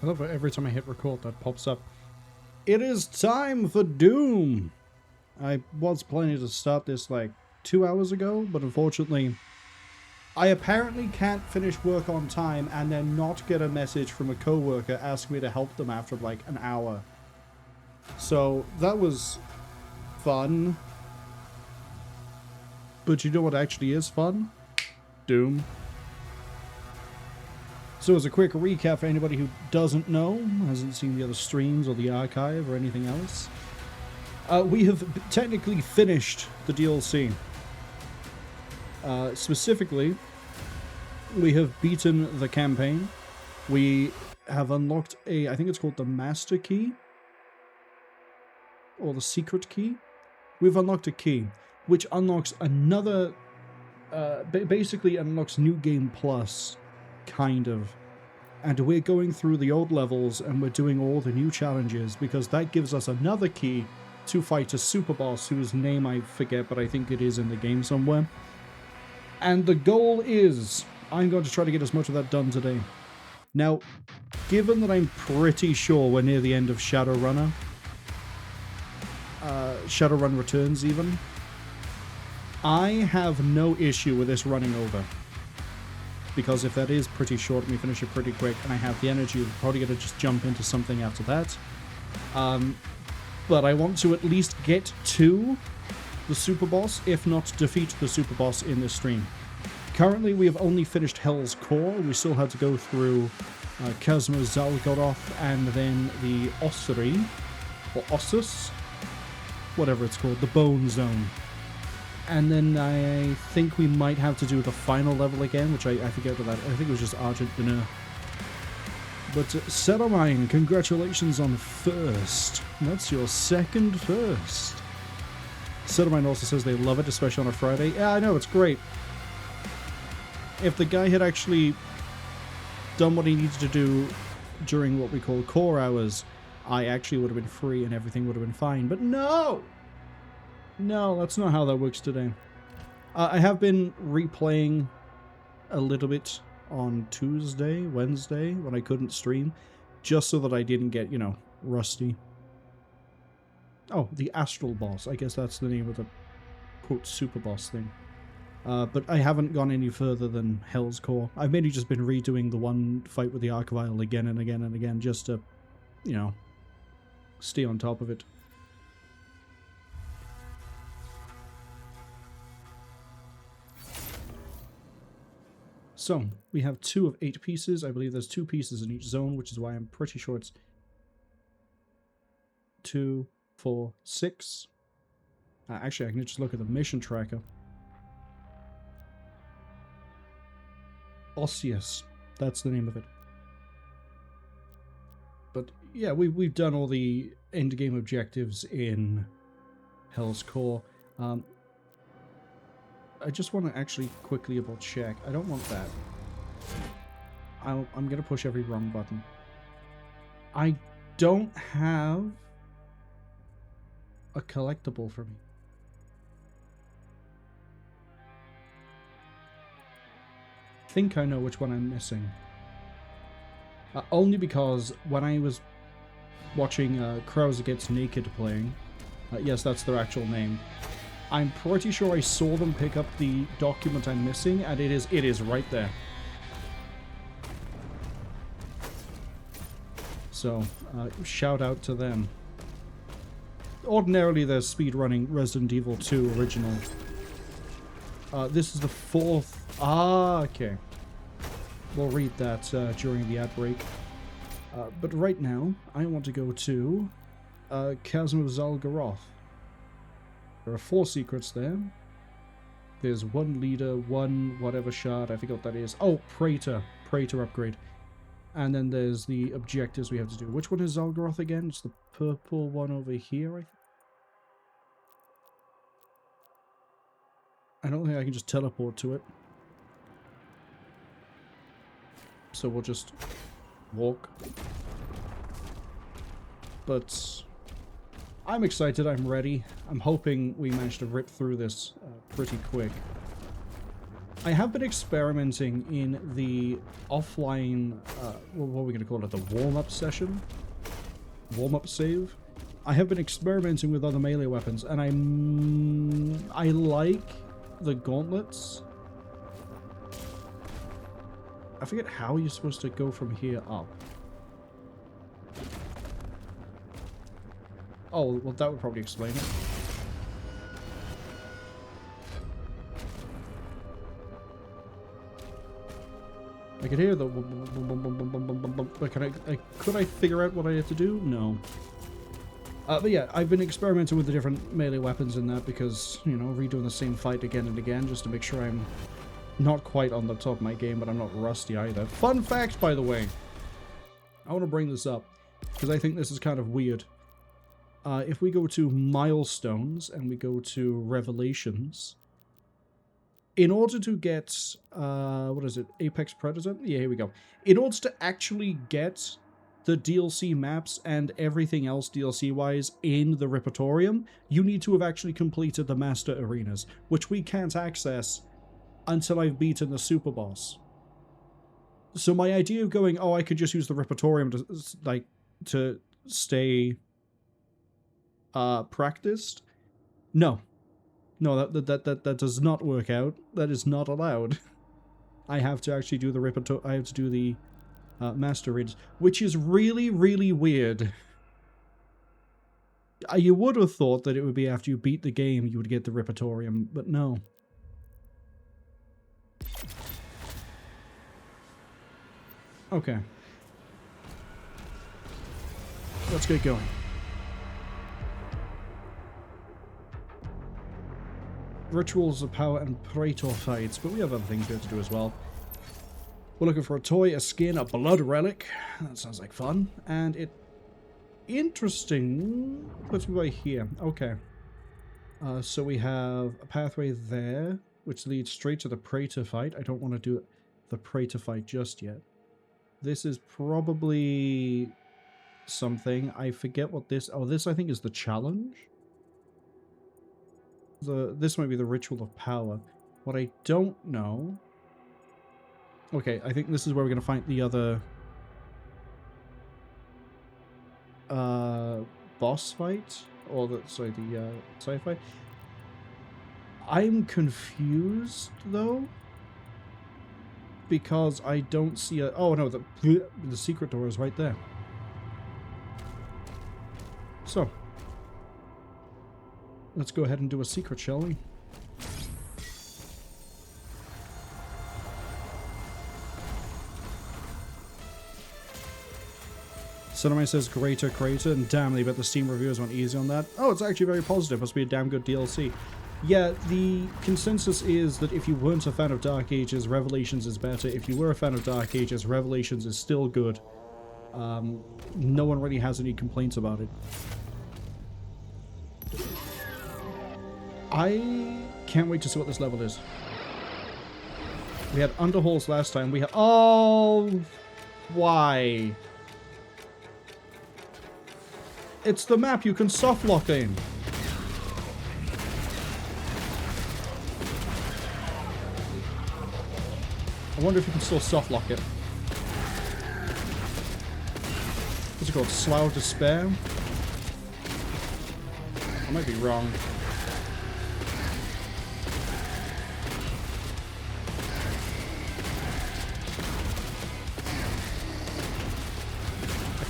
I love it every time I hit record that pops up. It is time for Doom! I was planning to start this like 2 hours ago, but unfortunately I apparently can't finish work on time and then not get a message from a coworker asking me to help them after like an hour. So that was fun. But you know what actually is fun? Doom. So as a quick recap for anybody who doesn't know, hasn't seen the other streams or the archive or anything else, we have technically finished the DLC. Specifically, we have beaten the campaign. We have unlocked a, I think it's called the Master Key, or the Secret Key. We've unlocked a key, which unlocks another, basically unlocks New Game Plus, kind of. And we're going through the old levels and we're doing all the new challenges because that gives us another key to fight a super boss whose name I forget, but I think it is in the game somewhere. And the goal is, I'm going to try to get as much of that done today. Now, given that I'm pretty sure we're near the end of Shadowrunner, Shadowrun Returns even, I have no issue with this running over. Because if that is pretty short, let me finish it pretty quick, and I have the energy, we're probably going to just jump into something after that. But I want to at least get to the super boss, if not defeat the super boss in this stream. Currently, we have only finished Hell's Core. We still have to go through Chasm, Xal'Goroth, and then the Ossery, or Osseus, whatever it's called, the Bone Zone. And then I think we might have to do the final level again, which I forget what that, I think it was just Argent Dinner. But Salamine, congratulations on first. That's your second first. Salamine also says they love it, especially on a Friday. Yeah, I know, it's great. If the guy had actually done what he needed to do during what we call core hours, I actually would have been free and everything would have been fine. But no! No, that's not how that works today. I have been replaying a little bit on Tuesday, Wednesday, when I couldn't stream, just so that I didn't get, you know, rusty. Oh, the Astral Boss. I guess that's the name of the, quote, super boss thing. But I haven't gone any further than Hell's Core. I've mainly just been redoing the one fight with the Archvile again and again and again, just to, you know, stay on top of it. So, we have 2 of 8 pieces. I believe there's 2 pieces in each zone, which is why I'm pretty sure it's 2, 4, 6. Actually, I can just look at the mission tracker. Osseus. That's the name of it. But, yeah, we've done all the endgame objectives in Hell's Core. I just want to actually quickly double check. I don't want that. I'm going to push every wrong button. I don't have a collectible for me. I think I know which one I'm missing. Only because when I was watching Crows Gets Naked playing, yes, that's their actual name, I'm pretty sure I saw them pick up the document I'm missing, and it is right there. So, shout out to them. Ordinarily, they're speedrunning Resident Evil 2 original. This is the 4th... Ah, okay. We'll read that during the ad break. But right now, I want to go to Chasm of Xal'Goroth. There are 4 secrets there. There's 1 leader, 1 whatever shard, I forgot what that is. Oh, Praetor. Praetor upgrade. And then there's the objectives we have to do. Which one is Xal'Goroth again? It's the purple one over here, I don't think I can just teleport to it. So we'll just walk. But I'm excited, I'm ready. I'm hoping we manage to rip through this pretty quick. I have been experimenting in the offline, what are we going to call it, the warm-up session? Warm-up save? I have been experimenting with other melee weapons, and I like the gauntlets. I forget how you're supposed to go from here up. Oh, well, that would probably explain it. I could hear the... But could I figure out what I had to do? No. But yeah, I've been experimenting with the different melee weapons in that because, you know, redoing the same fight again and again just to make sure I'm not quite on the top of my game, but I'm not rusty either. Fun fact, by the way. I want to bring this up because I think this is kind of weird. If we go to milestones and we go to revelations, in order to get, what is it, Apex Predator? Yeah, here we go. In order to actually get the DLC maps and everything else DLC-wise in the Repertorium, you need to have actually completed the Master Arenas, which we can't access until I've beaten the Super Boss. So my idea of going, oh, I could just use the Repertorium to, like, to stay practiced? No. No, that does not work out. That is not allowed. I have to actually do the I have to do the Master Reads, which is really, really weird. You would have thought that it would be after you beat the game you would get the Repertorium, but no. Okay. Let's get going. Rituals of Power and Praetor fights, but we have other things we have to do as well. We're looking for a toy, a skin, a blood relic. That sounds like fun. And it... Interesting. Puts me right here. Okay. So we have a pathway there, which leads straight to the Praetor fight. I don't want to do the Praetor fight just yet. This is probably something. I forget what this... Oh, this I think is the challenge. This might be the Ritual of Power. What I don't know... Okay, I think this is where we're going to find the other... boss fight? Or the... Sorry, the side fight. I'm confused, though. Because I don't see a... Oh, no, the secret door is right there. So... Let's go ahead and do a secret, shall we? Cinnamon says greater, and damn, they bet the Steam reviewers went easy on that. Oh, it's actually very positive. Must be a damn good DLC. Yeah, the consensus is that if you weren't a fan of Dark Ages, Revelations is better. If you were a fan of Dark Ages, Revelations is still good. No one really has any complaints about it. I can't wait to see what this level is. We had underhalls last time. We had... Oh! Why? It's the map you can soft lock in. I wonder if you can still soft lock it. What's it called? Slough of Despair? I might be wrong.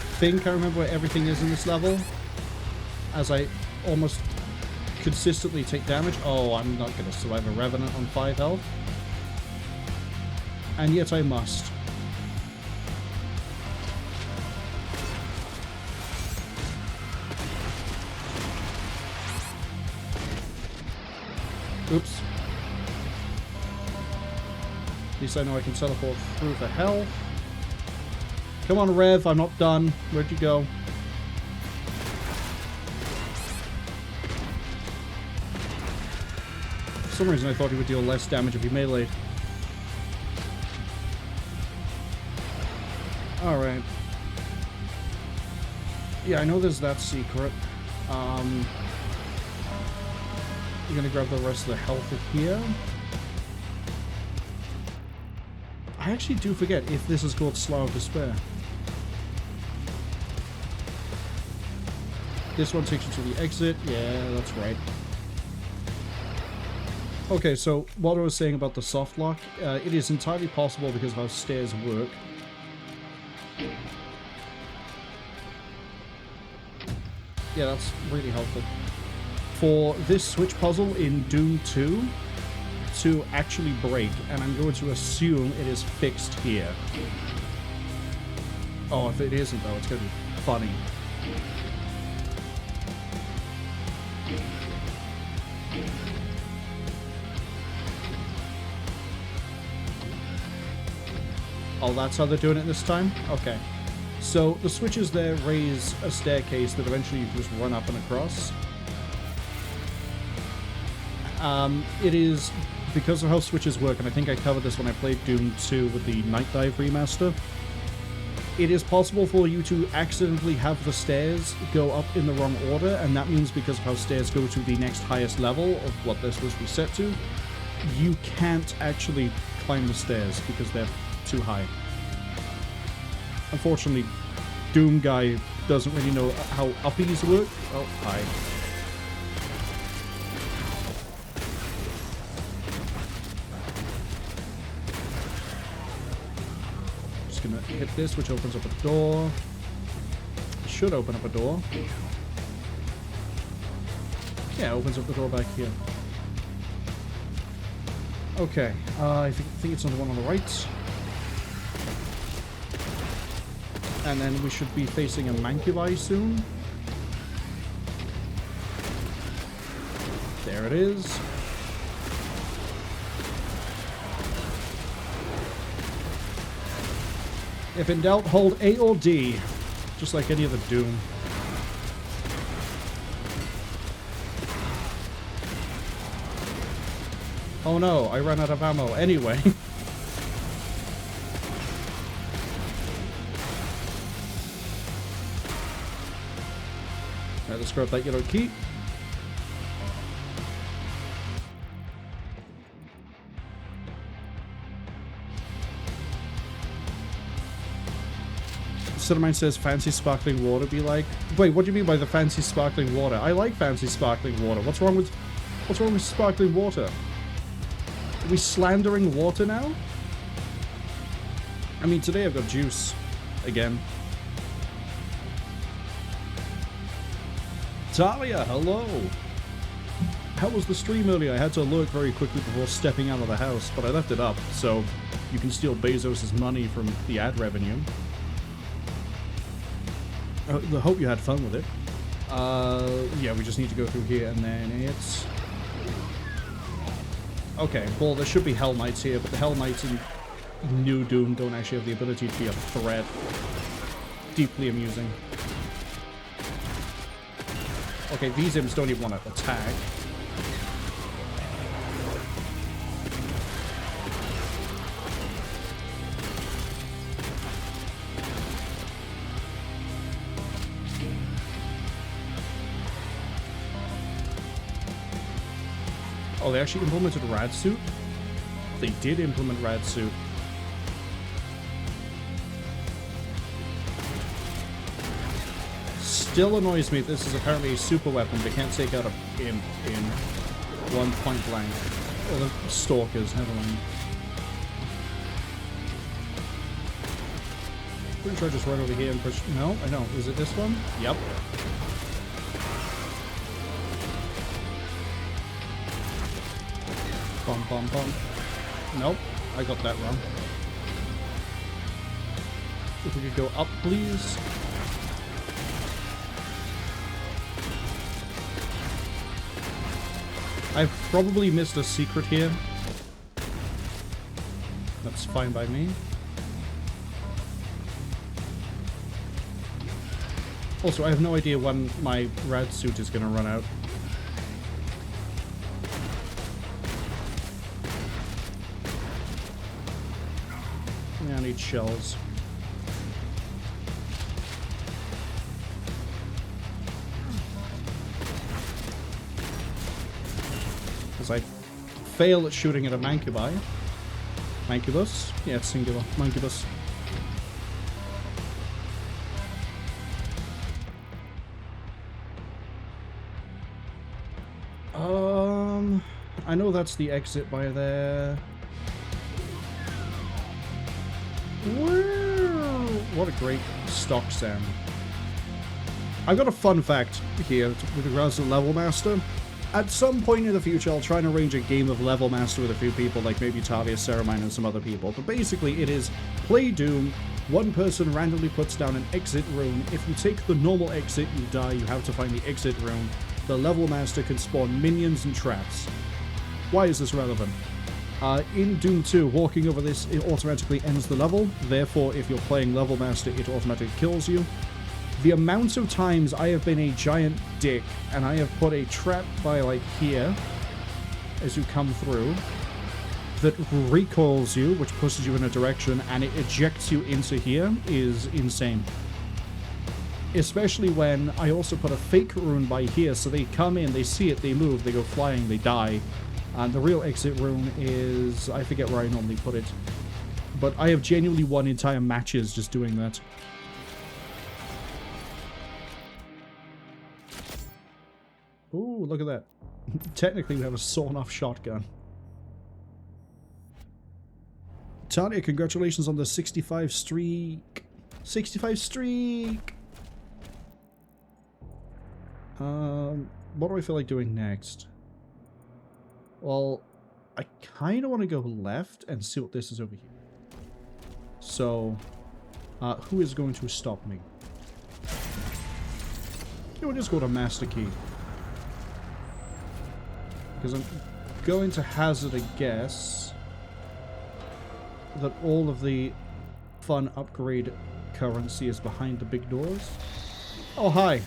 I think I remember where everything is in this level, as I almost consistently take damage. Oh, I'm not going to survive a Revenant on 5 health. And yet I must. Oops. At least I know I can teleport through the hell. Come on, Rev, I'm not done. Where'd you go? For some reason I thought he would deal less damage if he meleeed. Alright. Yeah, I know there's that secret. I'm gonna grab the rest of the health here. I actually do forget if this is called Slough of Despair. This one takes you to the exit. Yeah, that's right. Okay, so what I was saying about the soft lock, it is entirely possible because of how stairs work. Yeah, that's really helpful. For this switch puzzle in Doom 2 to actually break, and I'm going to assume it is fixed here. Oh, if it isn't though, it's going to be funny. Oh, that's how they're doing it this time? Okay. So, the switches there raise a staircase that eventually you can just run up and across. It is, because of how switches work, and I think I covered this when I played Doom 2 with the Night Dive remaster, it is possible for you to accidentally have the stairs go up in the wrong order, and that means because of how stairs go to the next highest level of what they're supposed to be set to, you can't actually climb the stairs because they're too high. Unfortunately, Doom guy doesn't really know how uppies work. Oh, hi. Just gonna hit this, which opens up a door. It should open up a door. Yeah, it opens up the door back here. Okay, I think it's on the one on the right. And then we should be facing a Mancubi soon. There it is. If in doubt, hold A or D, just like any other Doom. Oh no, I ran out of ammo anyway. Alright, let's grab that yellow key. Cinnamine says fancy sparkling water be like. Wait, what do you mean by the fancy sparkling water? I like fancy sparkling water. What's wrong with sparkling water? Are we slandering water now? I mean, today I've got juice again. Talia, hello! How was the stream earlier? I had to alert very quickly before stepping out of the house, but I left it up, so you can steal Bezos' money from the ad revenue. I hope you had fun with it. Yeah, we just need to go through here, and then it's... Okay, well, there should be Hell Knights here, but the Hell Knights in New Doom don't actually have the ability to be a threat. Deeply amusing. Okay, these imps don't even want to attack. Oh, they actually implemented Rad Suit? They did implement Rad Suit. Still annoys me this is apparently a super weapon. They can't take out a imp in one point blank. Or the stalkers, never mind. Pretty sure I just run over here and push... No, I know. Is it this one? Yep. Bum, bum, bum. Nope, I got that wrong. If we could go up, please. I've probably missed a secret here. That's fine by me. Also, I have no idea when my rad suit is going to run out. Yeah, I need shells. Because I fail at shooting at a Mancubi. Mancubus? Yeah, it's singular. Mancubus. I know that's the exit by there. Whoa! What a great stock sound. I've got a fun fact here with regards to Level Master. At some point in the future, I'll try and arrange a game of Level Master with a few people, like maybe Talia, Ceramine, and some other people. But basically, it is play Doom. One person randomly puts down an exit rune. If you take the normal exit, you die. You have to find the exit rune. The Level Master can spawn minions and traps. Why is this relevant? In Doom 2, walking over this, it automatically ends the level. Therefore, if you're playing Level Master, it automatically kills you. The amount of times I have been a giant dick, and I have put a trap by, like, here, as you come through, that recoils you, which pushes you in a direction, and it ejects you into here, is insane. Especially when I also put a fake rune by here, so they come in, they see it, they move, they go flying, they die. And the real exit rune is... I forget where I normally put it. But I have genuinely won entire matches just doing that. Ooh, look at that. Technically, we have a sawn-off shotgun. Talia, congratulations on the 65 streak. 65 streak! What do I feel like doing next? Well, I kind of want to go left and see what this is over here. So, who is going to stop me? We'll just go to Master Key. Because I'm going to hazard a guess that all of the fun upgrade currency is behind the big doors. Oh, hi.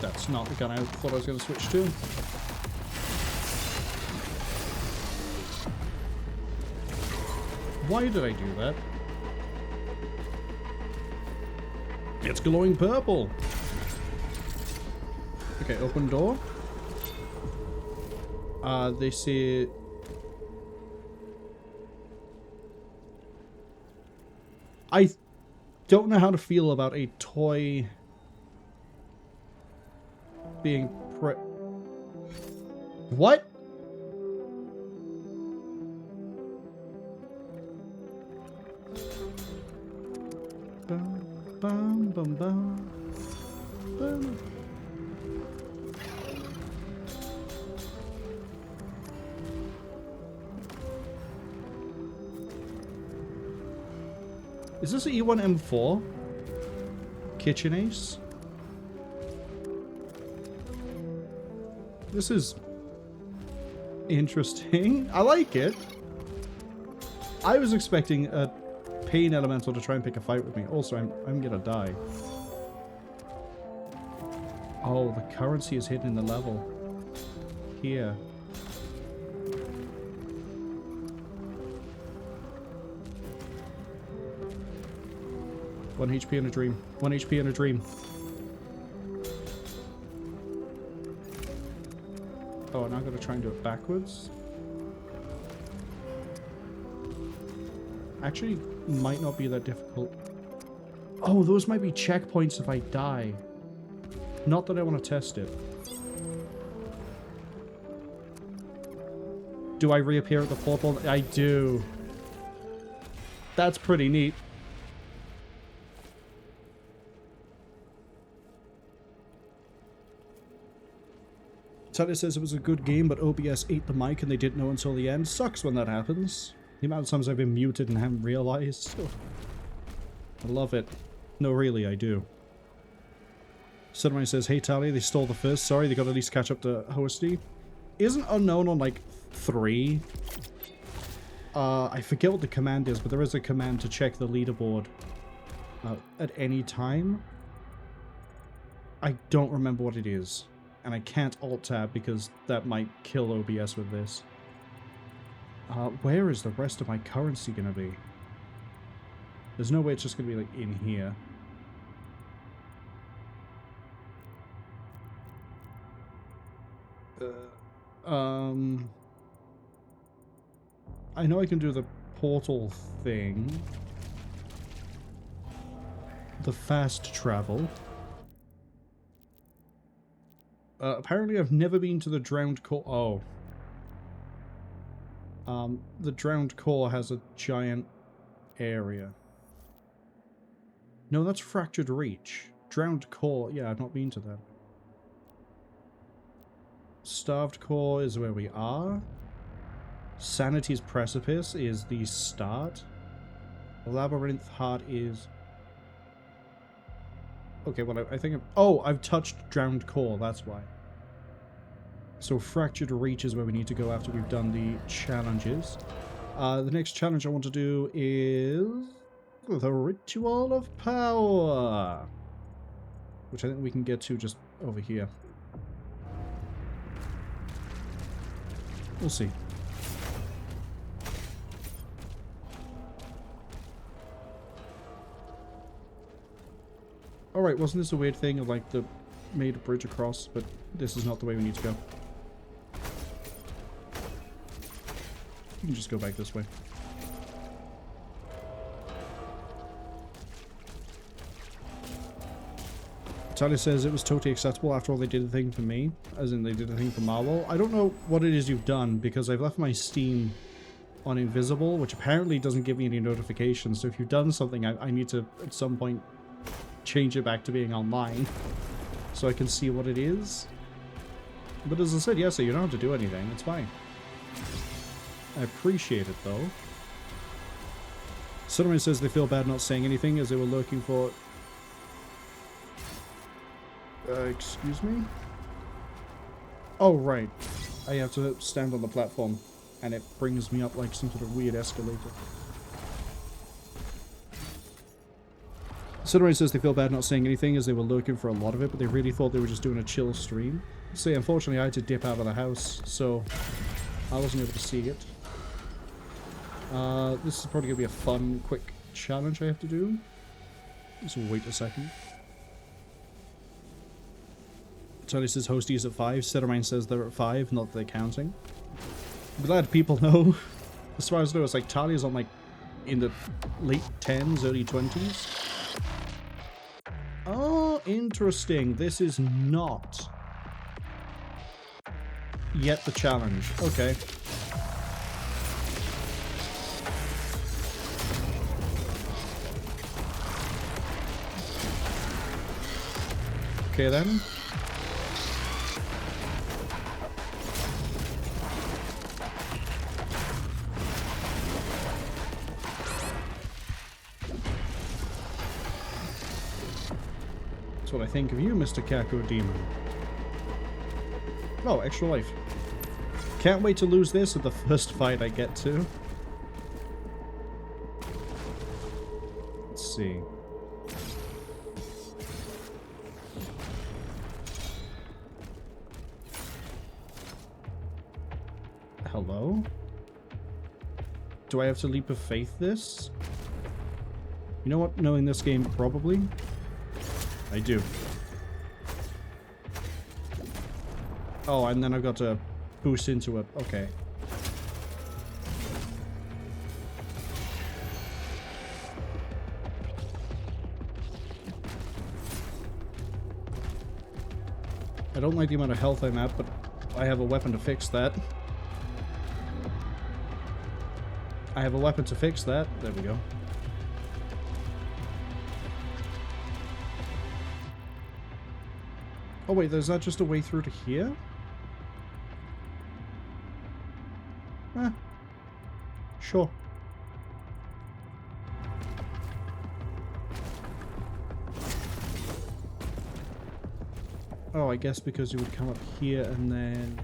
That's not the gun I thought I was going to switch to. Why did I do that? It's glowing purple. Okay, open door. They say... I don't know how to feel about a toy being What? Bum, bum, bum, bum. Bum. Is this an E1M4? Kitchen Ace? This is interesting. I like it. I was expecting a pain elemental to try and pick a fight with me. Also, I'm gonna die. Oh, the currency is hidden in the level. Here. One HP in a dream. 1 HP in a dream. Oh, and I'm going to try and do it backwards. Actually, might not be that difficult. Oh, those might be checkpoints if I die. Not that I want to test it. Do I reappear at the portal? I do. That's pretty neat. Talia says it was a good game, but OBS ate the mic and they didn't know until the end. Sucks when that happens. The amount of times I've been muted and haven't realized. I love it. No, really, I do. Someone says, hey Talia, they stole the first. Sorry, they got to at least catch up to Hosty. Isn't unknown on, like, 3? I forget what the command is, but there is a command to check the leaderboard at any time. I don't remember what it is. And I can't alt-tab because that might kill OBS with this. Where is the rest of my currency gonna be? There's no way it's just gonna be like in here. I know I can do the portal thing. The fast travel. Apparently I've never been to the Drowned Core. Oh. The Drowned Core has a giant area. No, that's Fractured Reach. Drowned Core, yeah, I've not been to that. Starved Core is where we are. Sanity's Precipice is the start. The Labyrinth Heart is... Okay, well, I think... Oh, I've touched Drowned Core, that's why. So Fractured Reach is where we need to go after we've done the challenges. The next challenge I want to do is... the Ritual of Power. Which I think we can get to just over here. We'll see. Alright, wasn't this a weird thing of like the made a bridge across, but this is not the way we need to go. You can just go back this way. Tally says it was totally acceptable after all they did the thing for me, as in they did the thing for Marwol. I don't know what it is you've done, because I've left my Steam on invisible, which apparently doesn't give me any notifications, so if you've done something, I need to, at some point, change it back to being online, so I can see what it is. But as I said yesterday, you don't have to do anything, it's fine. I appreciate it, though. Someone says they feel bad not saying anything, as they were looking for... excuse me? Oh, right. I have to stand on the platform, and it brings me up like some sort of weird escalator. Someone says they feel bad not saying anything, as they were looking for a lot of it, but they really thought they were just doing a chill stream. So, unfortunately, I had to dip out of the house, so I wasn't able to see it. This is probably going to be a fun, quick challenge I have to do. So wait a second. Tony says hosties at 5. Cettermine says they're at 5, not that they're counting. I'm glad people know. As far as I know, it's like Talia's on like in the late 10s, early 20s. Oh, interesting. This is not yet the challenge. Okay. Okay then. That's what I think of you, Mr. Kako Demon. Oh, extra life. Can't wait to lose this at the first fight I get to. Let's see. Hello? Do I have to leap of faith this? You know what? Knowing this game, probably. I do. Oh, and then I've got to boost into it. Okay. I don't like the amount of health I'm at, but I have a weapon to fix that. I have a weapon to fix that. There we go. Oh wait, there's not just a way through to here? Sure. Oh, I guess because you would come up here and then...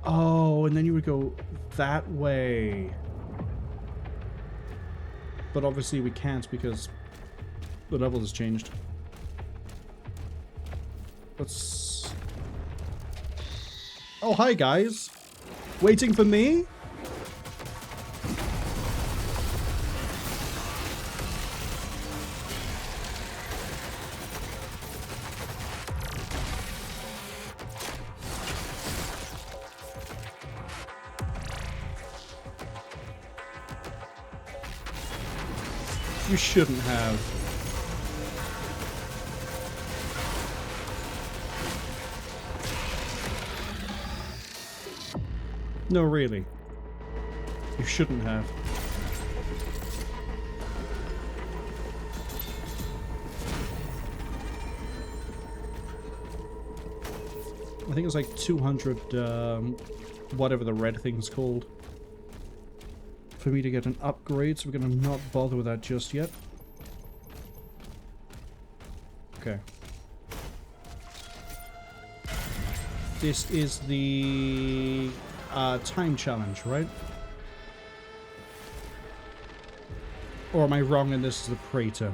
Oh, and then you would go that way. But obviously we can't because the level has changed. Let's... Oh, hi guys. Waiting for me? You shouldn't have. No, really. You shouldn't have. I think it's like 200, whatever the red thing's called, for me to get an upgrade, so we're gonna not bother with that just yet. Okay. This is the time challenge, right? Or am I wrong and this is the Praetor?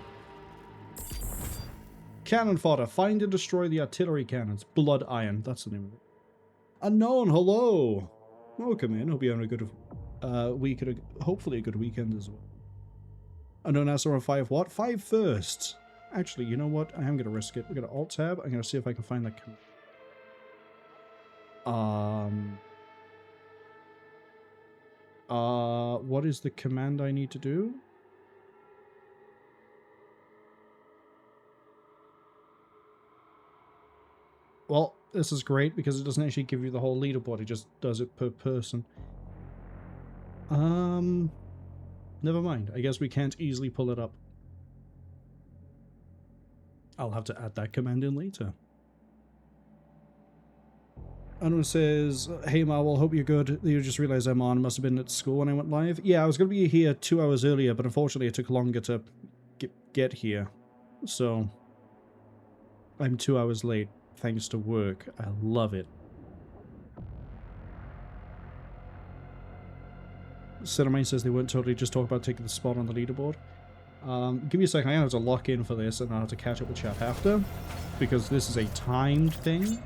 Cannon fodder. Find and destroy the artillery cannons. Blood Iron. That's the name of it. Unknown. Hello. Welcome in. Hope you're having a good week. Hopefully a good weekend as well. Unknown Astral 5 what? 5 first. Actually, you know what? I am going to risk it. We're going to Alt-Tab. I'm going to see if I can find that command. What is the command I need to do? Well, this is great because it doesn't actually give you the whole leaderboard. It just does it per person. Never mind. I guess we can't easily pull it up. I'll have to add that command in later. Anwar says, hey Marwol, hope you're good. You just realized I'm on. Must have been at school when I went live. Yeah, I was going to be here 2 hours earlier, but unfortunately it took longer to get here. So, I'm 2 hours late, thanks to work. I love it. Cinnamine says they weren't totally just talk about taking the spot on the leaderboard. Give me a second, I have to lock in for this and I'll have to catch up with chat after, because this is a timed thing.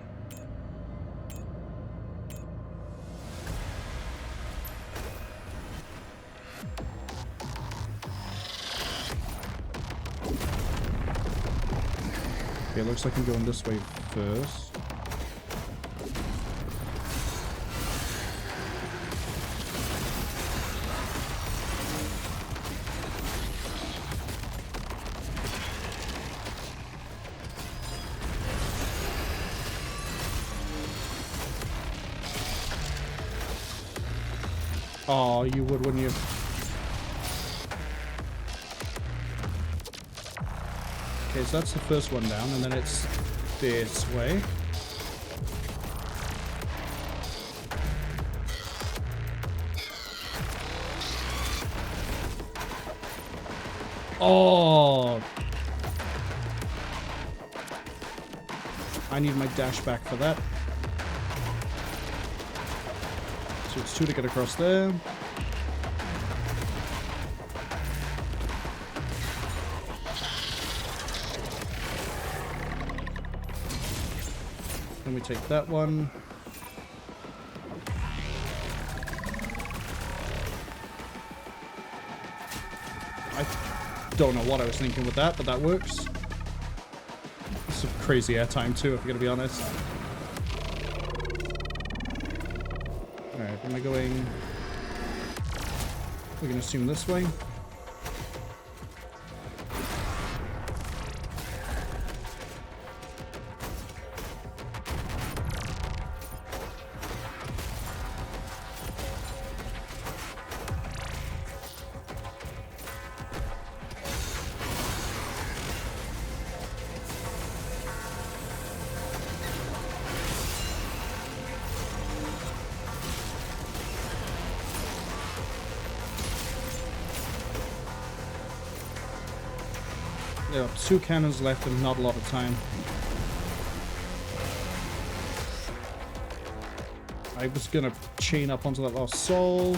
Okay, looks like I'm going this way first. Oh, you would, wouldn't you? Okay, so that's the first one down, and then it's this way. Oh! I need my dash back for that. So it's 2 to get across there. Then we take that one. I don't know what I was thinking with that, but that works. Some crazy airtime too, if you're gonna be honest. Alright, am I going... We're gonna assume this way. There are 2 cannons left and not a lot of time. I was gonna chain up onto that last soul.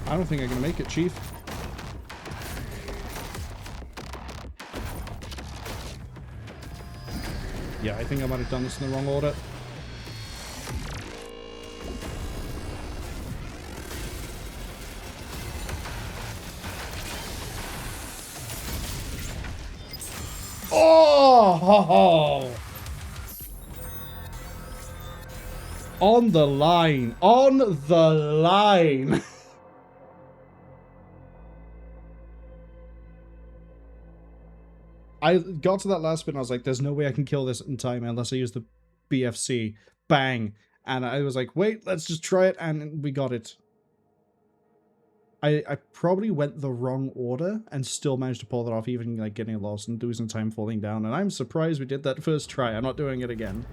I don't think I'm gonna make it, Chief. Yeah, I think I might have done this in the wrong order. Oh! On the line. On the line. I got to that last bit and I was like, there's no way I can kill this in time unless I use the BFC. Bang. And I was like, wait, let's just try it. And we got it. I probably went the wrong order and still managed to pull that off, even like getting lost and losing time falling down. And I'm surprised we did that first try. I'm not doing it again.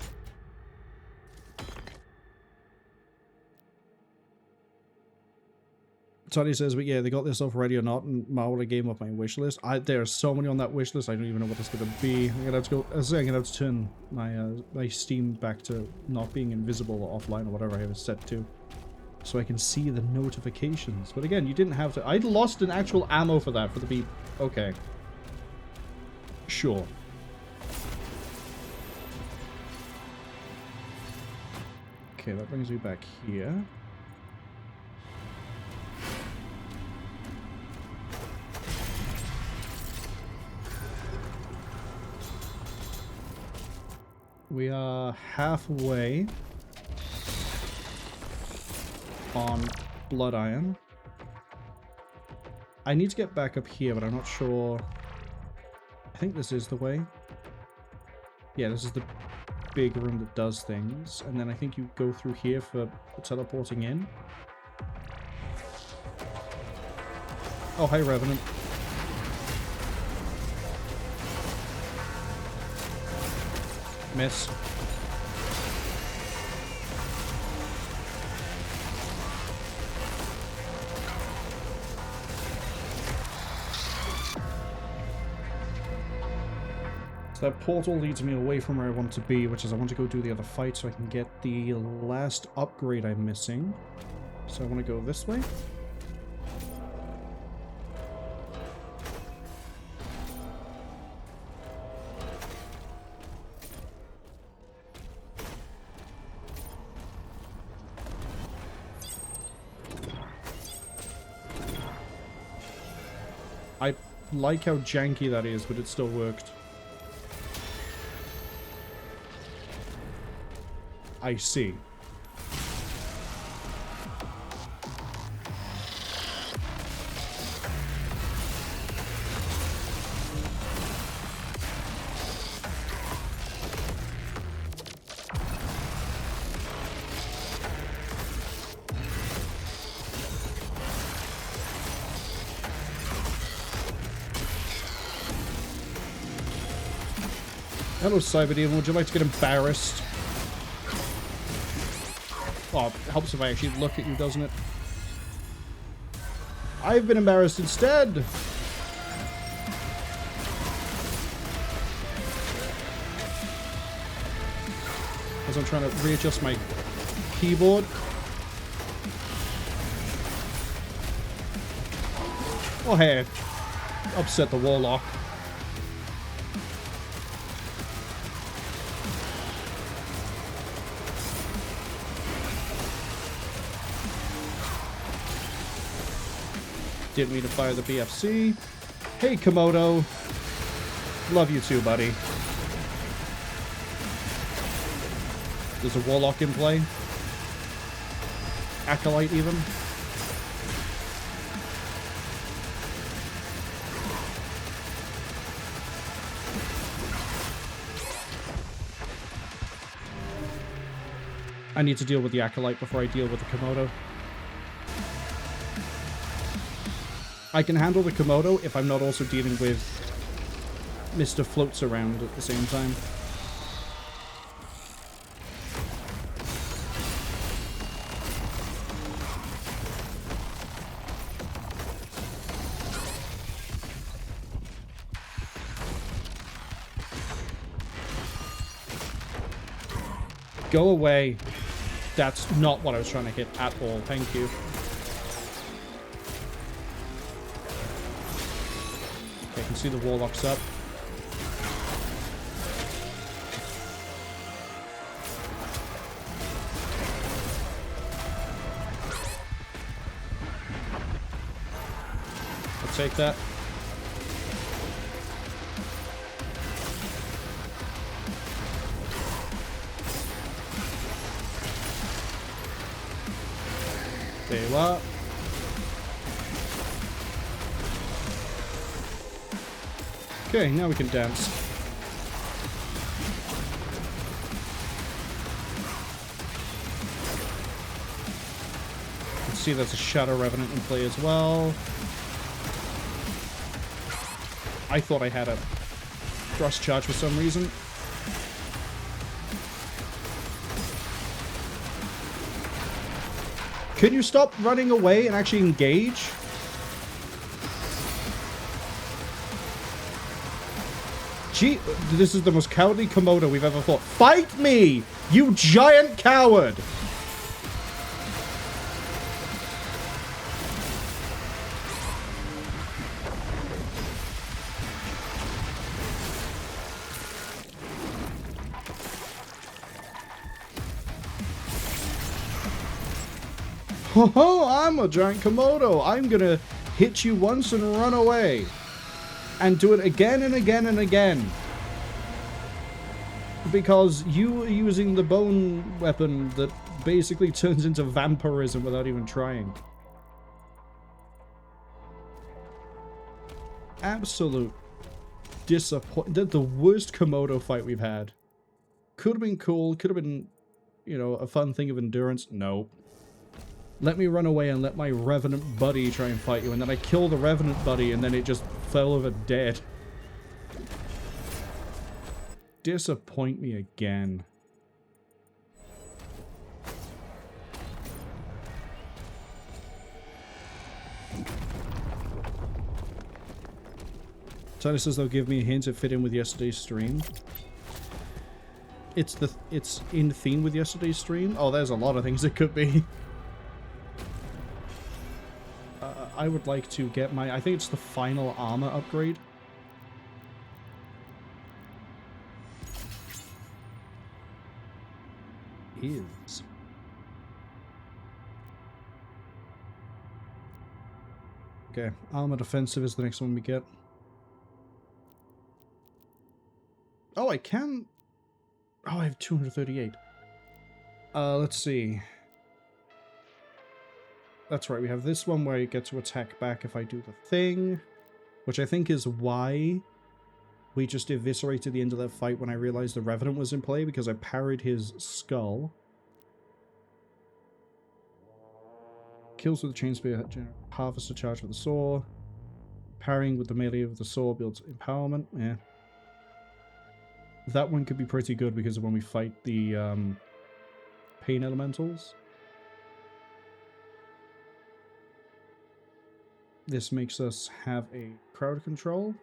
Tony says, but yeah, they got this off Ready or Not, and Marwol gave up my wish list. There are so many on that wish list, I don't even know what it's going to be. I'm going to have to turn my Steam back to not being invisible or offline or whatever I have it set to, so I can see the notifications. But again, you didn't have to. I'd lost an actual ammo for that, for the beep. Okay. Sure. Okay, that brings me back here. We are halfway on Blood Iron. I need to get back up here, but I'm not sure. I think this is the way. Yeah, this is the big room that does things. And then I think you go through here for teleporting in. Oh, hi, Revenant. Miss. So that portal leads me away from where I want to be, which is I want to go do the other fight so I can get the last upgrade I'm missing. So I want to go this way. I like how janky that is, but it still worked. I see. Hello, Cyberdemon. Would you like to get embarrassed? Oh, it helps if I actually look at you, doesn't it? I've been embarrassed instead! As I'm trying to readjust my keyboard. Oh, hey. Upset the Warlock. Didn't mean to fire the BFC. Hey, Komodo. Love you too, buddy. There's a Warlock in play. Acolyte, even. I need to deal with the Acolyte before I deal with the Komodo. I can handle the Komodo if I'm not also dealing with Mr. Floats around at the same time. Go away. That's not what I was trying to hit at all. Thank you. Okay, I can see the Warlock's up. take that. There you are. Okay, now we can dance. Let's see, there's a Shadow Revenant in play as well. I thought I had a thrust charge for some reason. Can you stop running away and actually engage? Gee, this is the most cowardly Komodo we've ever fought. Fight me, you giant coward! Ho, I'm a giant Komodo. I'm gonna hit you once and run away. And do it again and again and again. Because you are using the bone weapon that basically turns into vampirism without even trying. Absolute disappointment. The worst Komodo fight we've had. Could have been cool. Could have been, you know, a fun thing of endurance. No. Let me run away and let my Revenant buddy try and fight you. And then I kill the Revenant buddy and then it just fell over dead. Disappoint me again. Tyler says they'll give me a hint to fit in with yesterday's stream. It's in theme with yesterday's stream? Oh, there's a lot of things it could be. I would like to get my... I think it's the final armor upgrade. Is... Okay, armor defensive is the next one we get. Oh, I can... Oh, I have 238. Let's see. That's right, we have this one where you get to attack back if I do the thing. Which I think is why we just eviscerated the end of that fight when I realized the Revenant was in play, because I parried his skull. Kills with the chain spear, harvest a charge with the saw. Parrying with the melee of the saw builds empowerment, yeah. That one could be pretty good because of when we fight the pain elementals. This makes us have a crowd control.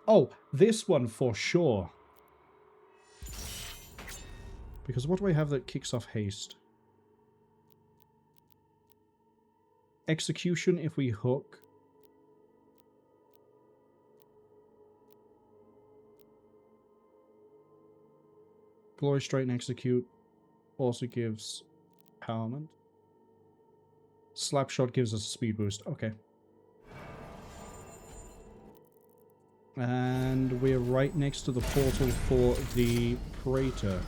Oh, this one for sure. Because what do I have that kicks off haste? Execution if we hook. Glory Strike and Execute also gives empowerment. Slapshot gives us a speed boost. Okay. And we're right next to the portal for the Praetor.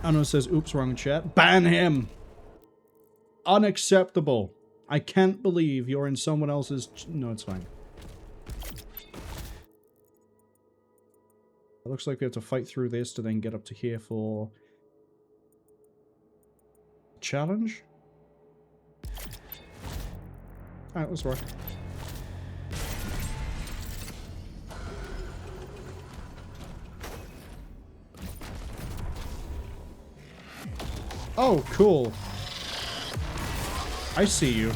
Anno says, oops, wrong chat. Ban him! Unacceptable. I can't believe you're in someone else's... No, it's fine. It looks like we have to fight through this to then get up to here for... challenge? Alright, let's rock. Oh, cool. I see you.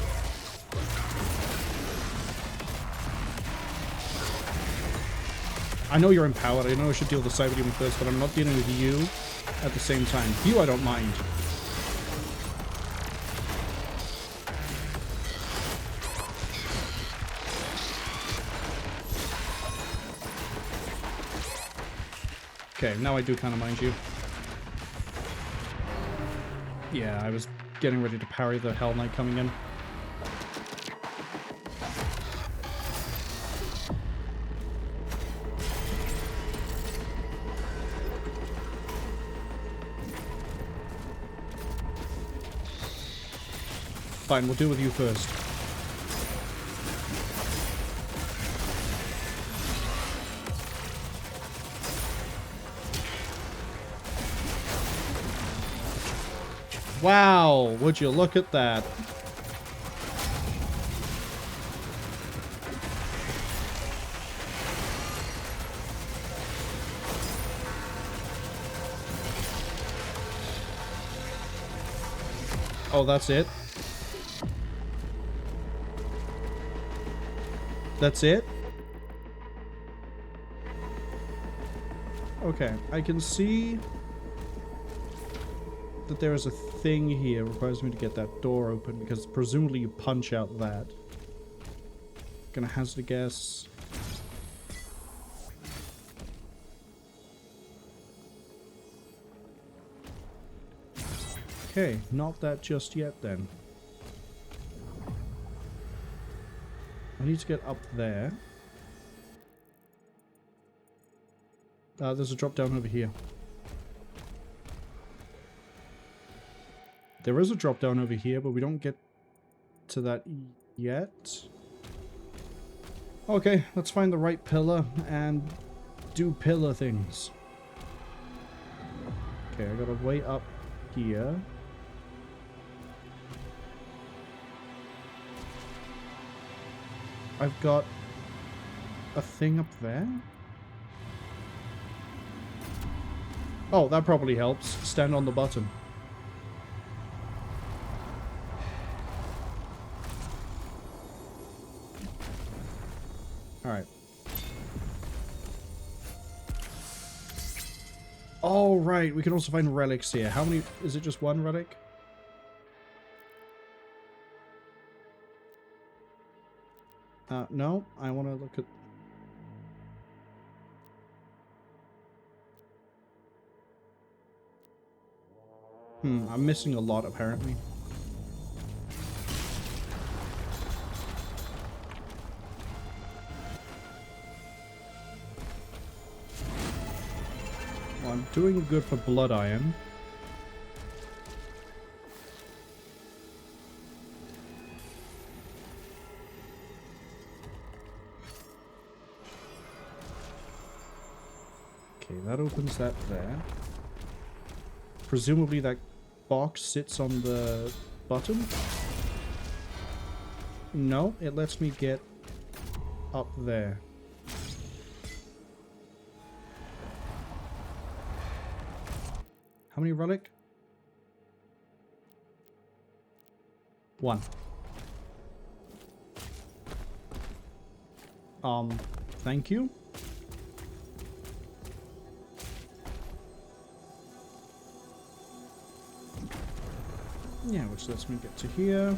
I know you're empowered. I know I should deal with the cyber demon first, but I'm not dealing with you at the same time. You I don't mind. Okay, now I do kind of mind you. Yeah, I was getting ready to parry the Hell Knight coming in. Fine, we'll deal with you first. Wow, would you look at that? Oh, that's it? That's it? Okay, I can see that there is a thing here that requires me to get that door open, because presumably you punch out that. Gonna hazard a guess. Okay, not that just yet then. I need to get up there. There's a drop down over here. There is a drop down over here, but we don't get to that yet. Okay, let's find the right pillar and do pillar things. Okay, I gotta way up here. I've got a thing up there. Oh, that probably helps. Stand on the button. Alright. Oh, right. We can also find relics here. How many? Is it just one relic? No. I want to look at... I'm missing a lot, apparently. Well, I'm doing good for Blood Iron. Okay, that opens that there. Presumably that box sits on the button. No, it lets me get up there. How many relic? 1. Thank you. Yeah, which lets me get to here.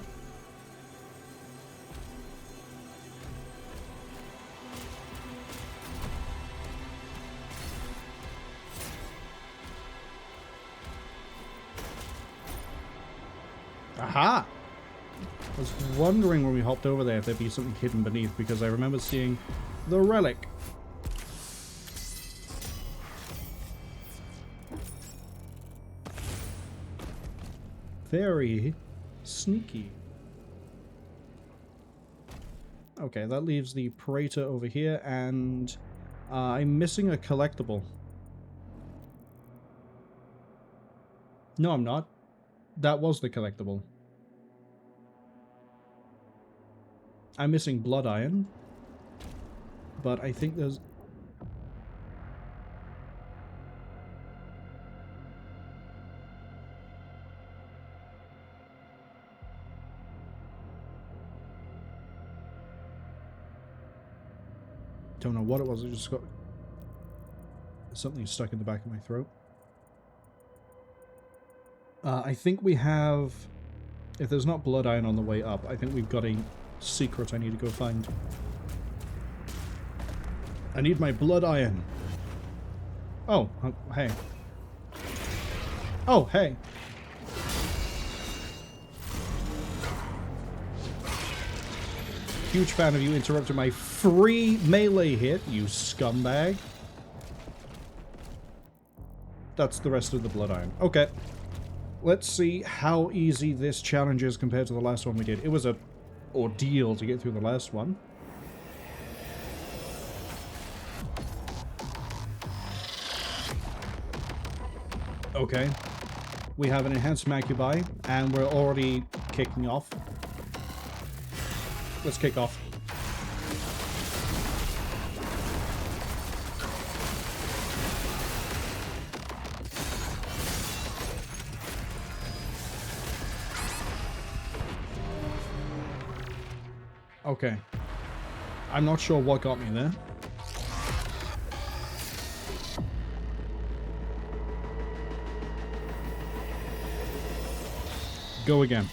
Aha! I was wondering when we hopped over there if there'd be something hidden beneath, because I remember seeing the relic. Very sneaky. Okay, that leaves the Praetor over here, and I'm missing a collectible. No, I'm not. That was the collectible. I'm missing Blood Iron, but I think there's... Don't know what it was, I just got something stuck in the back of my throat. I think we have... If there's not Blood Iron on the way up, I think we've got a secret I need to go find. I need my Blood Iron. Oh, hey. Oh, hey. huge fan of you interrupting my free melee hit, you scumbag. That's the rest of the Blood Iron. Okay. Let's see how easy this challenge is compared to the last one we did. It was a ordeal to get through the last one. Okay. We have an enhanced Macubi, and we're already kicking off. Let's kick off. Okay. I'm not sure what got me there. Go again.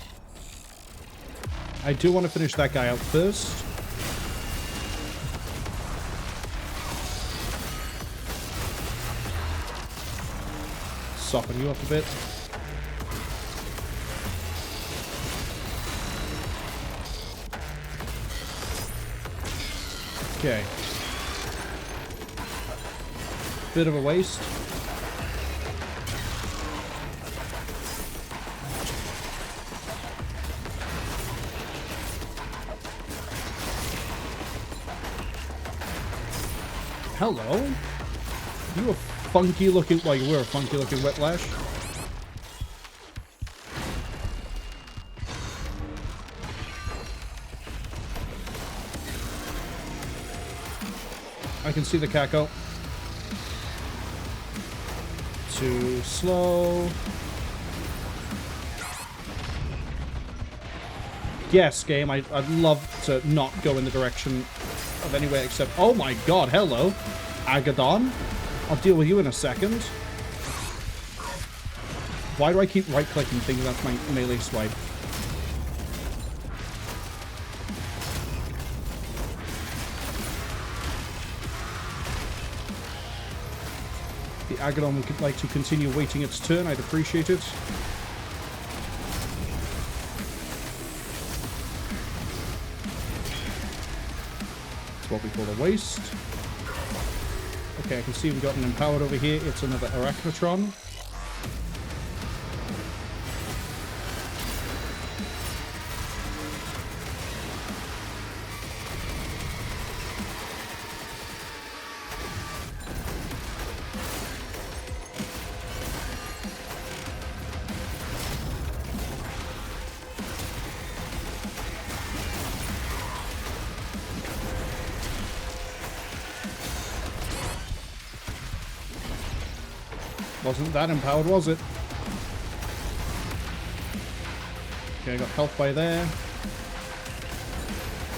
I do want to finish that guy out first. Soften you up a bit. Okay. Bit of a waste. Hello? You a funky looking... Well, you were a funky looking Whiplash. I can see the Caco. Too slow. Yes, game, I'd love to not go in the direction of anywhere except... Oh my god, hello. Agadon. I'll deal with you in a second. Why do I keep right-clicking thinking that's my melee swipe? The Agadon would like to continue waiting its turn. I'd appreciate it. It's what we call a waste. Okay, I can see we've got an empowered over here. It's another Arachnotron. Wasn't that empowered, was it? Okay, I got health by there.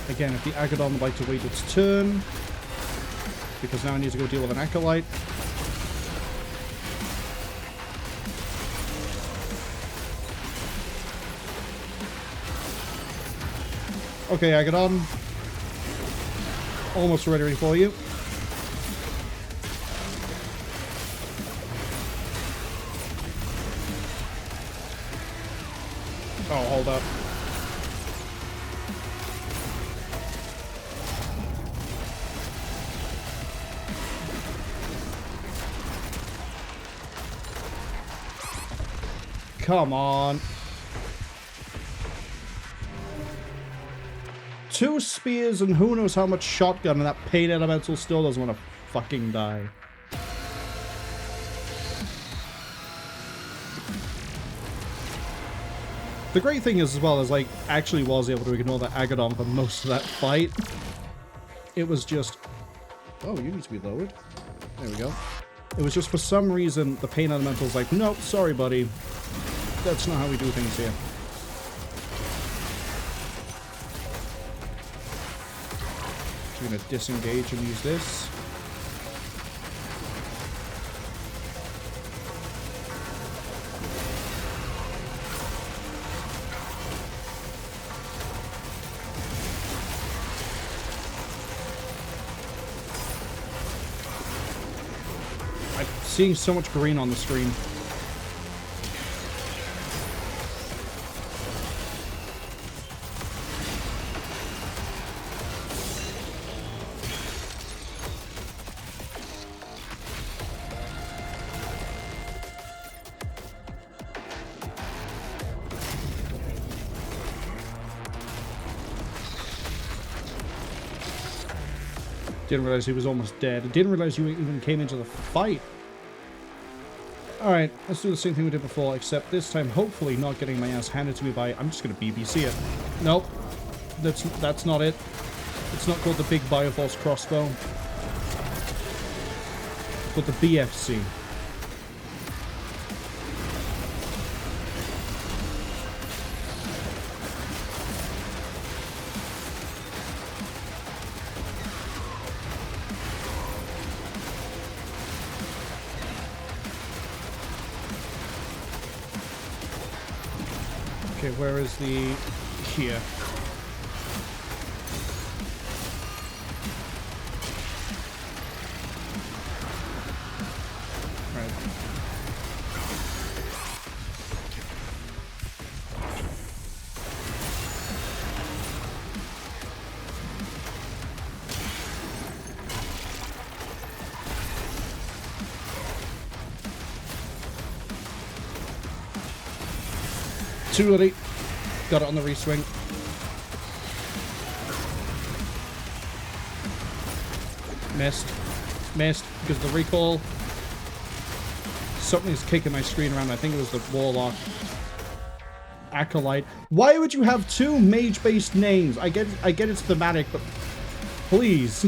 Again, if the Agadon would like to wait its turn, because now I need to go deal with an Acolyte. Okay, Agadon. Almost ready for you. Oh, hold up. Come on. 2 spears and who knows how much shotgun, and that pain elemental still doesn't want to fucking die. The great thing is, as well, is, like, actually was able to ignore that Agadon for most of that fight. It was just... Oh, you need to be lowered. There we go. It was just, for some reason, the Pain Elemental's like, nope, sorry, buddy. That's not how we do things here. So we're going to disengage and use this. Seeing so much green on the screen. Didn't realize he was almost dead. Didn't realize you even came into the fight. Alright, let's do the same thing we did before, except this time, hopefully not getting my ass handed to me by... I'm just going to BBC it. Nope. That's not it. It's not called the Big Bioforce Crossbow. It's called the BFC. Okay, where is the... here. Right. Too early. Got it on the reswing. Missed. Missed because of the recoil. Something's kicking my screen around. I think it was the Warlock. Acolyte. Why would you have two mage-based names? I get it's thematic, but please.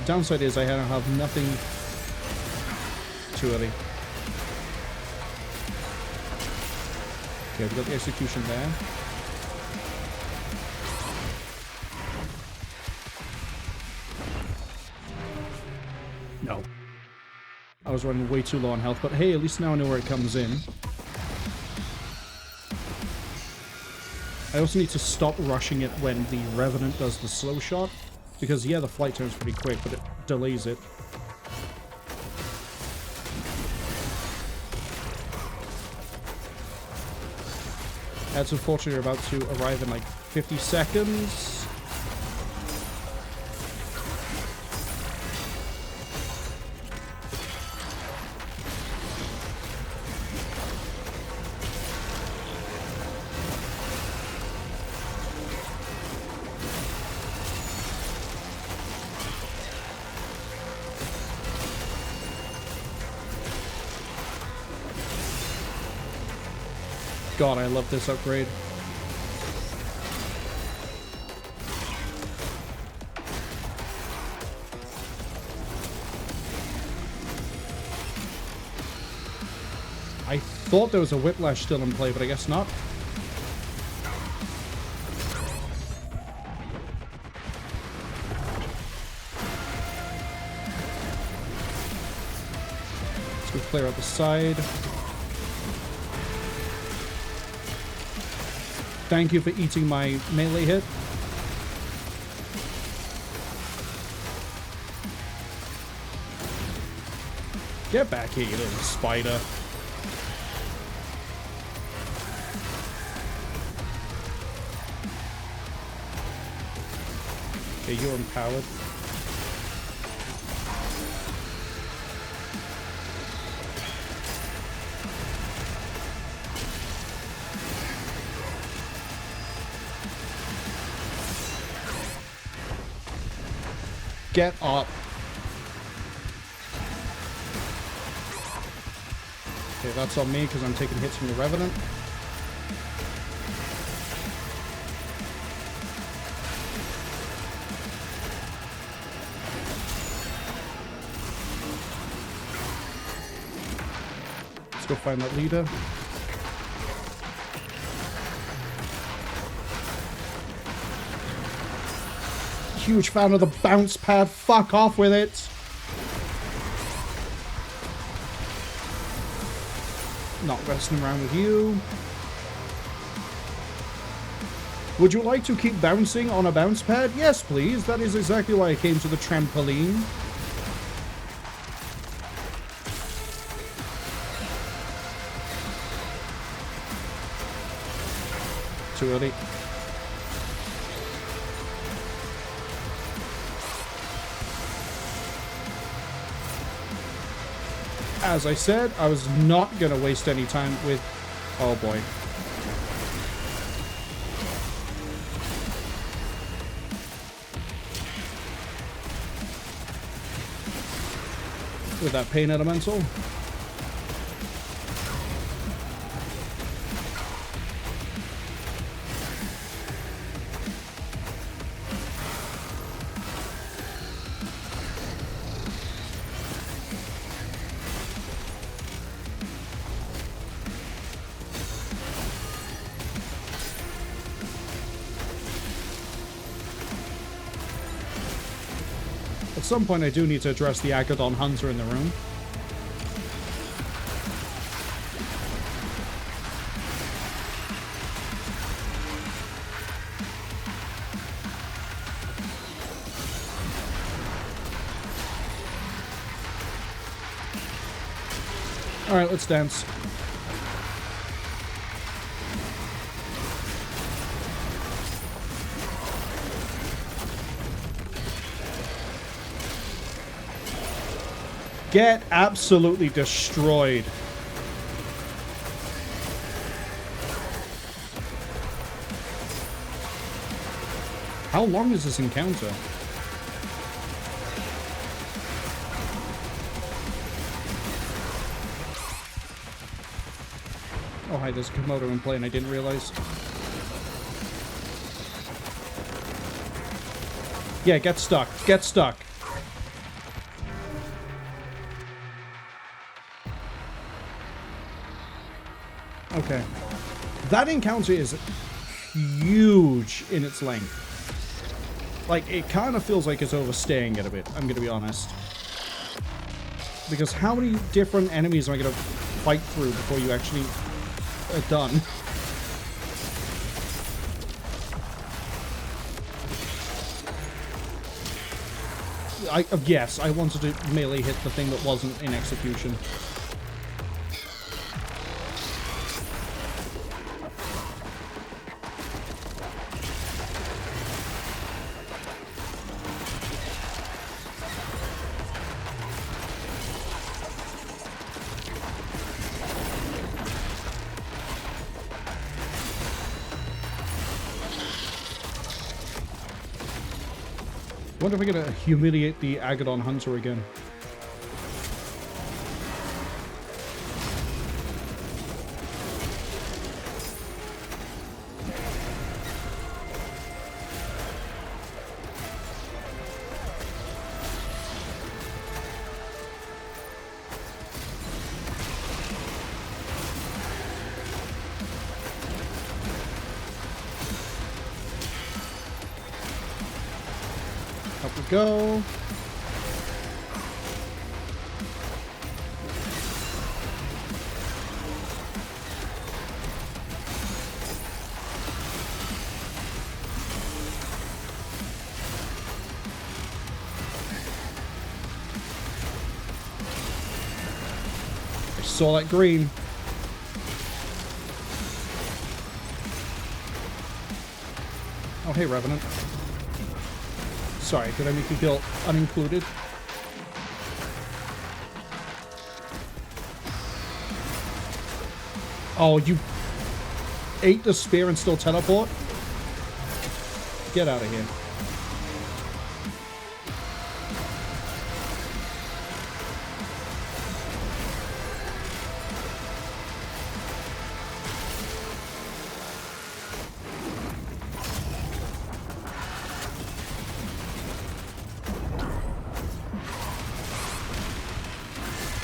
Downside is I have nothing. Too early. Okay, we've got the execution there. No. I was running way too low on health, but hey, at least now I know where it comes in. I also need to stop rushing it when the Revenant does the slow shot, because yeah, the flight time's pretty quick, but it delays it. That's unfortunately you're about to arrive in like 50 seconds. God, I love this upgrade. I thought there was a Whiplash still in play, but I guess not. Let's go clear out the side. Thank you for eating my melee hit. Get back here, you little spider. Okay, you're empowered. Get up. Okay, that's on me because I'm taking hits from the Revenant. Let's go find that leader. Huge fan of the bounce pad. Fuck off with it. Not messing around with you. Would you like to keep bouncing on a bounce pad? Yes, please. That is exactly why I came to the trampoline. Too early. As I said, I was not going to waste any time with... Oh boy. with that pain elemental. At some point I do need to address the Agadon Hunter in the room. Alright, let's dance. Get absolutely destroyed. How long is this encounter? Oh, hi, there's a Komodo in play and I didn't realize. Yeah, get stuck. Get stuck. Okay. That encounter is huge in its length. Like, it kind of feels like it's overstaying it a bit, I'm going to be honest. Because how many different enemies am I going to fight through before you actually are done? Yes, I wanted to melee hit the thing that wasn't in execution. I wonder if we're going to humiliate the Agadon Hunter again. Up we go. I saw that green. Oh, hey, Revenant. Sorry, did I make you feel unincluded? Oh, you ate the spear and still teleport? Get out of here.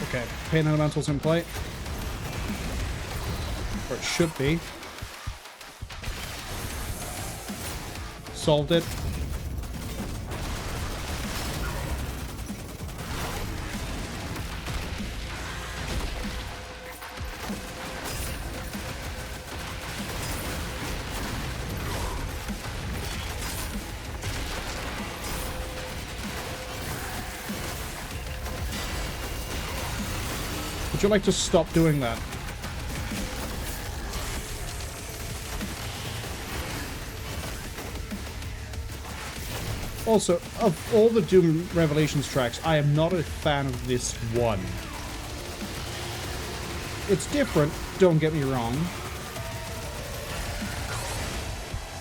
Okay, pain elemental's in play. Or it should be. Solved it. Would you like to stop doing that? Also, of all the Doom Revelations tracks, I am not a fan of this one. It's different, don't get me wrong.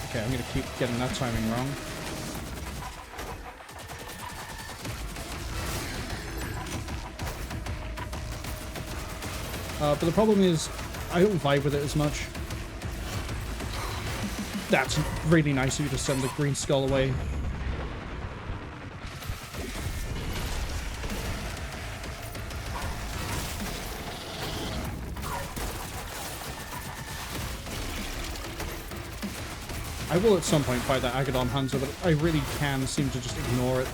Okay, I'm gonna keep getting that timing wrong. But the problem is, I don't vibe with it as much. That's really nice of you to send the green skull away. I will at some point fight that Agadon Hunter, but I really can seem to just ignore it.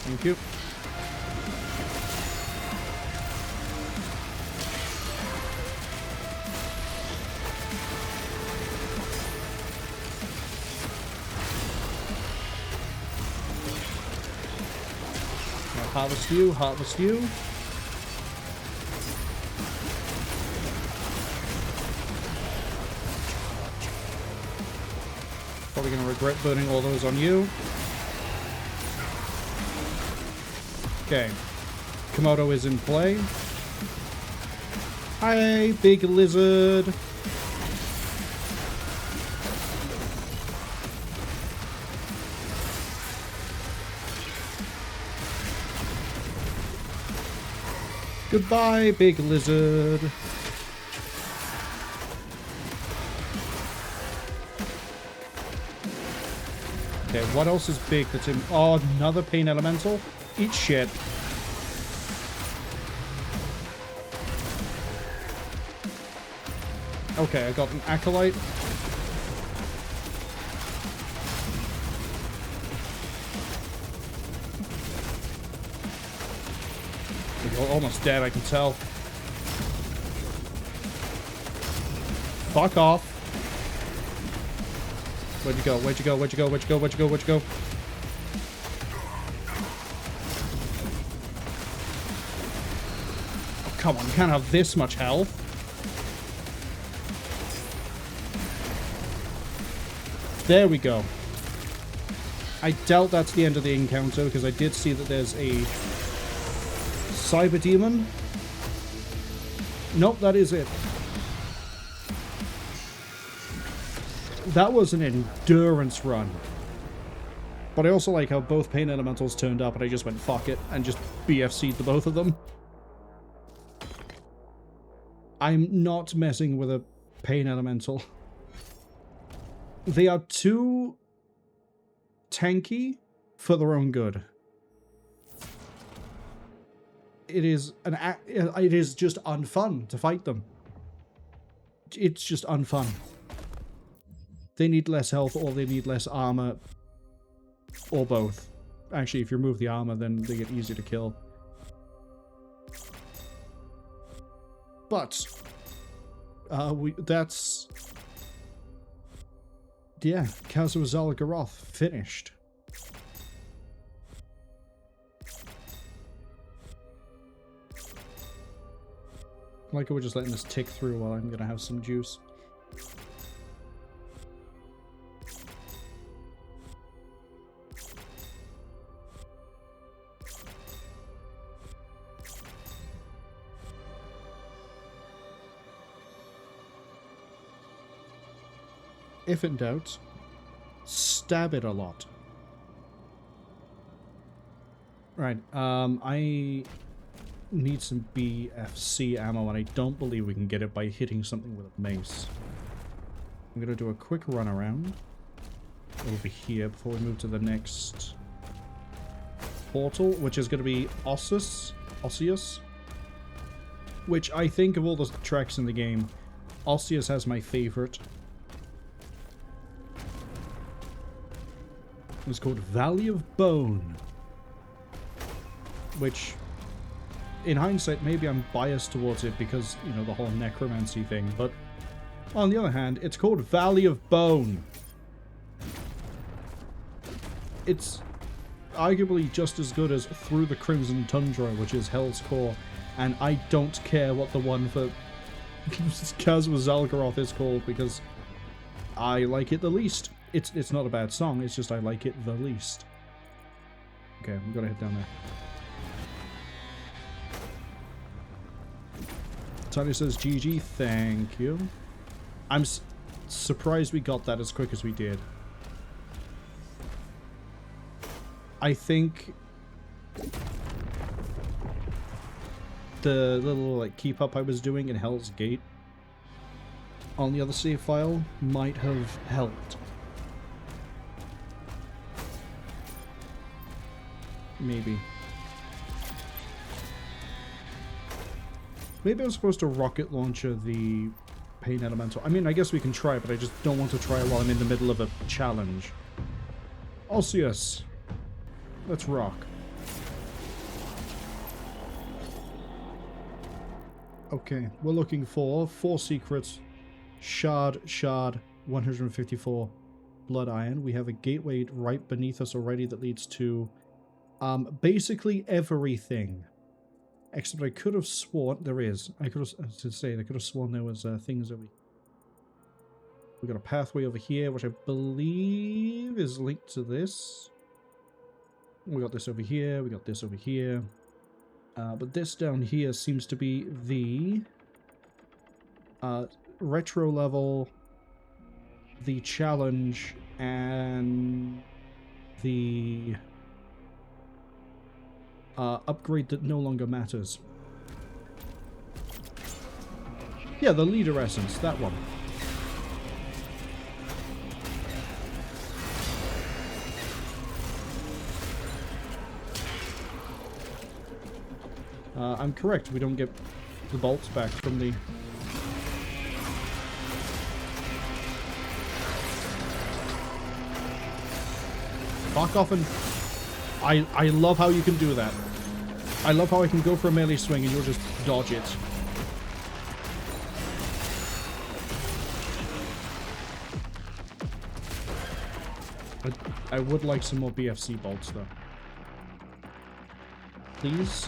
Thank you. Harvest you, harvest you. Probably gonna regret burning all those on you. Okay. Komodo is in play. Hi, big lizard. Goodbye, big lizard. Okay, what else is big that's in... Oh, another pain elemental? Eat shit. Okay, I got an acolyte. You're almost dead, I can tell. Fuck off. Where'd you go? Where'd you go? Where'd you go? Where'd you go? Where'd you go? Where'd you go? Oh, come on, you can't have this much health. There we go. I doubt that's the end of the encounter, because I did see that there's a Cyber Demon. Nope, that is it. That was an endurance run. But I also like how both Pain Elementals turned up and I just went fuck it and just BFC'd the both of them. I'm not messing with a Pain Elemental. They are too tanky for their own good. It is just unfun to fight them. It's just unfun. They need less health or they need less armor. Or both. Actually, if you remove the armor, then they get easier to kill. But that's... Yeah, Chasm of Xal'Goroth finished. Like we're just letting this tick through while I'm gonna have some juice. If in doubt, stab it a lot. Right, I need some BFC ammo, and I don't believe we can get it by hitting something with a mace. I'm gonna do a quick run around over here before we move to the next portal, which is gonna be Osseus, which I think of all the tracks in the game, Osseus has my favorite. It's called Valley of Bone, which, in hindsight, maybe I'm biased towards it because, you know, the whole necromancy thing, but on the other hand, it's called Valley of Bone. It's arguably just as good as Through the Crimson Tundra, which is Hell's Core, and I don't care what the one for Chasm of Xal'Goroth is called because I like it the least. It's not a bad song, it's just I like it the least. Okay, we gotta head down there. Tony says GG, thank you. I'm surprised we got that as quick as we did. I think the little like keep up I was doing in Hell's Gate on the other save file might have helped. Maybe. Maybe I'm supposed to rocket launcher the Pain Elemental. I mean, I guess we can try, but I just don't want to try it while I'm in the middle of a challenge. Osseus. Let's rock. Okay, we're looking for 4 secrets. Shard, 154 blood iron. We have a gateway right beneath us already that leads to basically everything. Except I could have sworn there is. I could have sworn there was things over here. We got a pathway over here, which I believe is linked to this. We got this over here. We got this over here. But this down here seems to be the retro level, the challenge, and the upgrade that no longer matters. Yeah, the leader essence, that one. I'm correct, we don't get the bolts back from the... Fuck off and... I love how you can do that. I love how I can go for a melee swing and you'll just dodge it. I would like some more BFC bolts though. Please?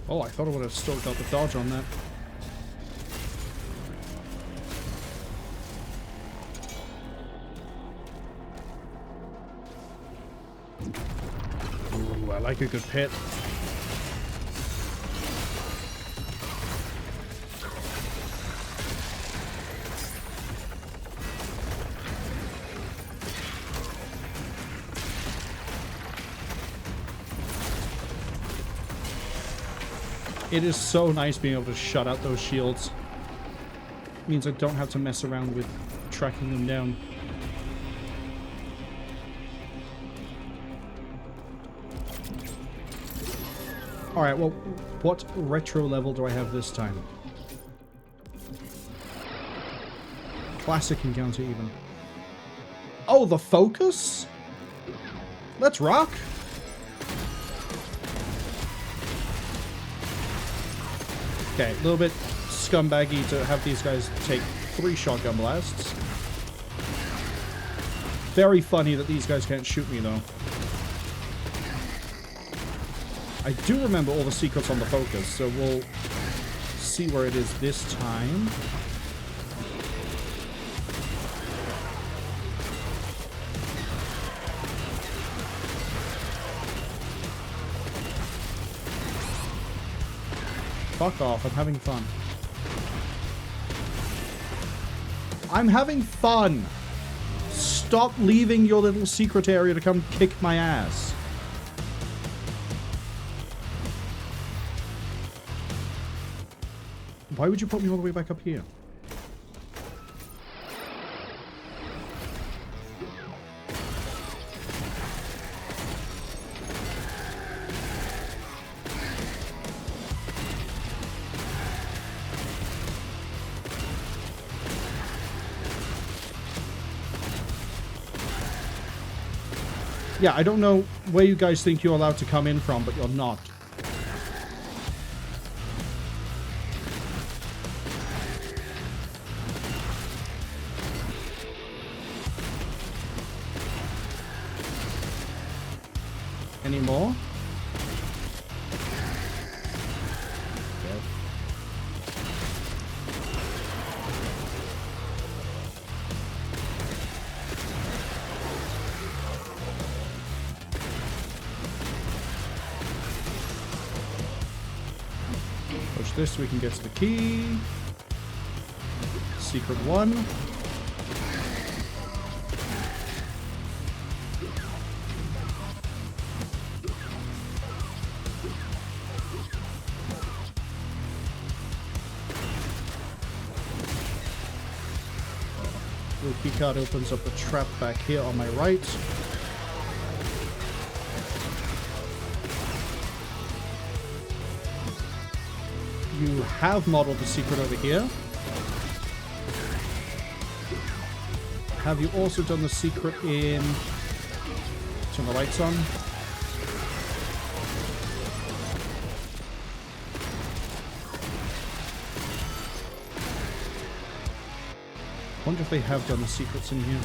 Oh, I thought I would have still got the dodge on that. Ooh, I like a good pit. It is so nice being able to shut out those shields. It means I don't have to mess around with tracking them down. Alright, well, what retro level do I have this time? Classic encounter even. Oh, the focus? Let's rock! Okay, a little bit scumbaggy to have these guys take 3 shotgun blasts. Very funny that these guys can't shoot me, though. I do remember all the secrets on the focus, so we'll see where it is this time. Fuck off, I'm having fun. I'm having fun! Stop leaving your little secret area to come kick my ass. Why would you put me all the way back up here? Yeah, I don't know where you guys think you're allowed to come in from, but you're not. Any more? Okay. Push this so we can get to the key. Secret one. The keycard opens up a trap back here on my right. You have modeled the secret over here. Have you also done the secret in... Turn the lights on. I wonder if they have done the secrets in here.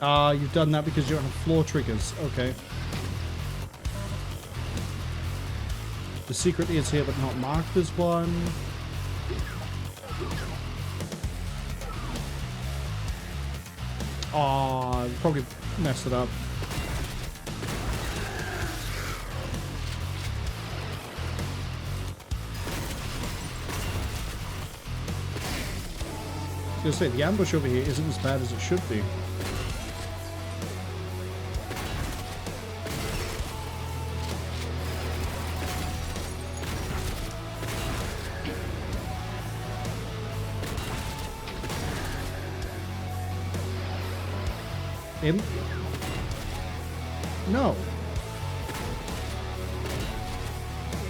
Ah, you've done that because you don't have floor triggers. Okay. The secret is here but not marked as one. Aw, probably messed it up. I was gonna say, the ambush over here isn't as bad as it should be. Him? No.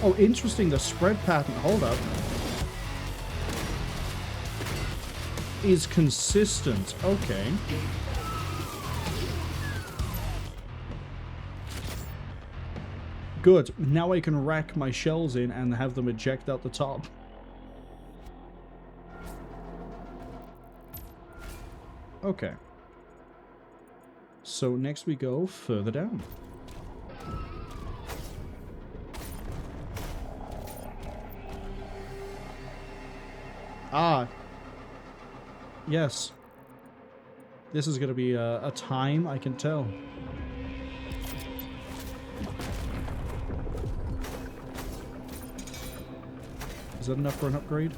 Oh, interesting, the spread pattern, hold up, is consistent. Okay. Good. Now I can rack my shells in and have them eject out the top. Okay. So next we go further down. Ah. Yes. This is going to be a time, I can tell. Is that enough for an upgrade?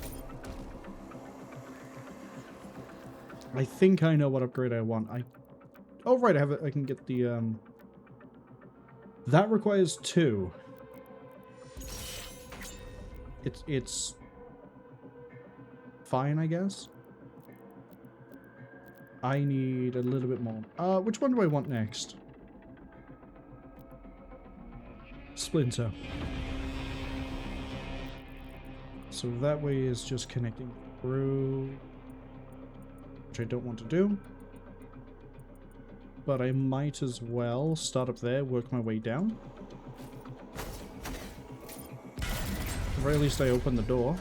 I think I know what upgrade I want. Oh, right, I have it. I can get the, that requires 2. It's fine, I guess. I need a little bit more. Which one do I want next? Splinter. So that way is just connecting through, which I don't want to do. But I might as well start up there, work my way down. At the very least I open the door.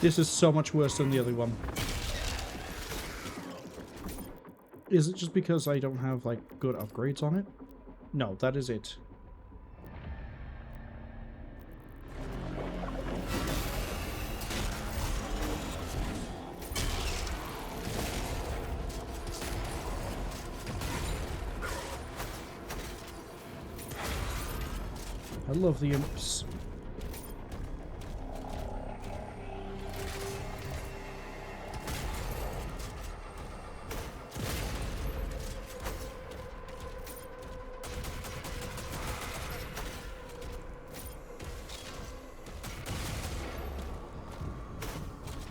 This is so much worse than the other one. Is it just because I don't have, like, good upgrades on it? No, that is it. I love the imps.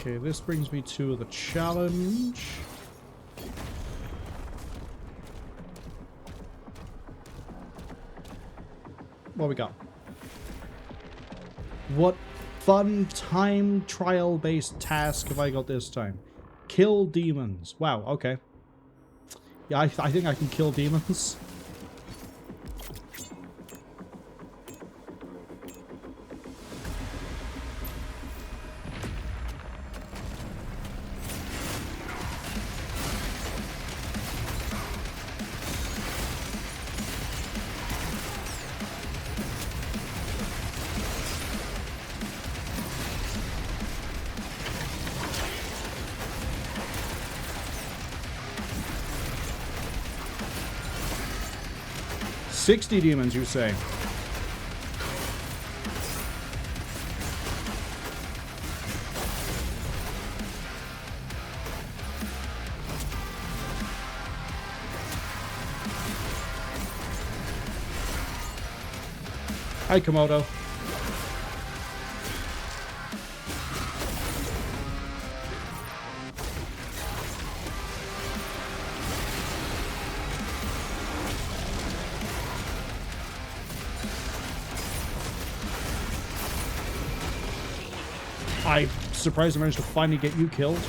Okay, this brings me to the challenge. What we got? What fun time trial-based task have I got this time? Kill demons. Wow, okay. Yeah, I think I can kill demons. $60 demons, you say? Hi, Komodo. I'm surprised I managed to finally get you killed.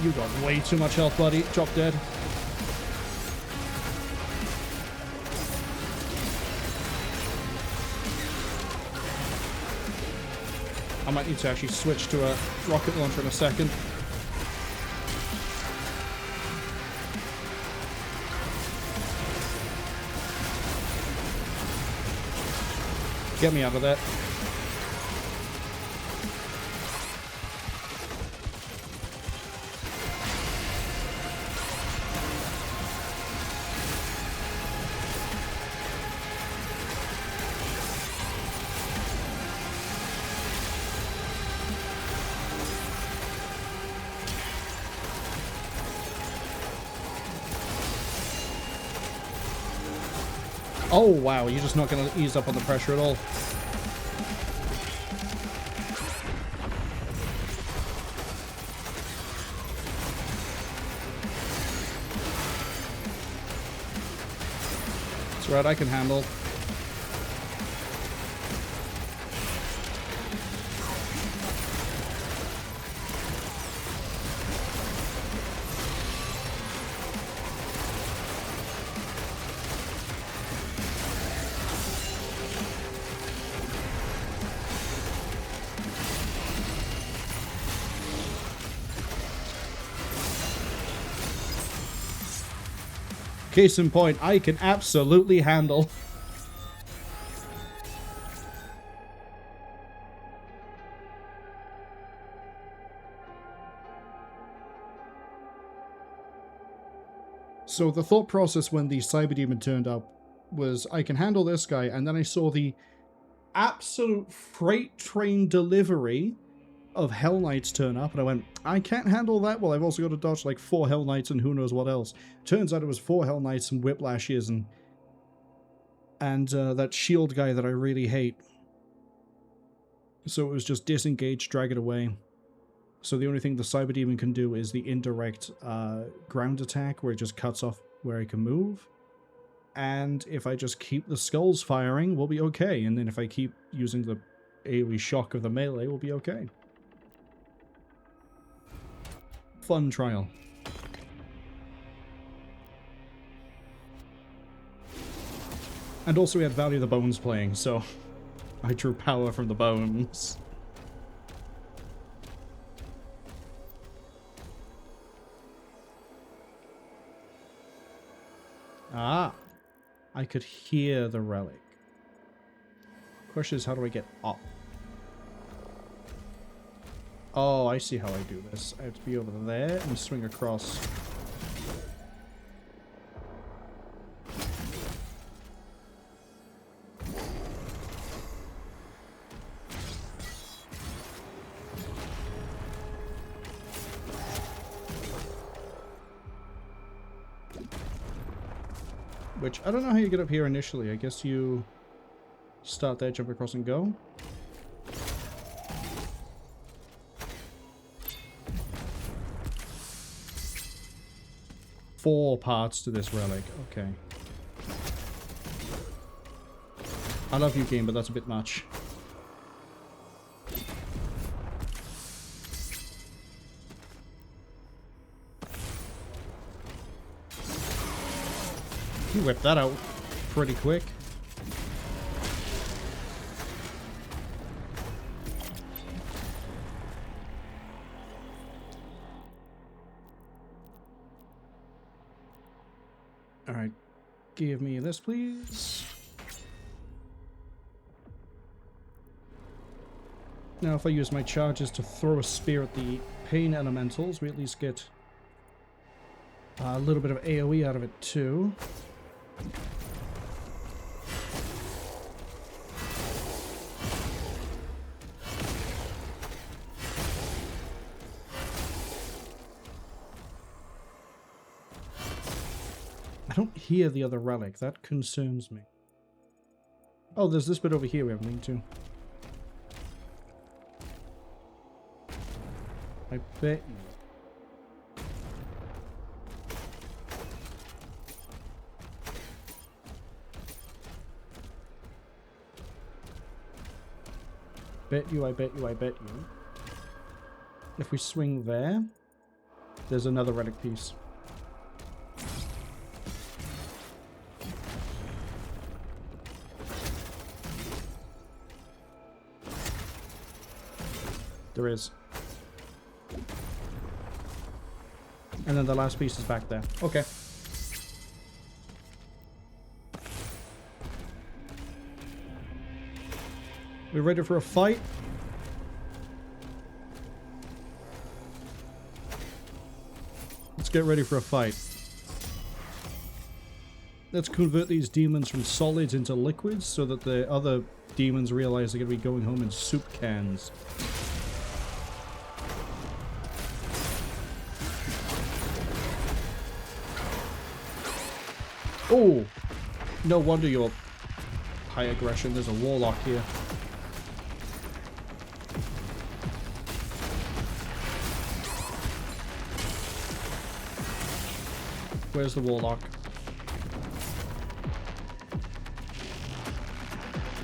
You got way too much health, buddy. Drop dead. I might need to actually switch to a rocket launcher in a second. Get me out of there. Oh, wow, you're just not going to ease up on the pressure at all. That's right, I can handle. Case in point, I can absolutely handle. So the thought process when the Cyber Demon turned up was, I can handle this guy, and then I saw the absolute freight train delivery of Hell Knights turn up, and I went, I can't handle that. Well, I've also got to dodge like 4 Hell Knights and who knows what else. Turns out it was 4 Hell Knights and Whiplashes and that shield guy that I really hate. So it was just disengage, drag it away. So the only thing the Cyber Demon can do is the indirect ground attack, where it just cuts off where I can move. And if I just keep the skulls firing, we'll be okay. And then if I keep using the AoE shock of the melee, we'll be okay. Fun trial. And also we had Value of the Bones playing, so I drew power from the bones. Ah, I could hear the relic. Question is, how do I get up? Oh, I see how I do this. I have to be over there and swing across. Which, I don't know how you get up here initially. I guess you start there, jump across and go. Four parts to this relic. Okay. I love you, game, but that's a bit much. You whipped that out pretty quick. Alright, give me this, please. Now, if I use my charges to throw a spear at the pain elementals, we at least get a little bit of AoE out of it, too. I don't hear the other relic. That concerns me. Oh, there's this bit over here we haven't been to. I bet you. I bet you. If we swing there, there's another relic piece. There is. And then the last piece is back there. Okay. We ready for a fight? Let's get ready for a fight. Let's convert these demons from solids into liquids so that the other demons realize they're going to be going home in soup cans. Oh! No wonder you're high aggression. There's a warlock here. Where's the warlock?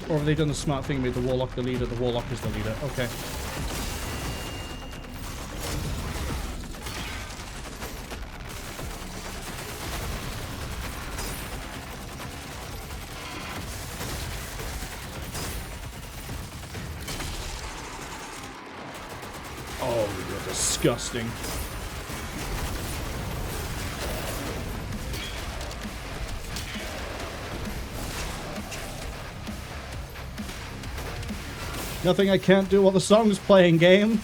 Or have they done the smart thing, made the warlock the leader? The warlock is the leader. Okay. Oh, you're disgusting. Nothing I can't do while the song's playing, game.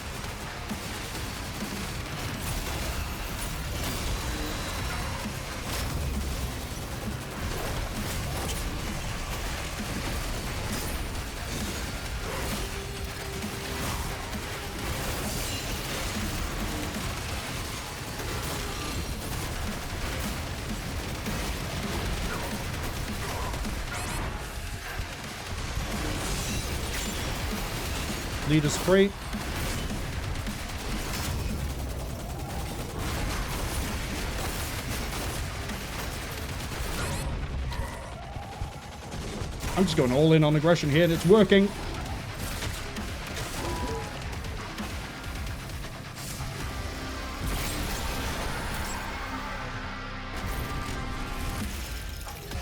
Leader's free. I'm just going all in on aggression here and it's working.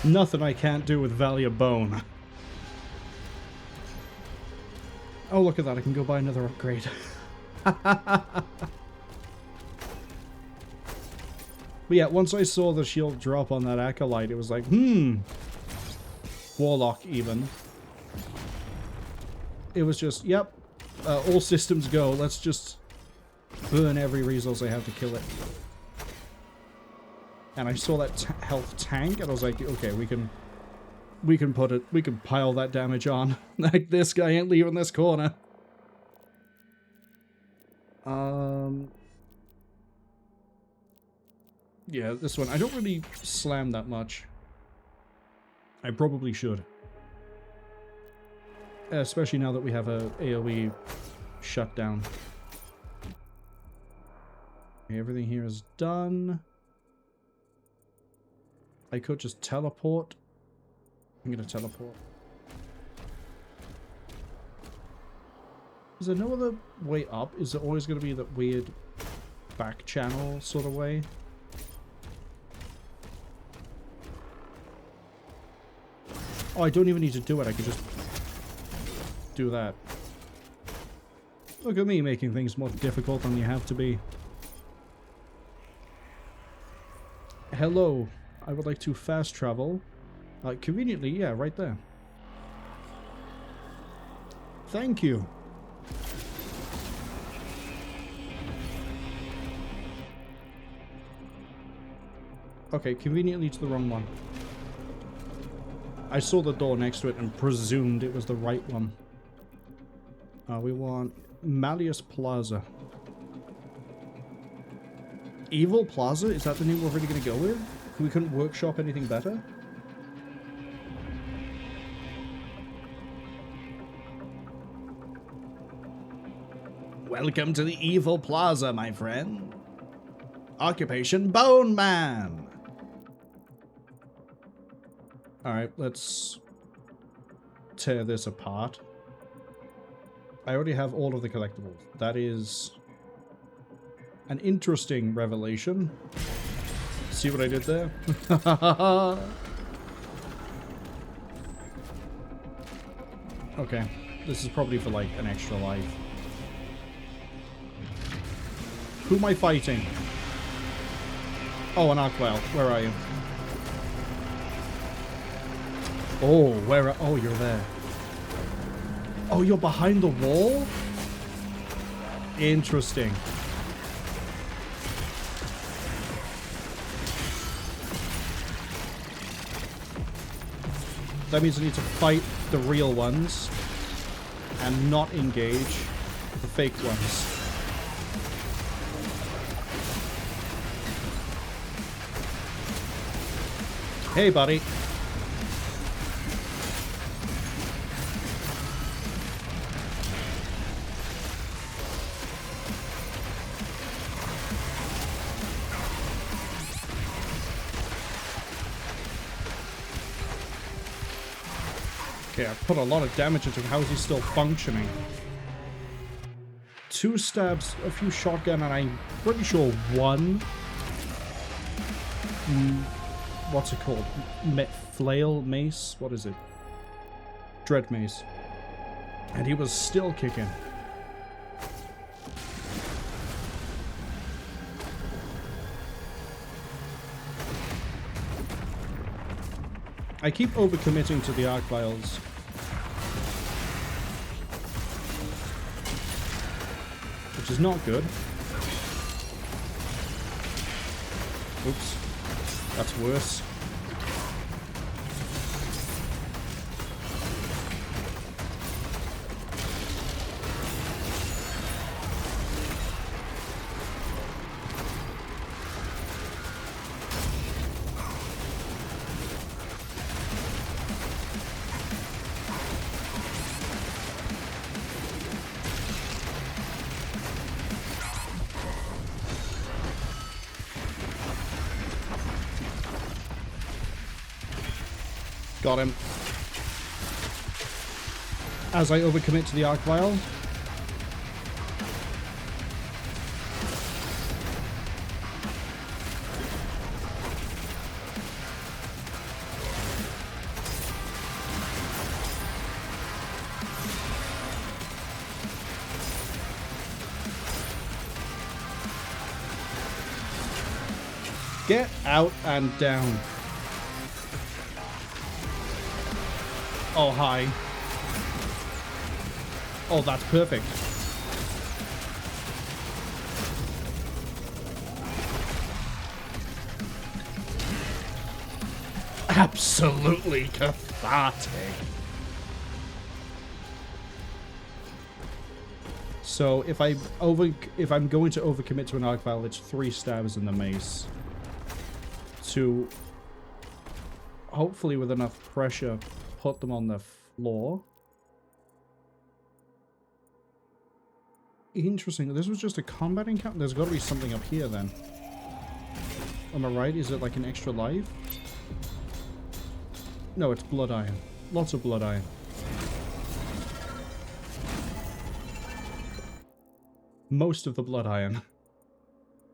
Nothing I can't do with Value Bone. Oh, look at that. I can go buy another upgrade. But yeah, once I saw the shield drop on that Acolyte, it was like, Warlock, even. It was just, yep. All systems go. Let's just burn every resource I have to kill it. And I saw that health tank, and I was like, okay, we can pile that damage on. Like, this guy ain't leaving this corner. Yeah, this one. I don't really slam that much. I probably should. Especially now that we have a AoE shutdown. Okay, everything here is done. I could just teleport. I'm gonna teleport. Is there no other way up? Is there always gonna be that weird back channel sort of way? Oh, I don't even need to do it. I could just do that. Look at me making things more difficult than you have to be. Hello. I would like to fast travel. Conveniently, yeah, right there. Thank you. Okay, conveniently to the wrong one. I saw the door next to it and presumed it was the right one. We want Malleus Plaza. Evil Plaza? Is that the name we're really going to go with? We couldn't workshop anything better? Welcome to the Evil Plaza, my friend. Occupation Bone Man. Alright, let's tear this apart. I already have all of the collectibles. That is an interesting revelation. See what I did there? Okay, this is probably for like an extra life. Who am I fighting? Oh, an Arkwell. Where are you? Oh, where are... Oh, you're there. Oh, you're behind the wall? Interesting. That means I need to fight the real ones and not engage the fake ones. Hey, buddy. Okay, I put a lot of damage into him. How is he still functioning? 2 stabs, a few shotgun, and I'm pretty sure 1... what's it called? Flail mace? What is it? Dread mace. And he was still kicking. I keep overcommitting to the arc vials. Which is not good. Oops. That's worse. Got him. As I overcommit to the arc vial. Get out and down. Oh, hi. Oh, that's perfect. Absolutely cathartic. So if I'm going to overcommit to an arc vial, it's 3 stabs in the mace. 2. hopefully with enough pressure, put them on the floor. Interesting. This was just a combat encounter? There's got to be something up here then. Am I right? Is it like an extra life? No, it's blood iron. Lots of blood iron. Most of the blood iron.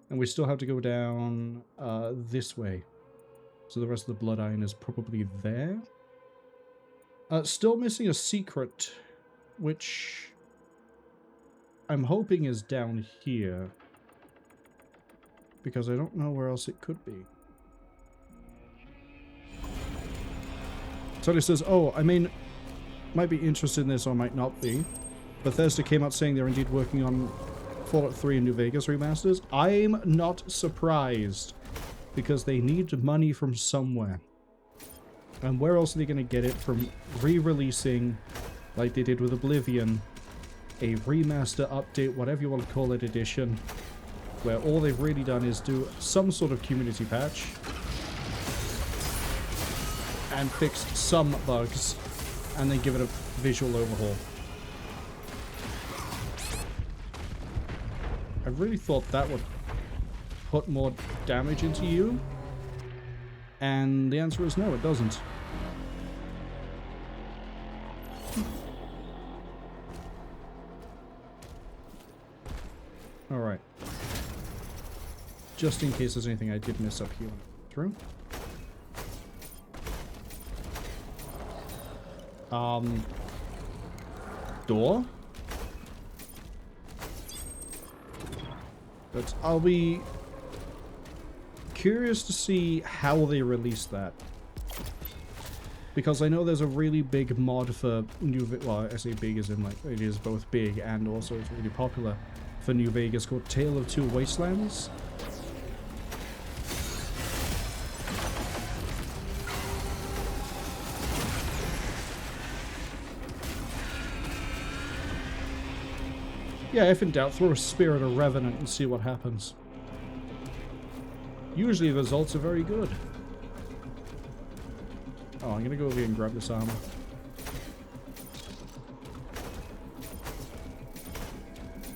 And we still have to go down this way. So the rest of the blood iron is probably there. Still missing a secret, which I'm hoping is down here. Because I don't know where else it could be. Somebody says, oh, I might be interested in this or might not be. Bethesda came out saying they're indeed working on Fallout 3 and New Vegas remasters. I'm not surprised. Because they need money from somewhere. And where else are they going to get it from re-releasing, like they did with Oblivion, a remaster, update, whatever you want to call it, edition, where all they've really done is do some sort of community patch and fix some bugs, and then give it a visual overhaul. I really thought that would put more damage into you, and the answer is no, it doesn't. Alright. Just in case there's anything I did miss up here through. Door? But I'll be curious to see how they release that. Because I know there's a really big mod for New Vegas. Well, I say big as in like it is both big and also it's really popular for New Vegas called Tale of Two Wastelands. Yeah, if in doubt, throw a spear at a revenant and see what happens. Usually the results are very good. Oh, I'm gonna go over here and grab this armor.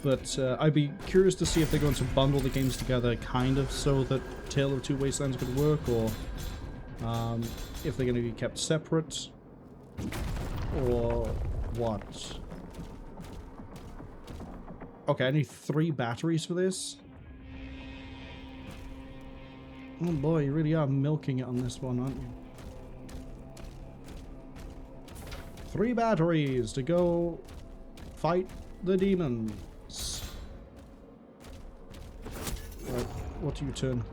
But I'd be curious to see if they're going to bundle the games together kind of so that Tale of Two Wastelands could work, or if they're going to be kept separate, or what. Okay, I need 3 batteries for this. Oh boy, you really are milking it on this one, aren't you? 3 batteries to go fight the demons. Right, what do you turn?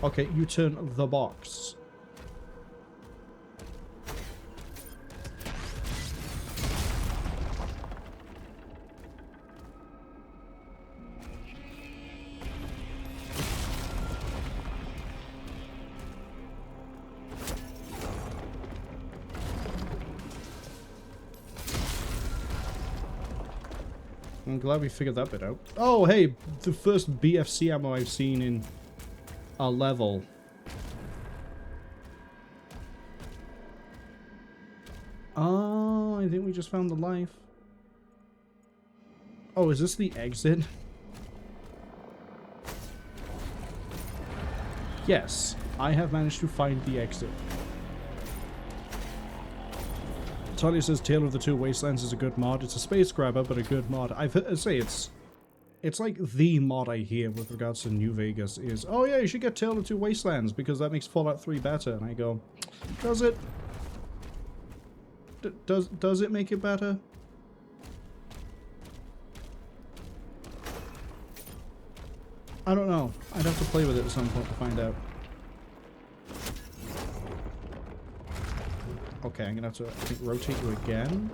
Okay, you turn the box. I'm glad we figured that bit out. Oh, hey, the first BFC ammo I've seen in a level. Oh, I think we just found the life. Oh, is this the exit? Yes, I have managed to find the exit. Tony says Tale of the Two Wastelands is a good mod. It's a space grabber, but a good mod. I've heard say it's like the mod I hear with regards to New Vegas is, oh yeah, you should get Tale of the Two Wastelands because that makes Fallout 3 better. And I go, does it? Does it make it better? I don't know. I'd have to play with it at some point to find out. Okay, I'm gonna have to, I think, rotate you again.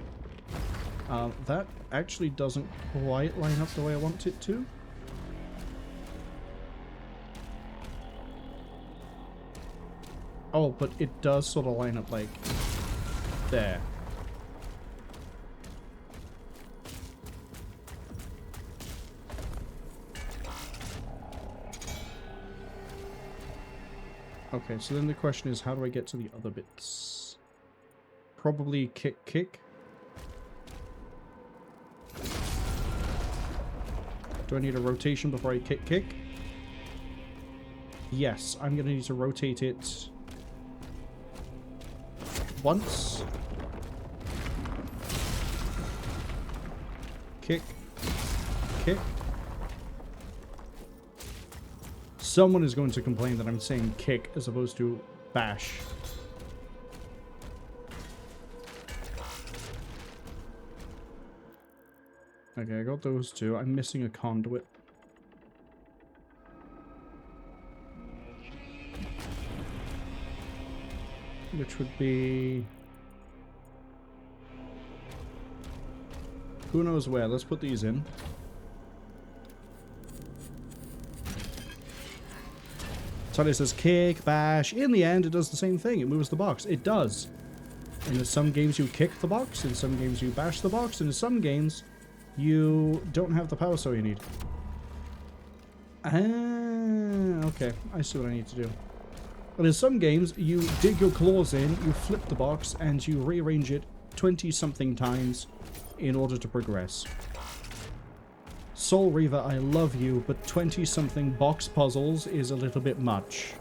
That actually doesn't quite line up the way I want it to. Oh, but it does sort of line up like there. Okay, so then the question is, how do I get to the other bits? Probably kick, kick. Do I need a rotation before I kick, kick? Yes, I'm going to need to rotate it once. Kick, kick. Someone is going to complain that I'm saying kick as opposed to bash. Okay, I got those two. I'm missing a conduit. Which would be... who knows where? Let's put these in. So it says kick, bash. In the end, it does the same thing. It moves the box. It does. And in some games you kick the box, in some games you bash the box, and in some games you don't have the power cell you need. Ah, okay. I see what I need to do. But in some games, you dig your claws in, you flip the box, and you rearrange it 20-something times in order to progress. Soul Reaver, I love you, but 20-something box puzzles is a little bit much.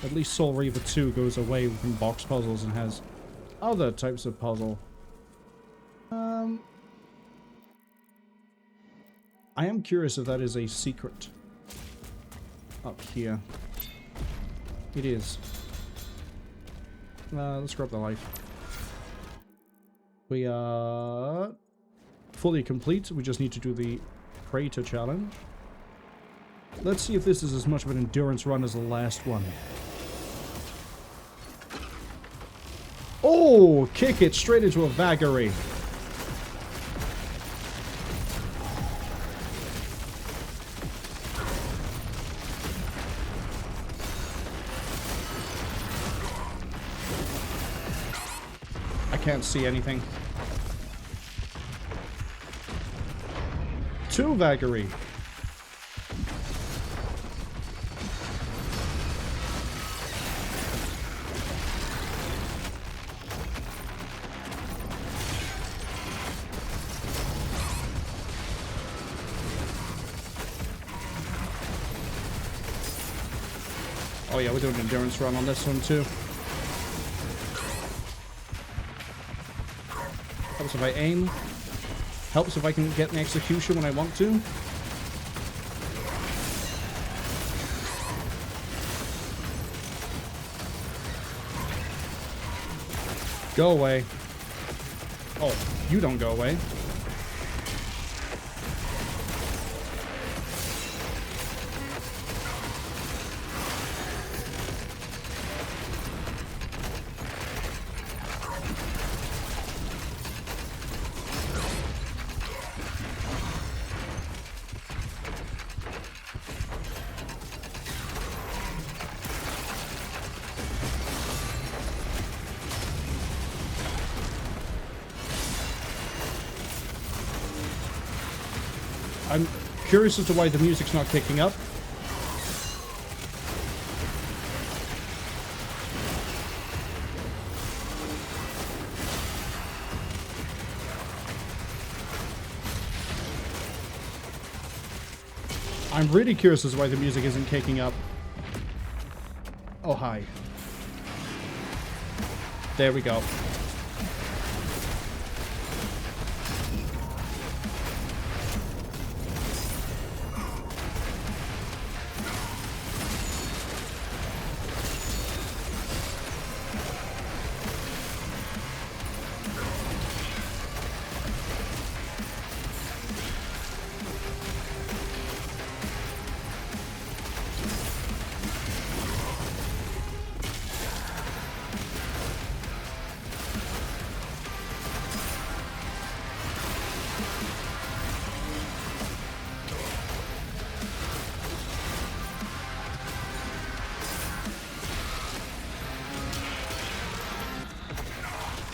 At least Soul Reaver 2 goes away from box puzzles and has other types of puzzle. I am curious if that is a secret up here. It is. Let's grab the life. We are fully complete. We just need to do the Praetor challenge. Let's see if this is as much of an endurance run as the last one. Oh! Kick it straight into a vagary. I can't see anything. 2 vagary. Oh yeah, we're doing an endurance run on this one too. Helps if I aim. Helps if I can get an execution when I want to. Go away. Oh, you don't go away. I'm curious as to why the music's not kicking up. I'm really curious as to why the music isn't kicking up. Oh, hi. There we go.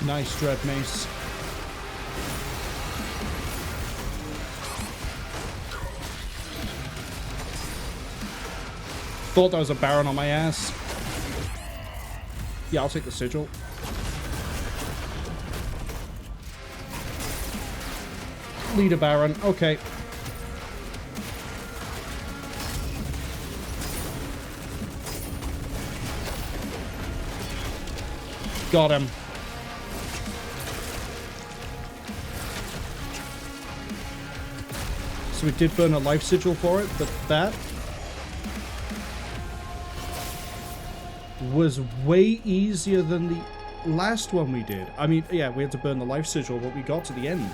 Nice Dread Mace. thought that was a Baron on my ass. Yeah, I'll take the sigil. Leader Baron. Okay. Got him. So we did burn a life sigil for it, but that was way easier than the last one we did. I mean, yeah, we had to burn the life sigil, but we got to the end.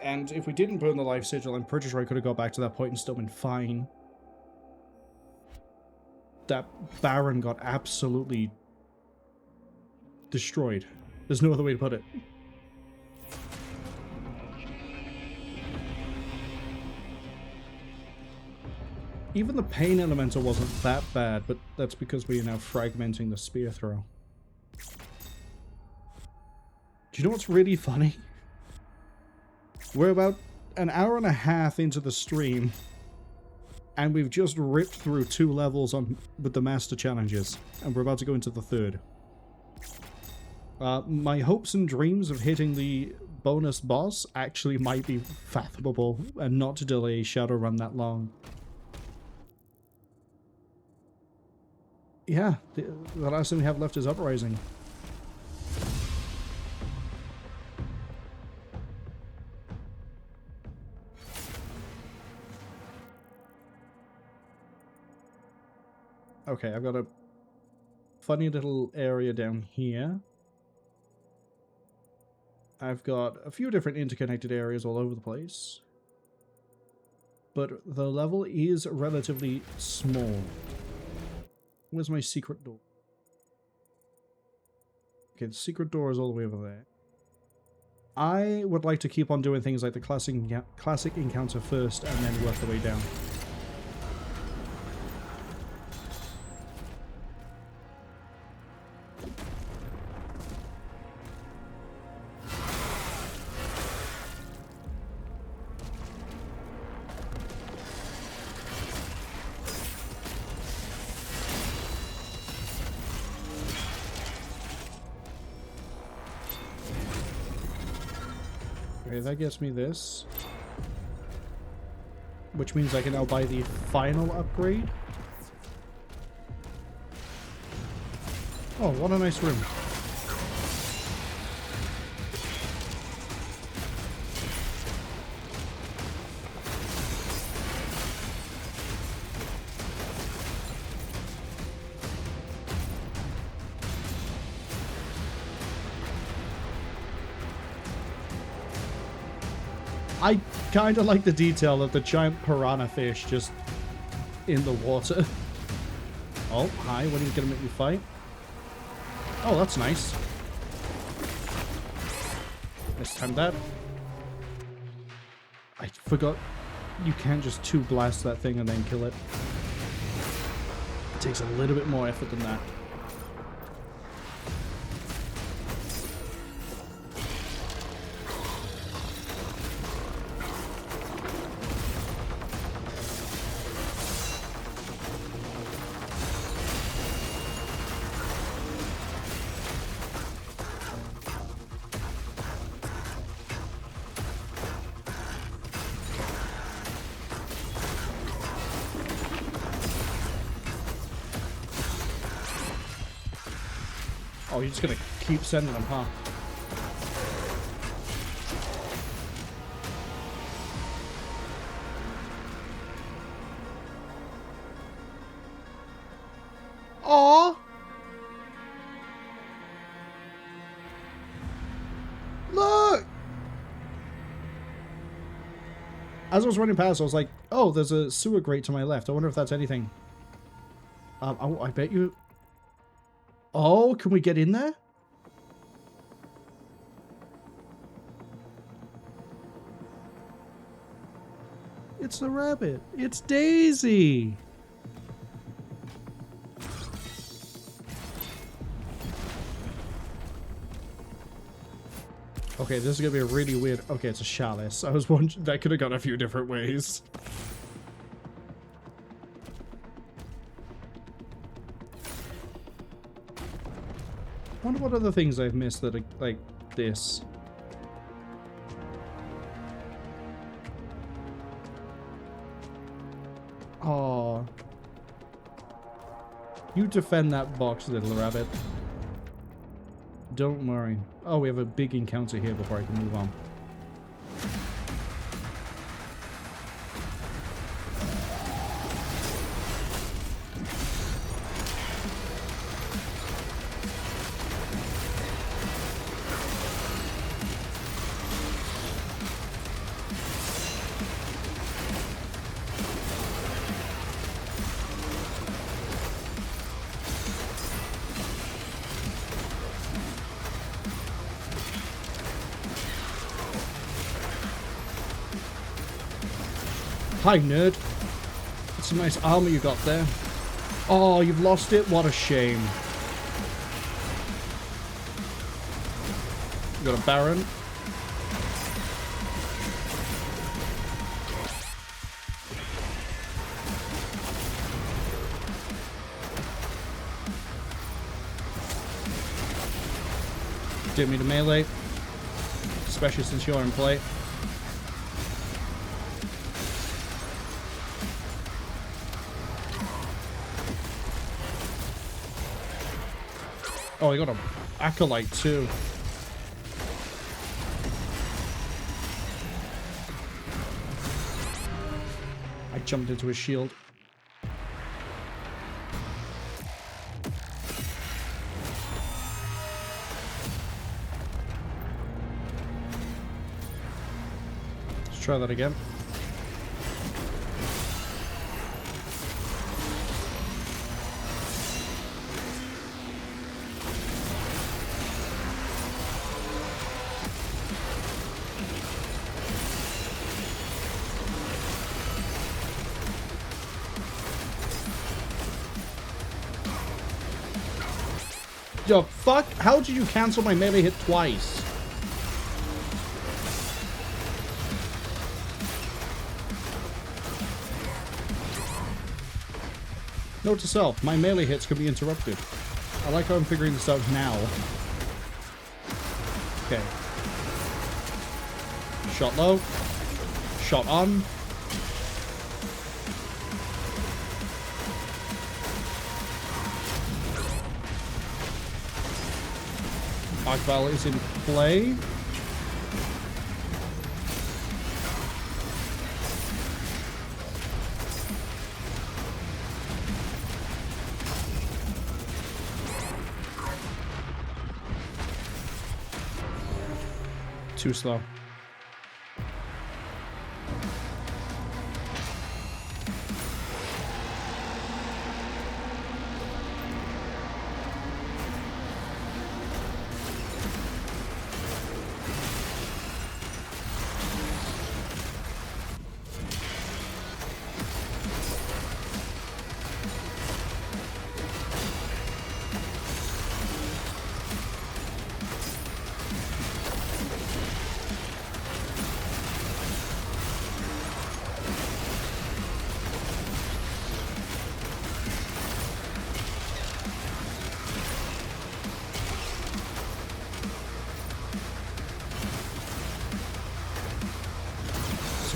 And if we didn't burn the life sigil, I'm pretty sure I could have got back to that point and still been fine. That Baron got absolutely destroyed. There's no other way to put it. Even the Pain Elemental wasn't that bad, but that's because we are now fragmenting the spear throw. Do you know what's really funny? We're about an hour and a half into the stream, and we've just ripped through 2 levels with the Master Challenges, and we're about to go into the 3rd. My hopes and dreams of hitting the bonus boss actually might be fathomable, and not to delay Shadowrun that long. Yeah, the last thing we have left is Uprising. Okay, I've got a funny little area down here. I've got a few different interconnected areas all over the place. But the level is relatively small. Where's my secret door? Okay, the secret door is all the way over there. I would like to keep on doing things like the classic encounter first and then work the way down. Okay, that gets me this. Which means I can now buy the final upgrade. Oh, what a nice room. I kind of like the detail of the giant piranha fish just in the water. Oh, hi, what are you gonna make me fight? Oh, that's nice. Let's time that. I forgot you can't just 2-blast that thing and then kill it. It takes a little bit more effort than that. Oh, you're just gonna keep sending them, huh? Aww! Look! As I was running past, I was like, oh, there's a sewer grate to my left. I wonder if that's anything. Oh, I bet you... Oh, can we get in there? It's the rabbit. It's Daisy. Okay, this is gonna be a really weird... Okay, it's a chalice. I was wondering... That could have gone a few different ways. Wonder what other things I've missed that are like this. Oh. You defend that box, little rabbit. Don't worry. Oh, we have a big encounter here before I can move on. Hi, nerd. That's some nice armor you got there. Oh, you've lost it? What a shame. You got a Baron. Didn't mean to melee. Especially since you're in play. Oh, I got an Acolyte too. I jumped into his shield. Let's try that again. Yo, fuck? How did you cancel my melee hit twice? Note to self, my melee hits can be interrupted. I like how I'm figuring this out now. Okay. Shot low. Shot on. Arcvile is in play. Too slow.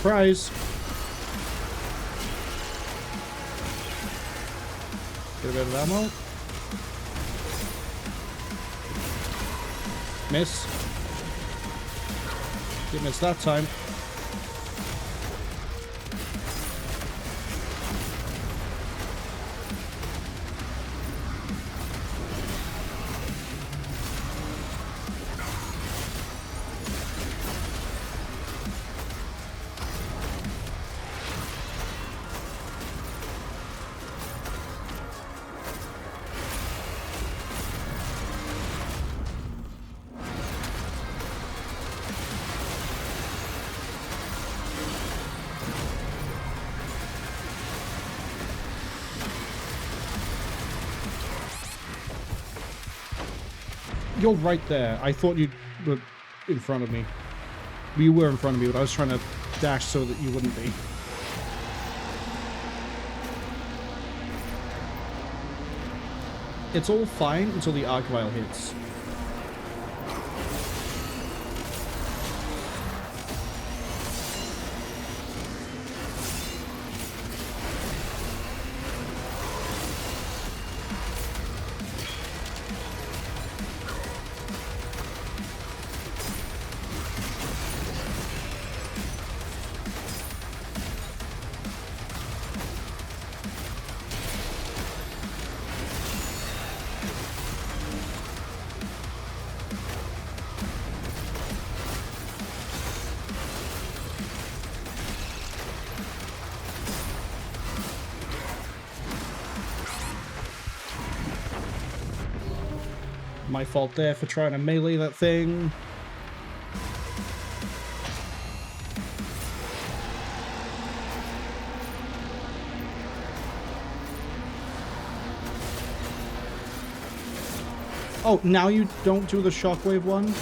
Surprise! Get a bit of ammo. Miss. Didn't miss that time. You're right there. I thought you were in front of me. You were in front of me, but I was trying to dash so that you wouldn't be. It's all fine until the Arcvile hits. My fault there for trying to melee that thing. Oh, now you don't do the shockwave one?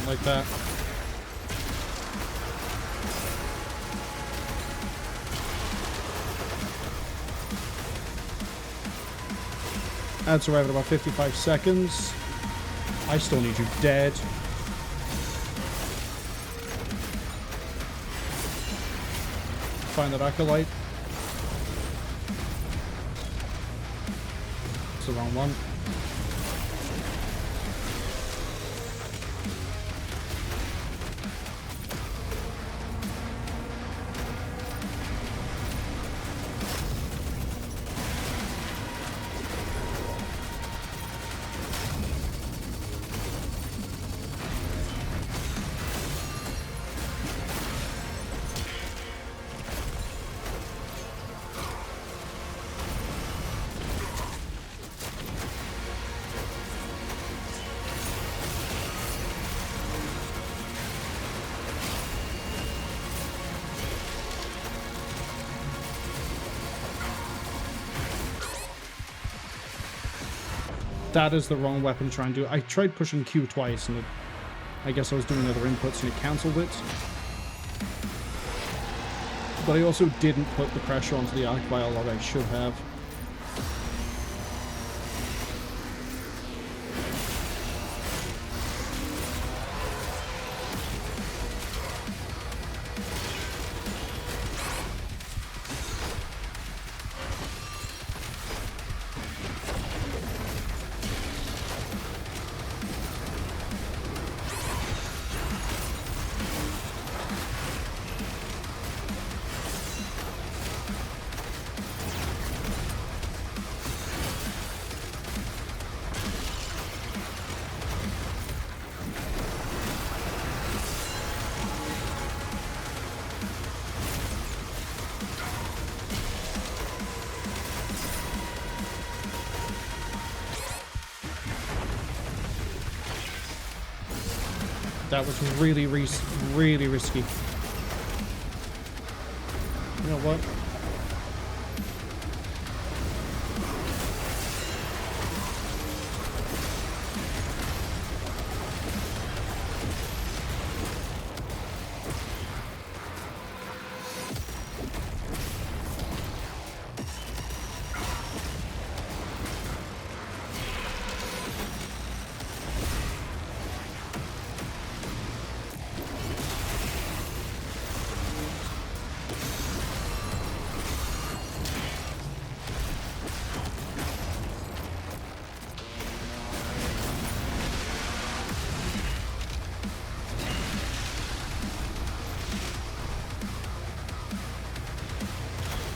Like that. Adds arrive at about 55 seconds. I still need you dead. Find that acolyte. It's the wrong one. That is the wrong weapon to try and do. I tried pushing Q twice, and I guess I was doing other inputs, and it cancelled it. But I also didn't put the pressure onto the arc vial that I should have. That was really risky. You know what?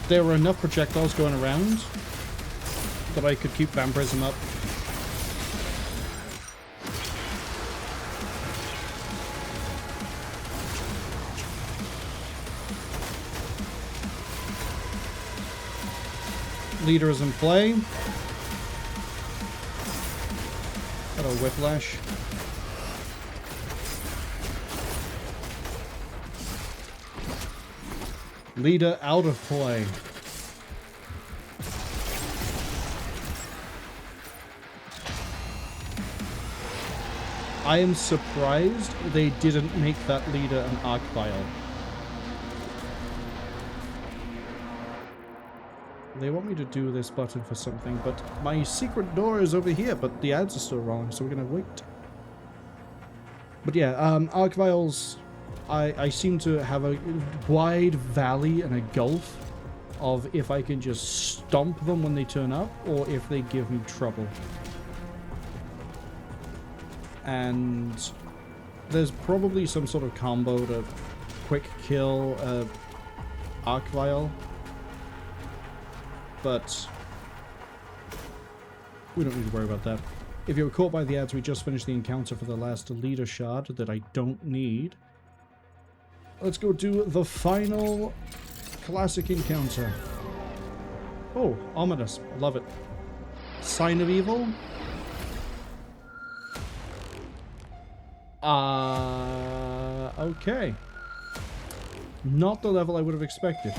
There were enough projectiles going around that I could keep Vampirism up. Leader is in play. Got a whiplash. Leader out of play. I am surprised they didn't make that leader an arc vial. They want me to do this button for something, but my secret door is over here, but the ads are still wrong, so we're gonna wait. But yeah, arc vials, I seem to have a wide valley and a gulf of if I can just stomp them when they turn up, or if they give me trouble. And there's probably some sort of combo to quick kill Arc Vial, but we don't need to worry about that. If you were caught by the ads, we just finished the encounter for the last leader shard that I don't need. Let's go do the final classic encounter. Oh, ominous. Love it. Sign of Evil. Okay. Not the level I would have expected.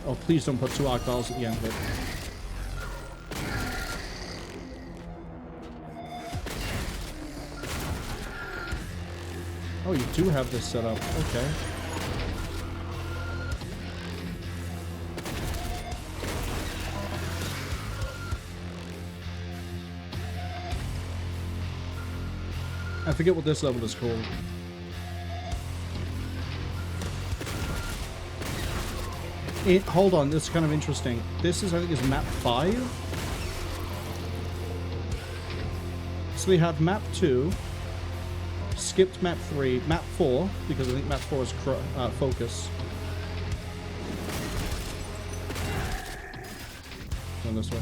Oh, please don't put 2 Arc Vials at the end of it. Oh, you do have this set up. Okay. I forget what this level is called. Hold on, this is kind of interesting. This is, I think, is map 5. So we had map 2. Skipped map 3, map 4, because I think map 4 is focus. Going this way.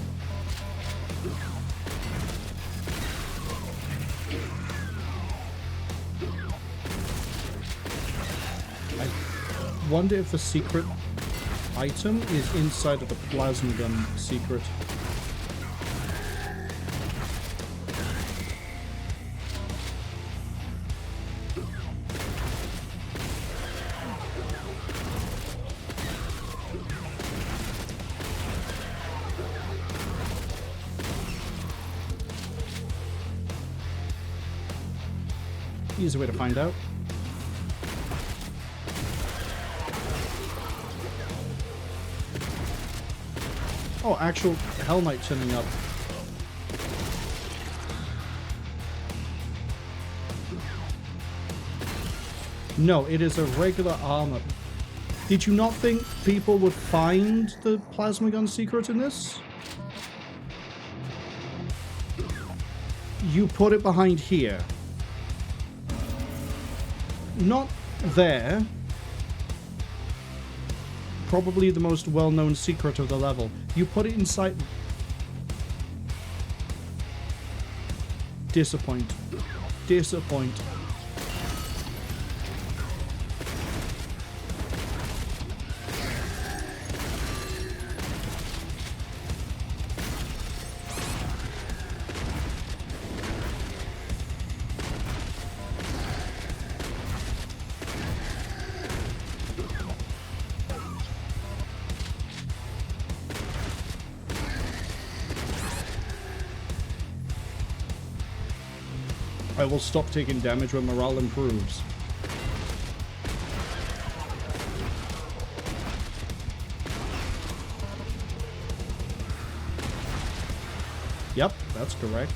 I wonder if the secret item is inside of the plasma gun secret. Easy way to find out. Oh, actual Hell Knight turning up. No, it is a regular armor. Did you not think people would find the plasma gun secret in this? You put it behind here. Not there. Probably the most well-known secret of the level. You put it inside... Disappoint. Disappoint. I will stop taking damage when morale improves. Yep, that's correct.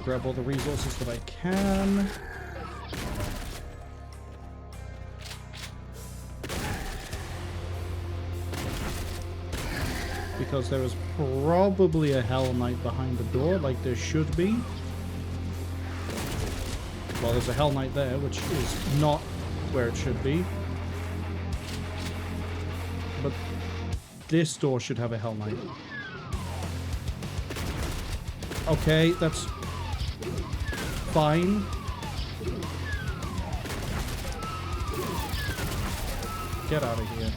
Grab all the resources that I can. Because there is probably a Hell Knight behind the door, like there should be. Well, there's a Hell Knight there, which is not where it should be. But this door should have a Hell Knight. Okay, that's... fine. Get out of here.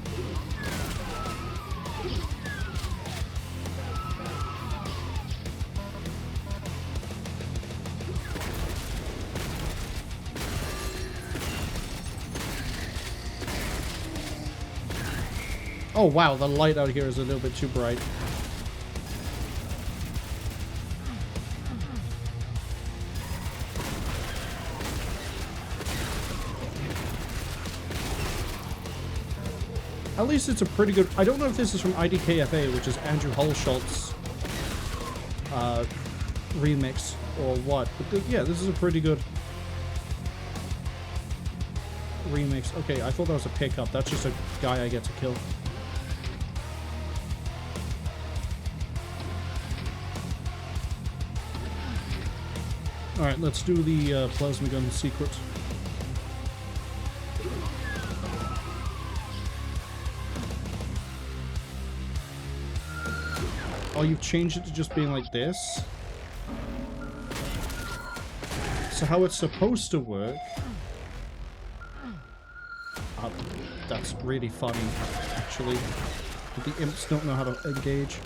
Oh wow, the light out here is a little bit too bright. At least it's a pretty good... I don't know if this is from IDKFA, which is Andrew Holschultz's remix, or what. But yeah, this is a pretty good remix. Okay, I thought that was a pickup. That's just a guy I get to kill. Alright, let's do the plasma gun secret. Oh, you've changed it to just being like this? So how it's supposed to work... that's really funny, actually. The imps don't know how to engage.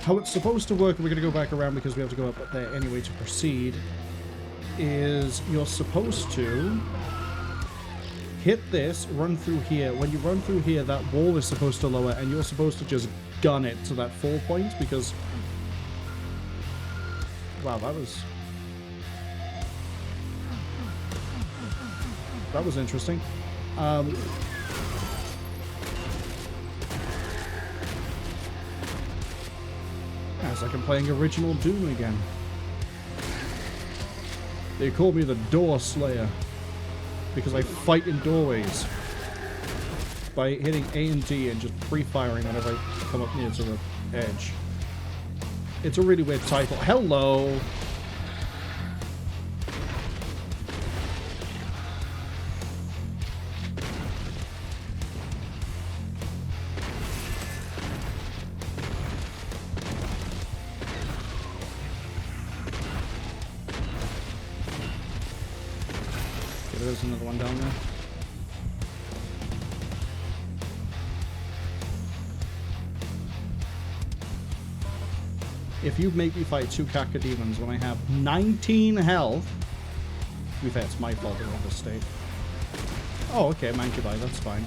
How it's supposed to work, and we're going to go back around because we have to go up there anyway to proceed, is you're supposed to hit this, run through here. When you run through here, that wall is supposed to lower, and you're supposed to just gun it to that fall point, because... Wow, that was interesting. It's like I'm playing original Doom again. They call me the Door Slayer because I fight in doorways by hitting A and D and just pre-firing whenever I come up near to the edge. It's a really weird title. Hello! There's another one down there. If you make me fight 2 cacodemons when I have 19 health... To be fair, it's my fault they're in this state. Oh, okay, Mancubi, that's fine.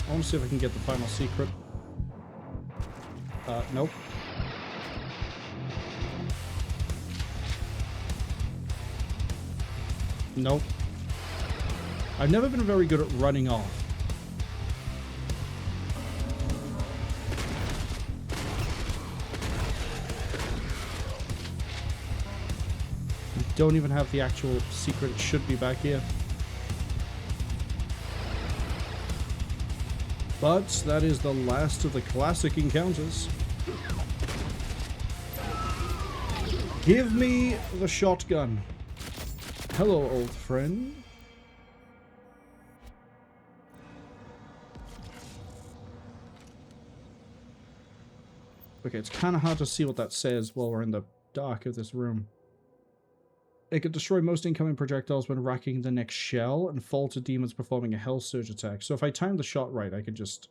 I want to see if I can get the final secret. Nope. Nope. I've never been very good at running off. I don't even have the actual secret. It should be back here. But that is the last of the classic encounters. Give me the shotgun. Hello, old friend. Okay, it's kind of hard to see what that says while we're in the dark of this room. It could destroy most incoming projectiles when racking the next shell and fall to demons performing a Hell Surge attack. So if I time the shot right, I could just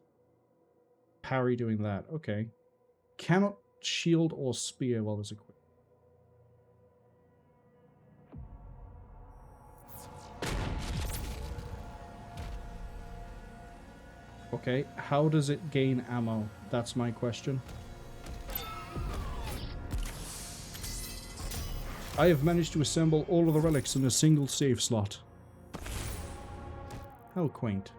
parry doing that. Okay. Cannot shield or spear while it's equipped. Okay, how does it gain ammo? That's my question. I have managed to assemble all of the relics in a single save slot. How quaint.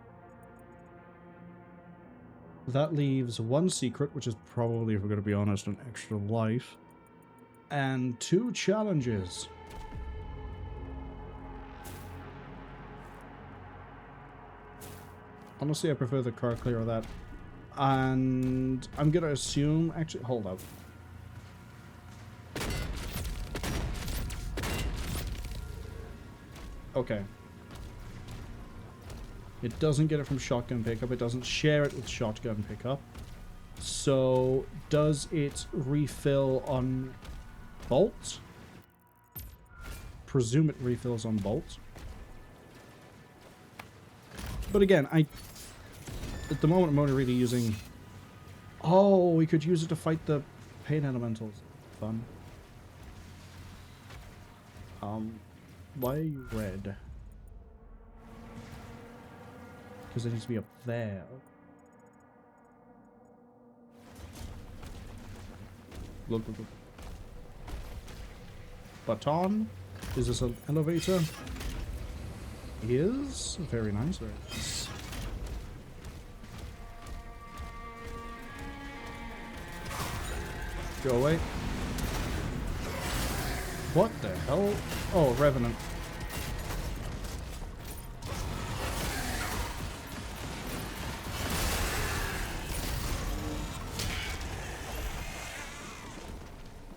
That leaves 1 secret, which is probably, if we're going to be honest, an extra life. And 2 challenges. Honestly, I prefer the car clear of that. And I'm going to assume... Actually, hold up. Okay. It doesn't get it from shotgun pickup. It doesn't share it with shotgun pickup. So, does it refill on bolt? Presume it refills on bolt. But again, at the moment I'm only really using Oh, we could use it to fight the pain elementals. Fun. Why are you red? Because it needs to be up there. Look. Baton? Is this an elevator? Is very nice. Very nice. Go away. What the hell? Oh, Revenant.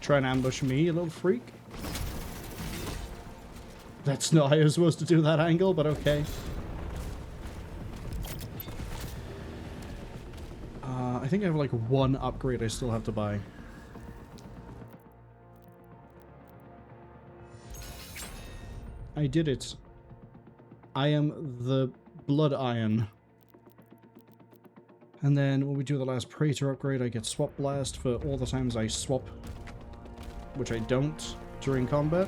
Try and ambush me, you little freak. That's not how you're supposed to do that angle, but okay. I think I have like one upgrade I still have to buy. I did it. I am the Blood Iron. And then when we do the last Praetor upgrade, I get Swap Blast for all the times I swap, which I don't during combat.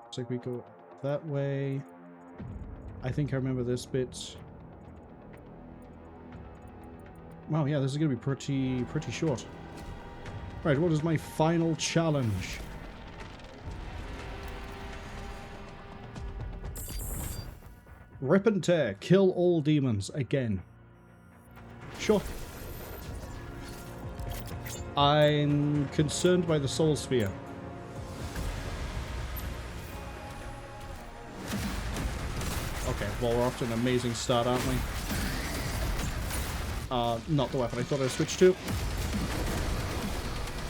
Looks like we go that way. I think I remember this bit. Wow, yeah, this is going to be pretty short. Right, what is my final challenge? Rip and tear. Kill all demons again. Sure. I'm concerned by the Soul Sphere. Okay, well, we're off to an amazing start, aren't we? Not the weapon I thought I switched to.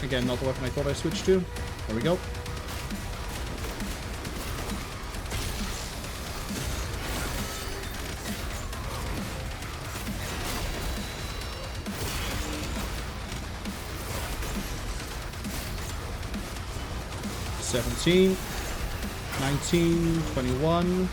Again, not the weapon I thought I switched to. There we go. $17, $19, $21.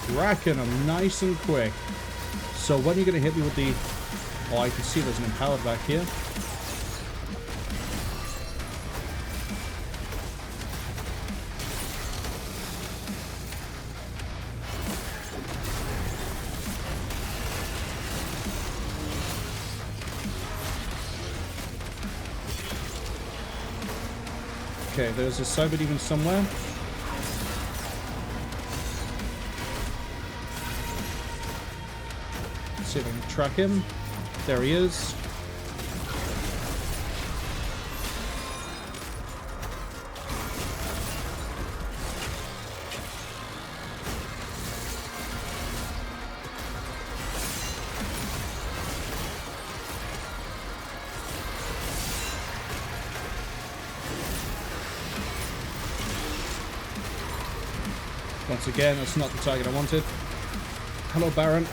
Cracking them nice and quick. So when are you going to hit me with the... Oh, I can see there's an empowered back here. Okay, there's a Cyber Demon somewhere. Let's see if I can track him. There he is. Once again, that's not the target I wanted. Hello, Baron.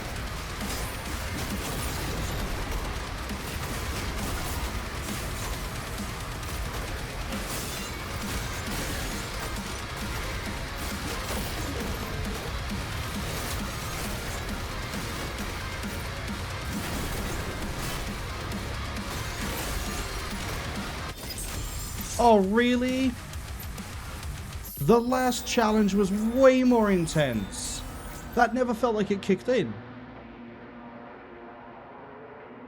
Oh, really? The last challenge was way more intense. That never felt like it kicked in.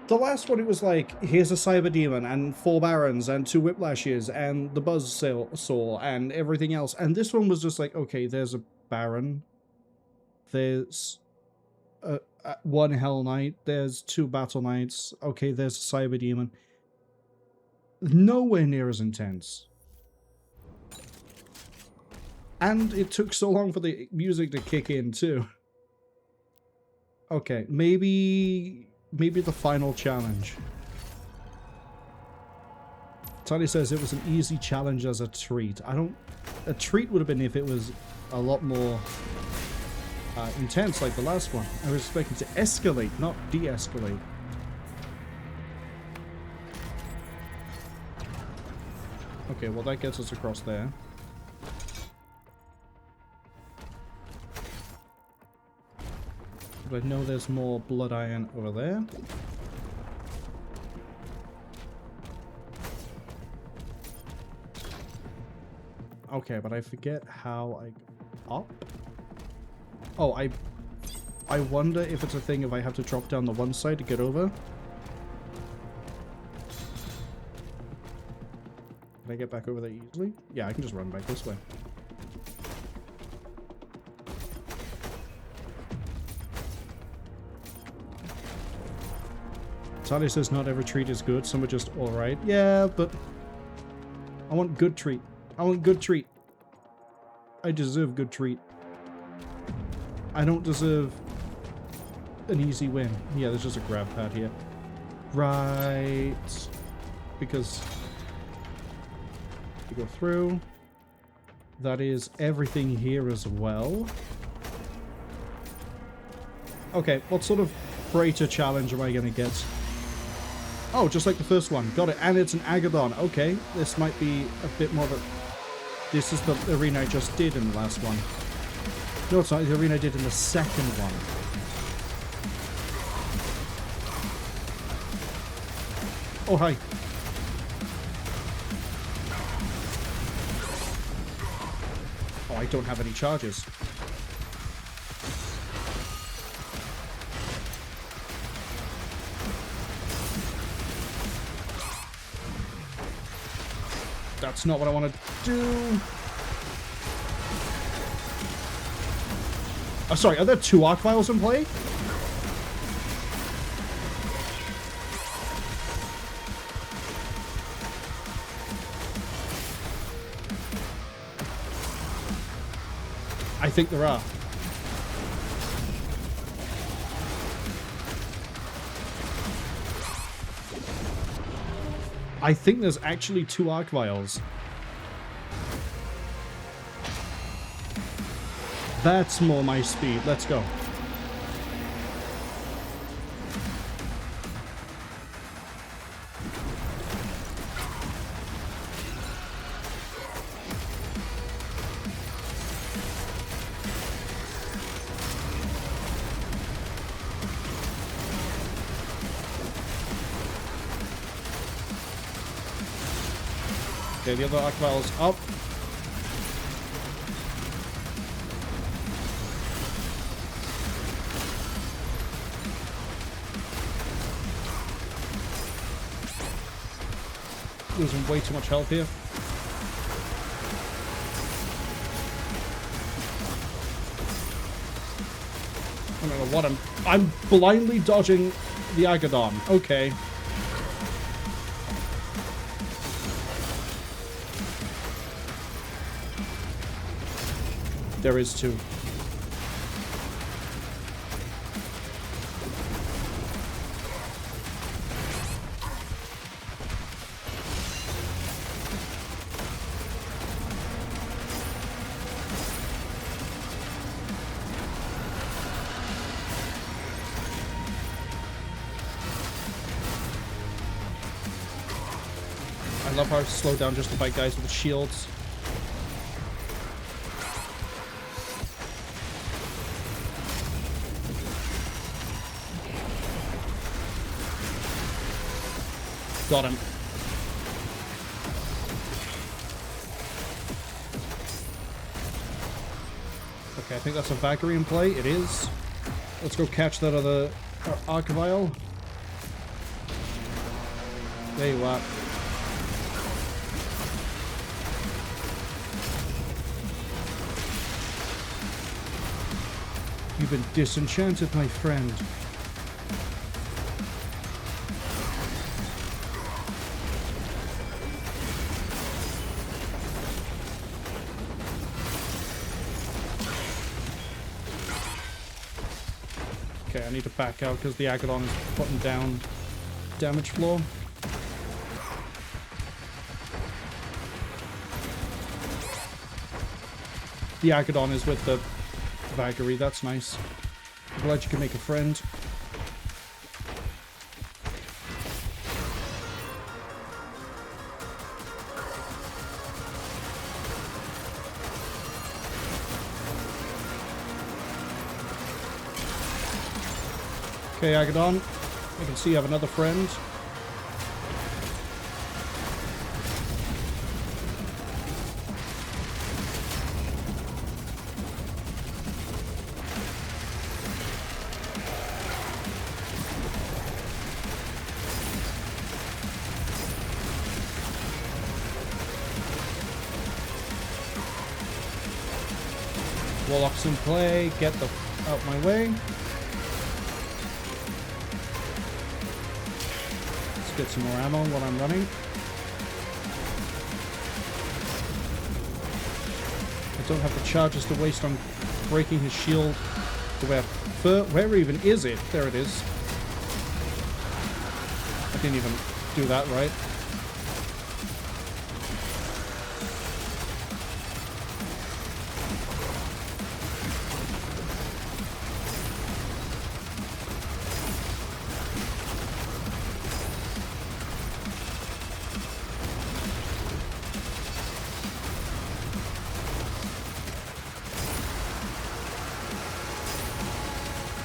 The last one, it was like, here's a Cyber Demon, and 4 Barons, and 2 Whiplashes, and the Buzzsaw, and everything else. And this one was just like, okay, there's a Baron. There's 1 Hell Knight. There's 2 Battle Knights. Okay, there's a Cyber Demon. Nowhere near as intense. And it took so long for the music to kick in, too. Okay, maybe the final challenge. Tony says it was an easy challenge as a treat. A treat would have been if it was a lot more intense like the last one. I was expecting to escalate, not de-escalate. Okay, well that gets us across there. But I know there's more blood iron over there. Okay, but I forget how I go up. Oh, I wonder if it's a thing if I have to drop down the one side to get over. Can I get back over there easily? Yeah, I can just run back this way. Sally says not every treat is good, some are just alright. Yeah, but I want good treat. I want good treat. I deserve good treat. I don't deserve an easy win. Yeah, there's just a grab pad here. Right. Because you go through. That is everything here as well. Okay, what sort of Praetor challenge am I going to get? Oh, just like the first one. Got it. And it's an Agadon. Okay, this might be a bit more of a... This is the arena I just did in the last one. No, it's not. The arena I did in the second one. Oh, hi. Oh, I don't have any charges. That's not what I want to do. Oh, sorry, are there two arc vials in play? I think there are. I think there's actually two arc vials. That's more my speed. Let's go. Okay, the other arc vial's up. Losing way too much health here. I don't know what I'm blindly dodging the Agadon. Okay. There is two. I love how I slow down just to fight guys with the shields. Got him. Okay, I think that's a Valkyrie in play. It is. Let's go catch that other arc vial. There you are. You've been disenchanted, my friend. Okay, I need to back out because the Agadon is putting down damage floor. The Agadon is with the Vagary, that's nice. Glad you can make a friend. Okay, Agadon. I can see you have another friend. Warlock's in play. Get the out my way. Get some more ammo while I'm running. I don't have the charges to waste on breaking his shield. Where even is it? There it is. I didn't even do that right.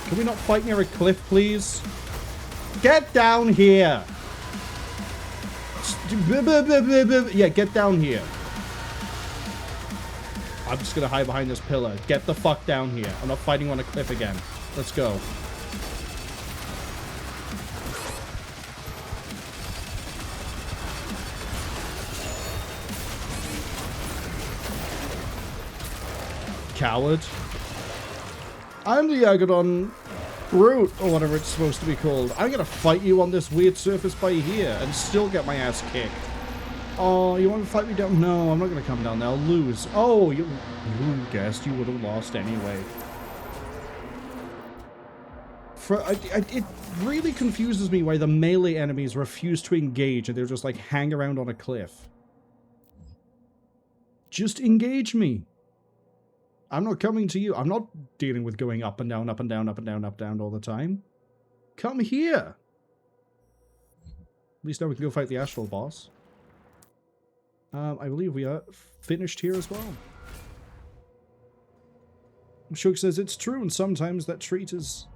Can we not fight near a cliff, please? Get down here! Yeah, get down here. I'm just gonna hide behind this pillar. Get the fuck down here. I'm not fighting on a cliff again. Let's go. Coward. I'm the Agadon Brute, or whatever it's supposed to be called. I'm gonna fight you on this weird surface by here and still get my ass kicked. Oh, you want to fight me down? No, I'm not gonna come down there. I'll lose. Oh, you guessed you would have lost anyway. It really confuses me why the melee enemies refuse to engage and they're just like hang around on a cliff. Just engage me. I'm not coming to you. I'm not dealing with going up and down, up and down, up and down, up and down all the time. Come here. At least now we can go fight the Astral boss. I believe we are finished here as well. Shug says, it's true, and sometimes that treat is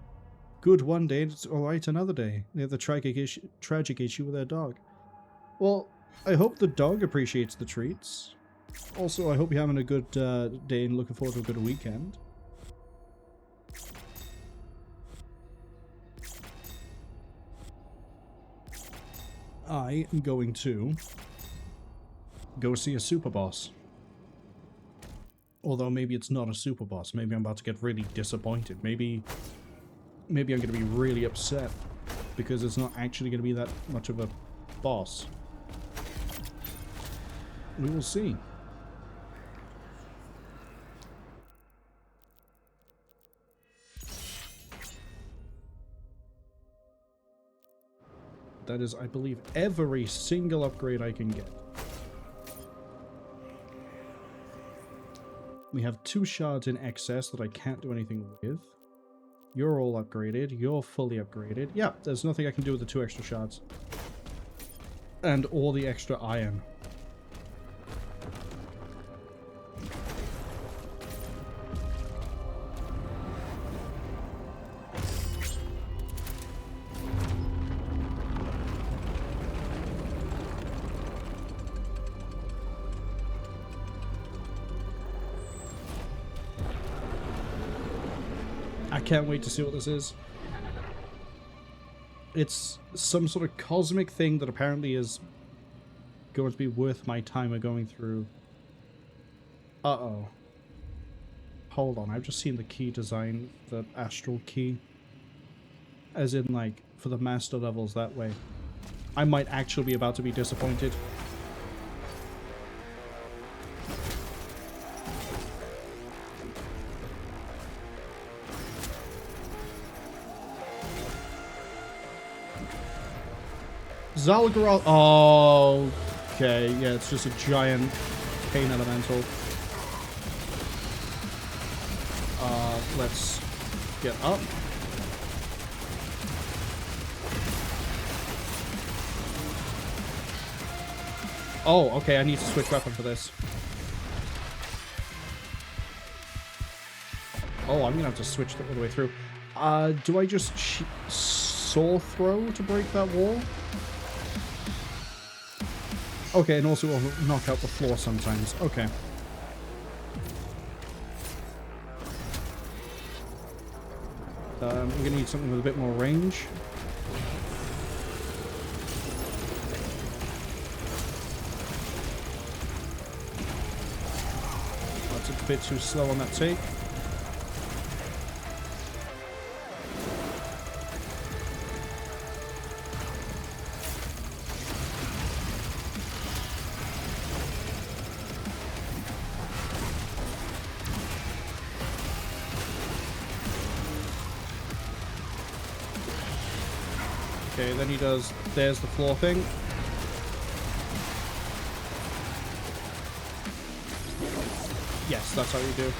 good one day and it's alright another day. They have the tragic issue with their dog. Well, I hope the dog appreciates the treats. Also, I hope you're having a good day and looking forward to a good weekend. I am going to go see a super boss. Although maybe it's not a super boss. Maybe I'm about to get really disappointed. Maybe I'm going to be really upset because it's not actually going to be that much of a boss. We will see. That is, I believe, every single upgrade I can get. We have 2 shards in excess that I can't do anything with. You're all upgraded. You're fully upgraded. Yeah, there's nothing I can do with the 2 extra shards. And all the extra iron. I can't wait to see what this is. It's some sort of cosmic thing that apparently is going to be worth my time of going through. Uh-oh. Hold on, I've just seen the key design, the Astral Key. As in, like, for the master levels that way. I might actually be about to be disappointed. Xal'Goroth. Oh, okay. Yeah, it's just a giant pain elemental. Let's get up. Oh, okay, I need to switch weapon for this. Oh, I'm gonna have to switch that all the way through. Do I just saw throw to break that wall? Okay, and also it'll knock out the floor sometimes. Okay. I'm gonna need something with a bit more range. That's a bit too slow on that take. Okay, then he does, there's the floor thing. Yes, that's how you do.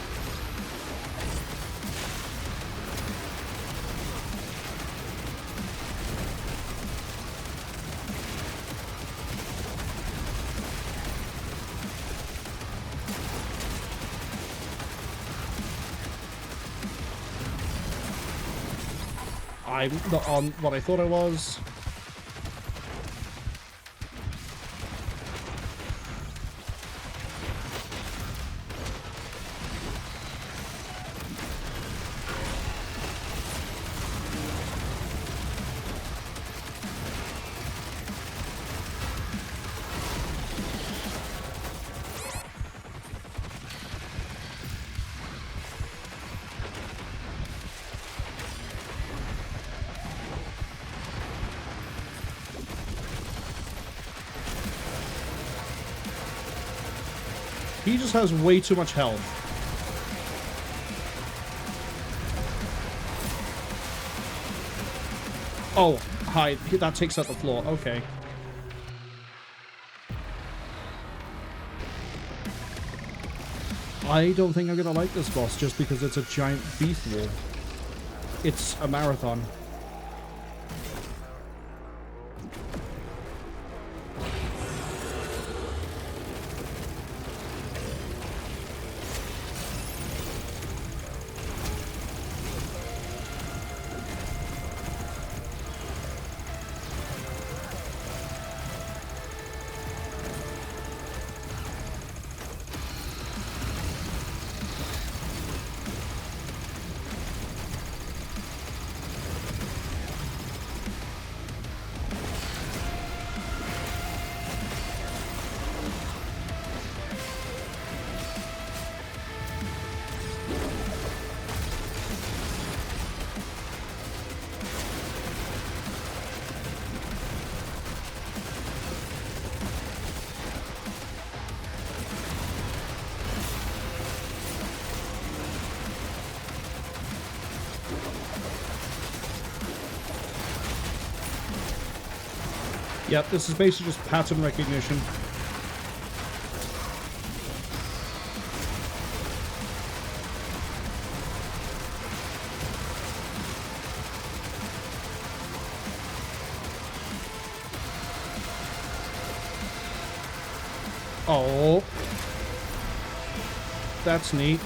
I'm not on what I thought I was. He just has way too much health. Oh, hi. That takes out the floor. Okay. I don't think I'm gonna like this boss just because it's a giant beef wall. It's a marathon. Yep, this is basically just pattern recognition. Oh. That's neat.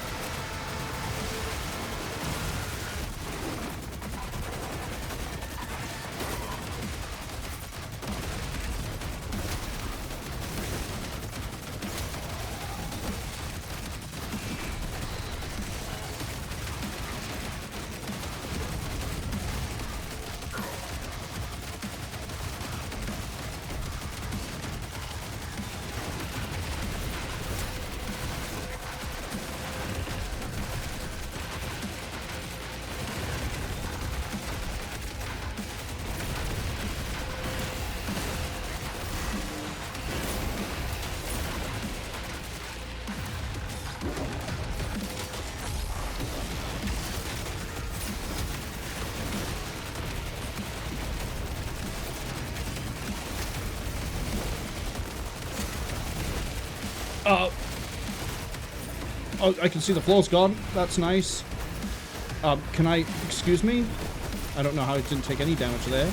Oh, I can see the floor's gone. That's nice. Can I... Excuse me? I don't know how it didn't take any damage there.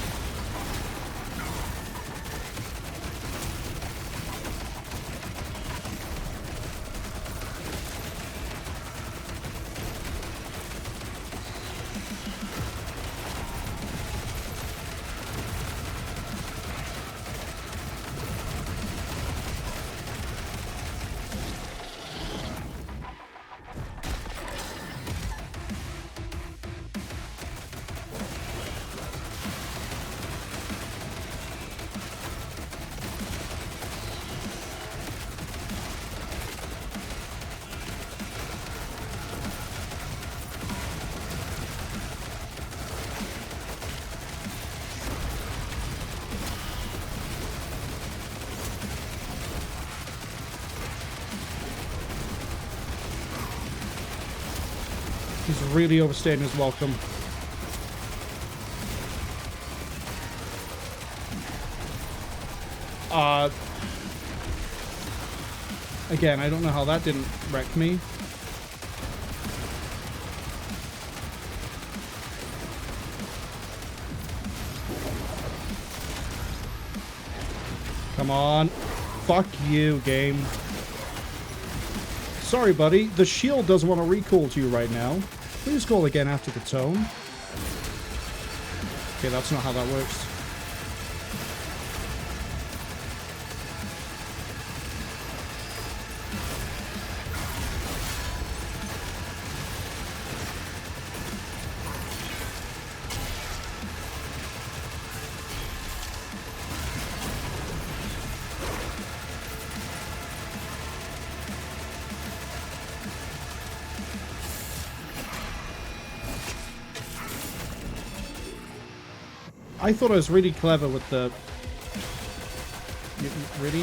He's really overstaying his welcome. Again, I don't know how that didn't wreck me. Come on. Fuck you, game. Sorry, buddy. The shield doesn't want to recall to you right now. Please call again after the tone. Okay, that's not how that works. I thought I was really clever with the... Really?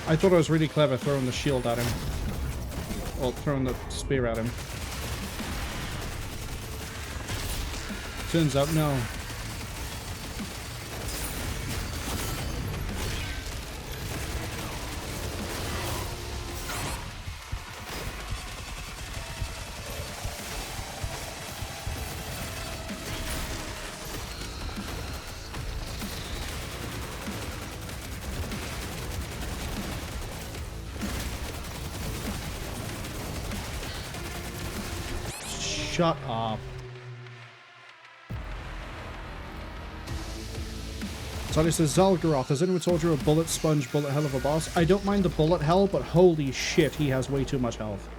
I thought I was really clever throwing the shield at him. Or throwing the spear at him. Turns out, no. Shut up. Tony says, Xal'Goroth, has anyone told you a bullet sponge, bullet hell of a boss? I don't mind the bullet hell, but holy shit, he has way too much health.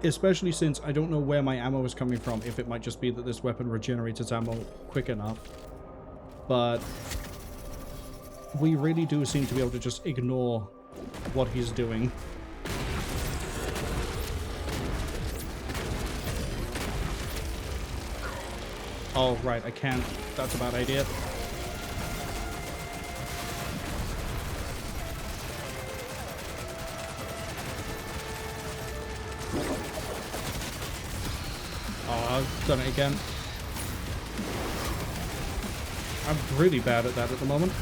Especially since I don't know where my ammo is coming from, if it might just be that this weapon regenerates its ammo quick enough. But we really do seem to be able to just ignore what he's doing. Oh, right, I can't. That's a bad idea. Oh, I've done it again. I'm really bad at that at the moment.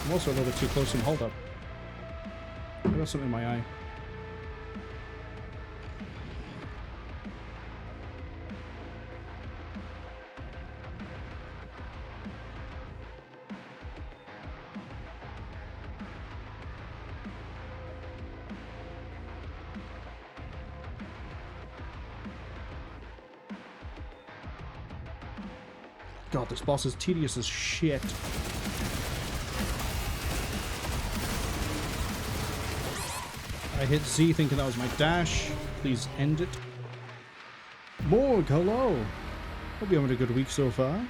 I'm also a little bit too close and hold up. I got something in my eye. God, this boss is tedious as shit. I hit Z thinking that was my dash. Please end it. Morg, hello. Hope you're having a good week so far.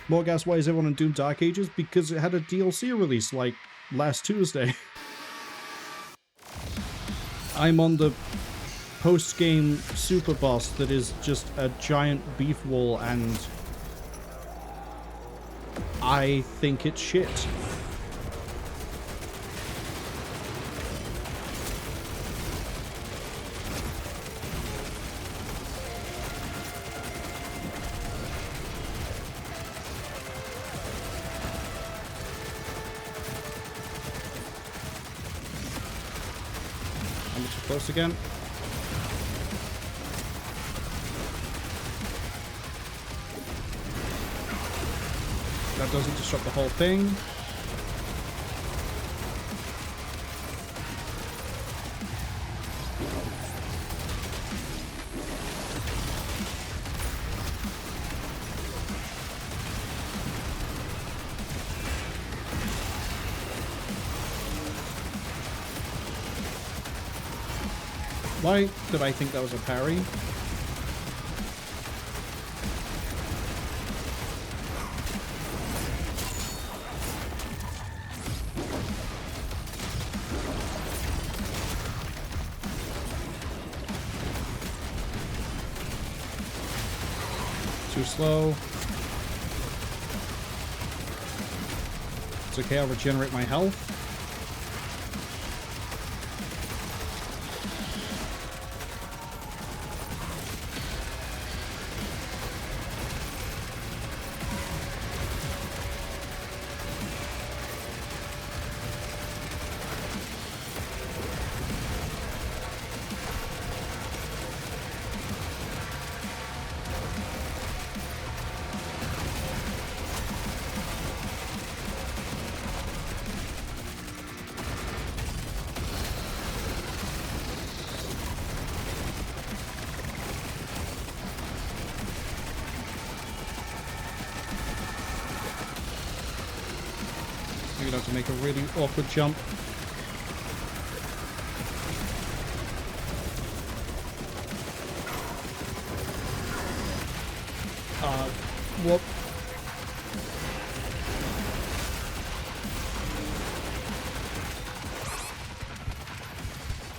Morg asked why is everyone in Doom Dark Ages? Because it had a DLC release like last Tuesday. I'm on the post-game super boss that is just a giant beef wall and I think it's shit. I'm too close again. That doesn't disrupt the whole thing. Why did I think that was a parry? Too slow. It's okay, I'll regenerate my health. You're gonna have to make a really awkward jump. Whoop.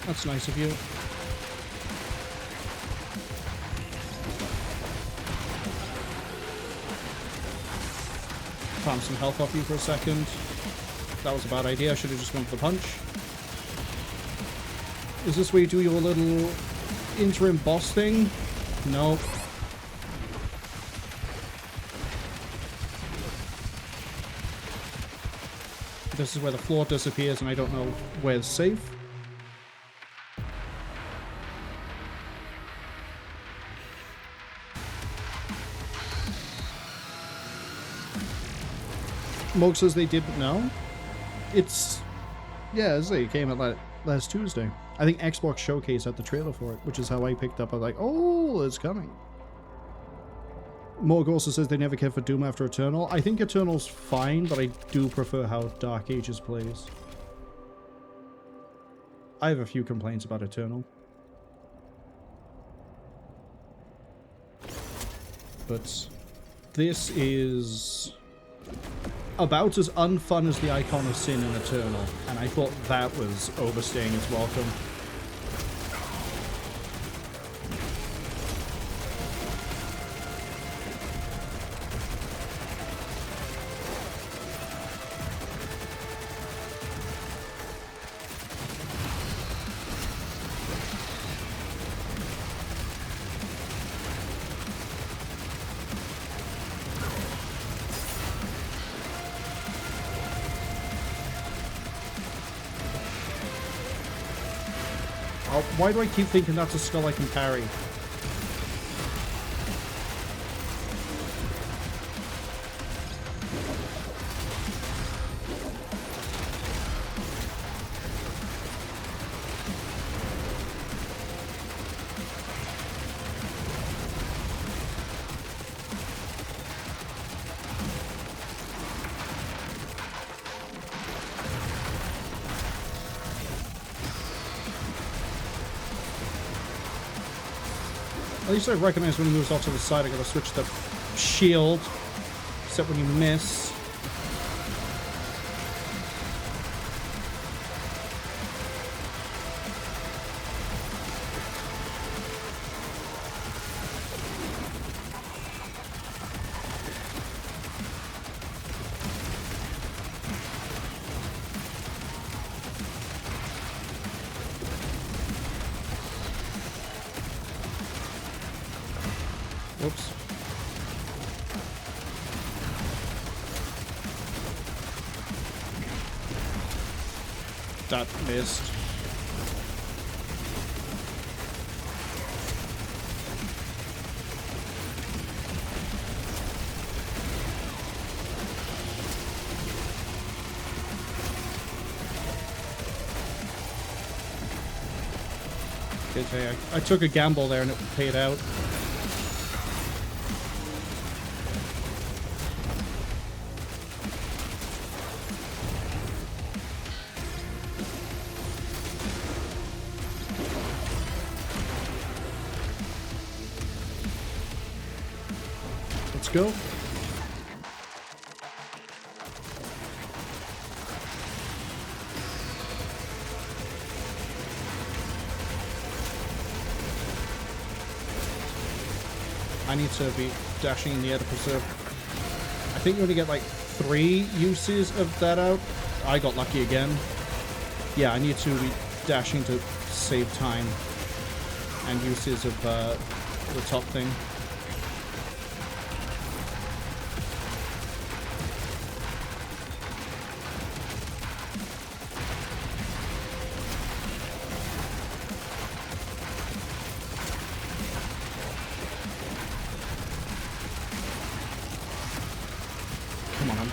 That's nice of you. Farm some health off you for a second. That was a bad idea. I should have just went for the punch. Is this where you do your little interim boss thing? No. This is where the floor disappears and I don't know where's safe. Moog says they didn't know. It's... yeah, it came out last Tuesday. I think Xbox Showcase had the trailer for it, which is how I picked up. I was like, oh, it's coming. Morg also says they never cared for Doom after Eternal. I think Eternal's fine, but I do prefer how Dark Ages plays. I have a few complaints about Eternal. But this is about as unfun as the Icon of Sin in Eternal, and I thought that was overstaying its welcome. Why do I keep thinking that's a skull I can parry? At least I recognize when he moves off to the side. I gotta switch the shield, except when you miss. Whoops. That missed. Okay, I took a gamble there and it paid out. Let's go. I need to be dashing in the air to preserve. I think you only get like 3 uses of that out. I got lucky again. Yeah, I need to be dashing to save time and uses of the top thing.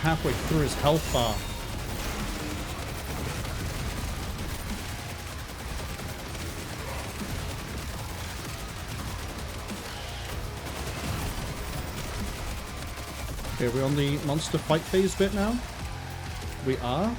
Halfway through his health bar. Okay, we're on the monster fight phase bit now. We are.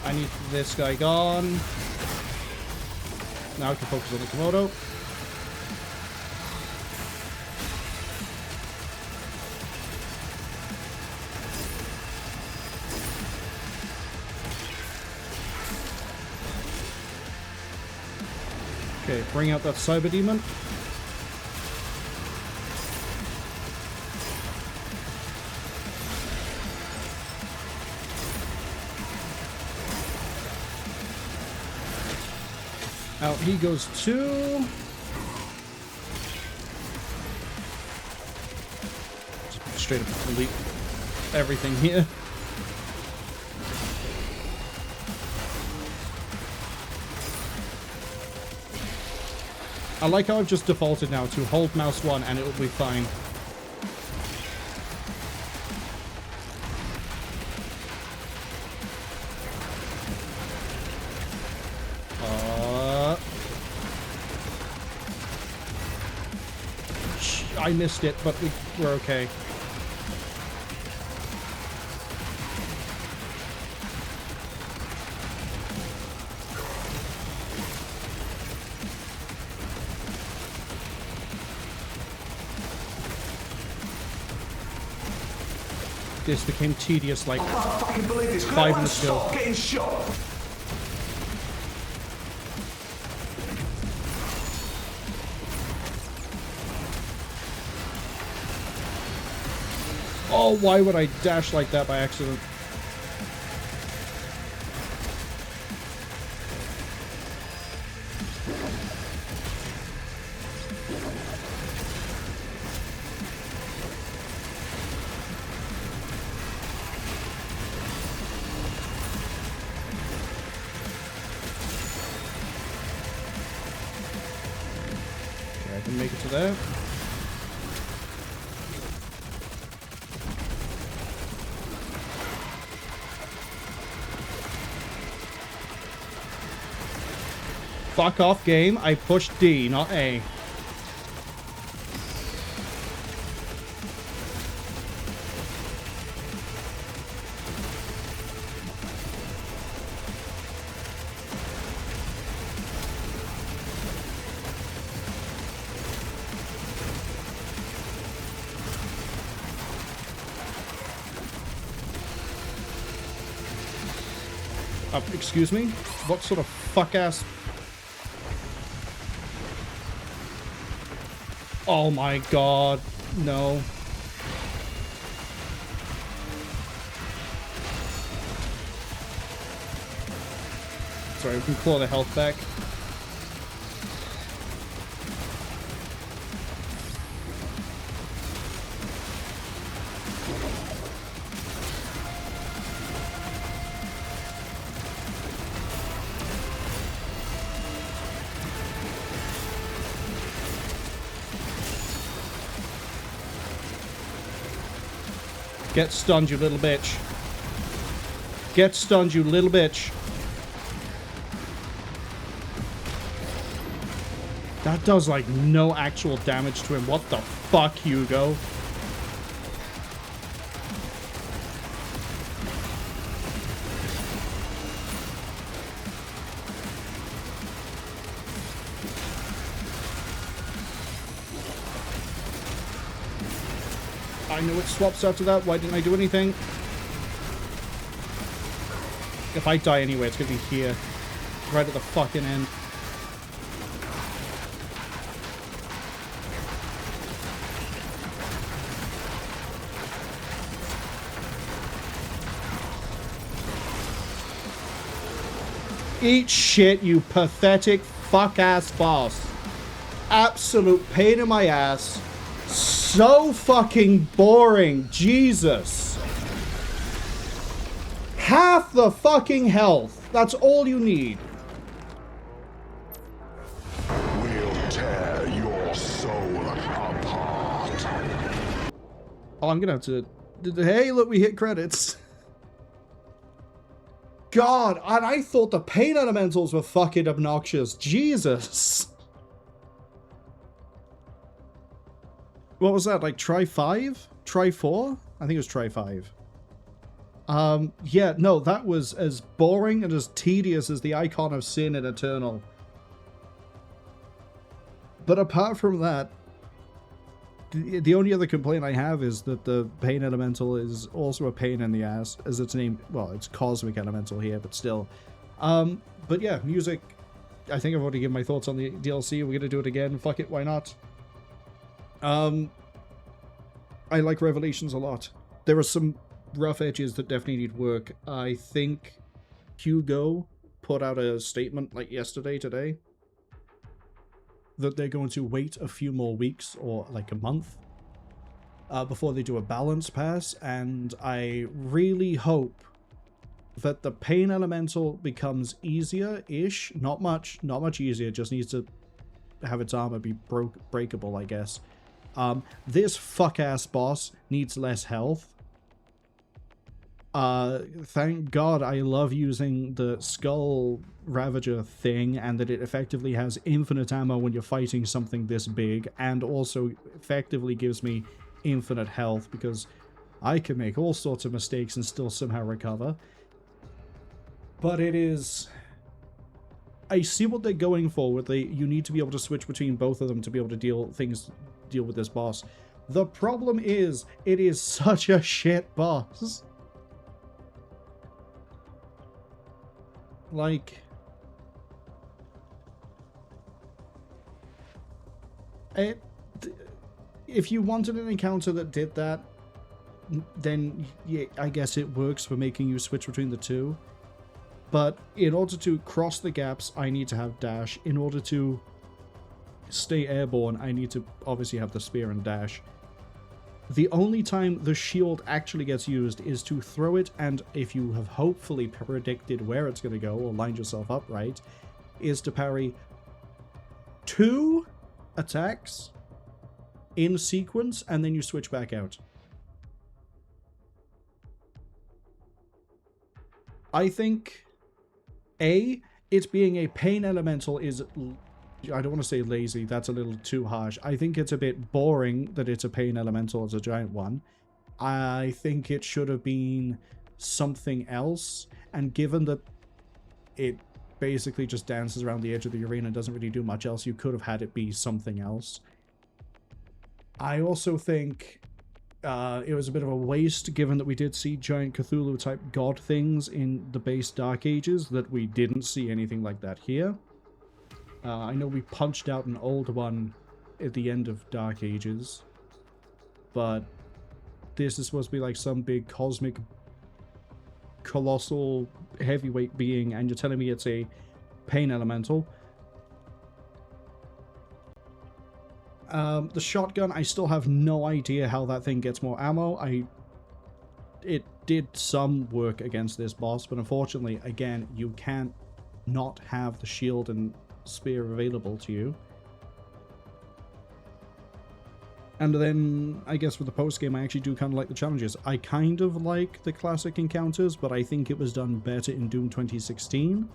I need this guy gone. Now I can focus on the Komodo. Okay, bring out that Cyber Demon. Out he goes too. Just straight up delete everything here. I like how I've just defaulted now to hold mouse 1 and it will be fine. I missed it, but we're okay. This became tedious like 5 minutes ago. Stop getting shot. Oh, why would I dash like that by accident? Okay, I can make it to there. Fuck off, game. I pushed D, not A. Excuse me? What sort of fuck-ass... Oh my god, no. Sorry, we can claw the health back. Get stunned, you little bitch. Get stunned, you little bitch. That does, like, no actual damage to him. What the fuck, Hugo? I know it swaps after that. Why didn't I do anything? If I die anyway, it's gonna be here. Right at the fucking end. Eat shit, you pathetic fuck-ass boss. Absolute pain in my ass. So fucking boring. Jesus. Half the fucking health. That's all you need. We'll tear your soul apart. Oh, I'm gonna have to... Hey, look, we hit credits. God, and I thought the pain elementals were fucking obnoxious. Jesus. What was that, like try 5? Try 4? I think it was try 5. Yeah, no, that was as boring and as tedious as the Icon of Sin in Eternal. But apart from that, the only other complaint I have is that the Pain Elemental is also a pain in the ass, as it's named. Well, it's Cosmic Elemental here, but still. But yeah, music. I think I've already given my thoughts on the DLC. We're gonna do it again. Fuck it, why not? I like Revelations a lot. There are some rough edges that definitely need work. I think Hugo put out a statement like today, that they're going to wait a few more weeks or like a month before they do a balance pass, and I really hope that the Pain Elemental becomes easier-ish. Not much easier, just needs to have its armor be breakable, I guess. This fuck-ass boss needs less health. Thank God I love using the Skull Ravager thing, and that it effectively has infinite ammo when you're fighting something this big, and also effectively gives me infinite health, because I can make all sorts of mistakes and still somehow recover. But it is... I see what they're going for with you need to be able to switch between both of them to be able to deal with this boss. The problem is, it is such a shit boss. Like, if you wanted an encounter that did that, then yeah, I guess it works for making you switch between the two. But in order to cross the gaps, I need to have dash. In order to stay airborne, I need to obviously have the spear and dash. The only time the shield actually gets used is to throw it, and if you have hopefully predicted where it's going to go, or lined yourself up right, is to parry 2 attacks in sequence, and then you switch back out. I think, it being a Pain Elemental is... I don't want to say lazy, that's a little too harsh. I think it's a bit boring that it's a Pain Elemental as a giant one. I think it should have been something else, and given that it basically just dances around the edge of the arena and doesn't really do much else, you could have had it be something else. I also think it was a bit of a waste, given that we did see giant Cthulhu-type god things in the base Dark Ages, that we didn't see anything like that here. I know we punched out an old one at the end of Dark Ages, but this is supposed to be like some big cosmic, colossal, heavyweight being, and you're telling me it's a Pain Elemental. The shotgun, I still have no idea how that thing gets more ammo. It did some work against this boss, but unfortunately, again, you can't not have the shield and spear available to you. And then, I guess for the post-game, I actually do kind of like the challenges. I kind of like the classic encounters, but I think it was done better in Doom 2016.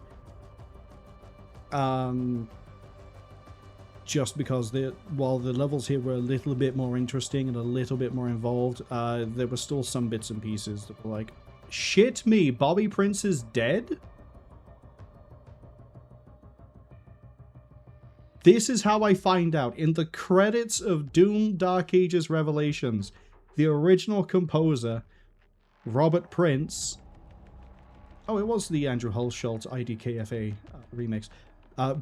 Just because while the levels here were a little bit more interesting and a little bit more involved, there were still some bits and pieces that were like, shit me, Bobby Prince is dead? This is how I find out. In the credits of Doom Dark Ages Revelations, the original composer, Robert Prince... Oh, it was the Andrew Hulshult IDKFA remix.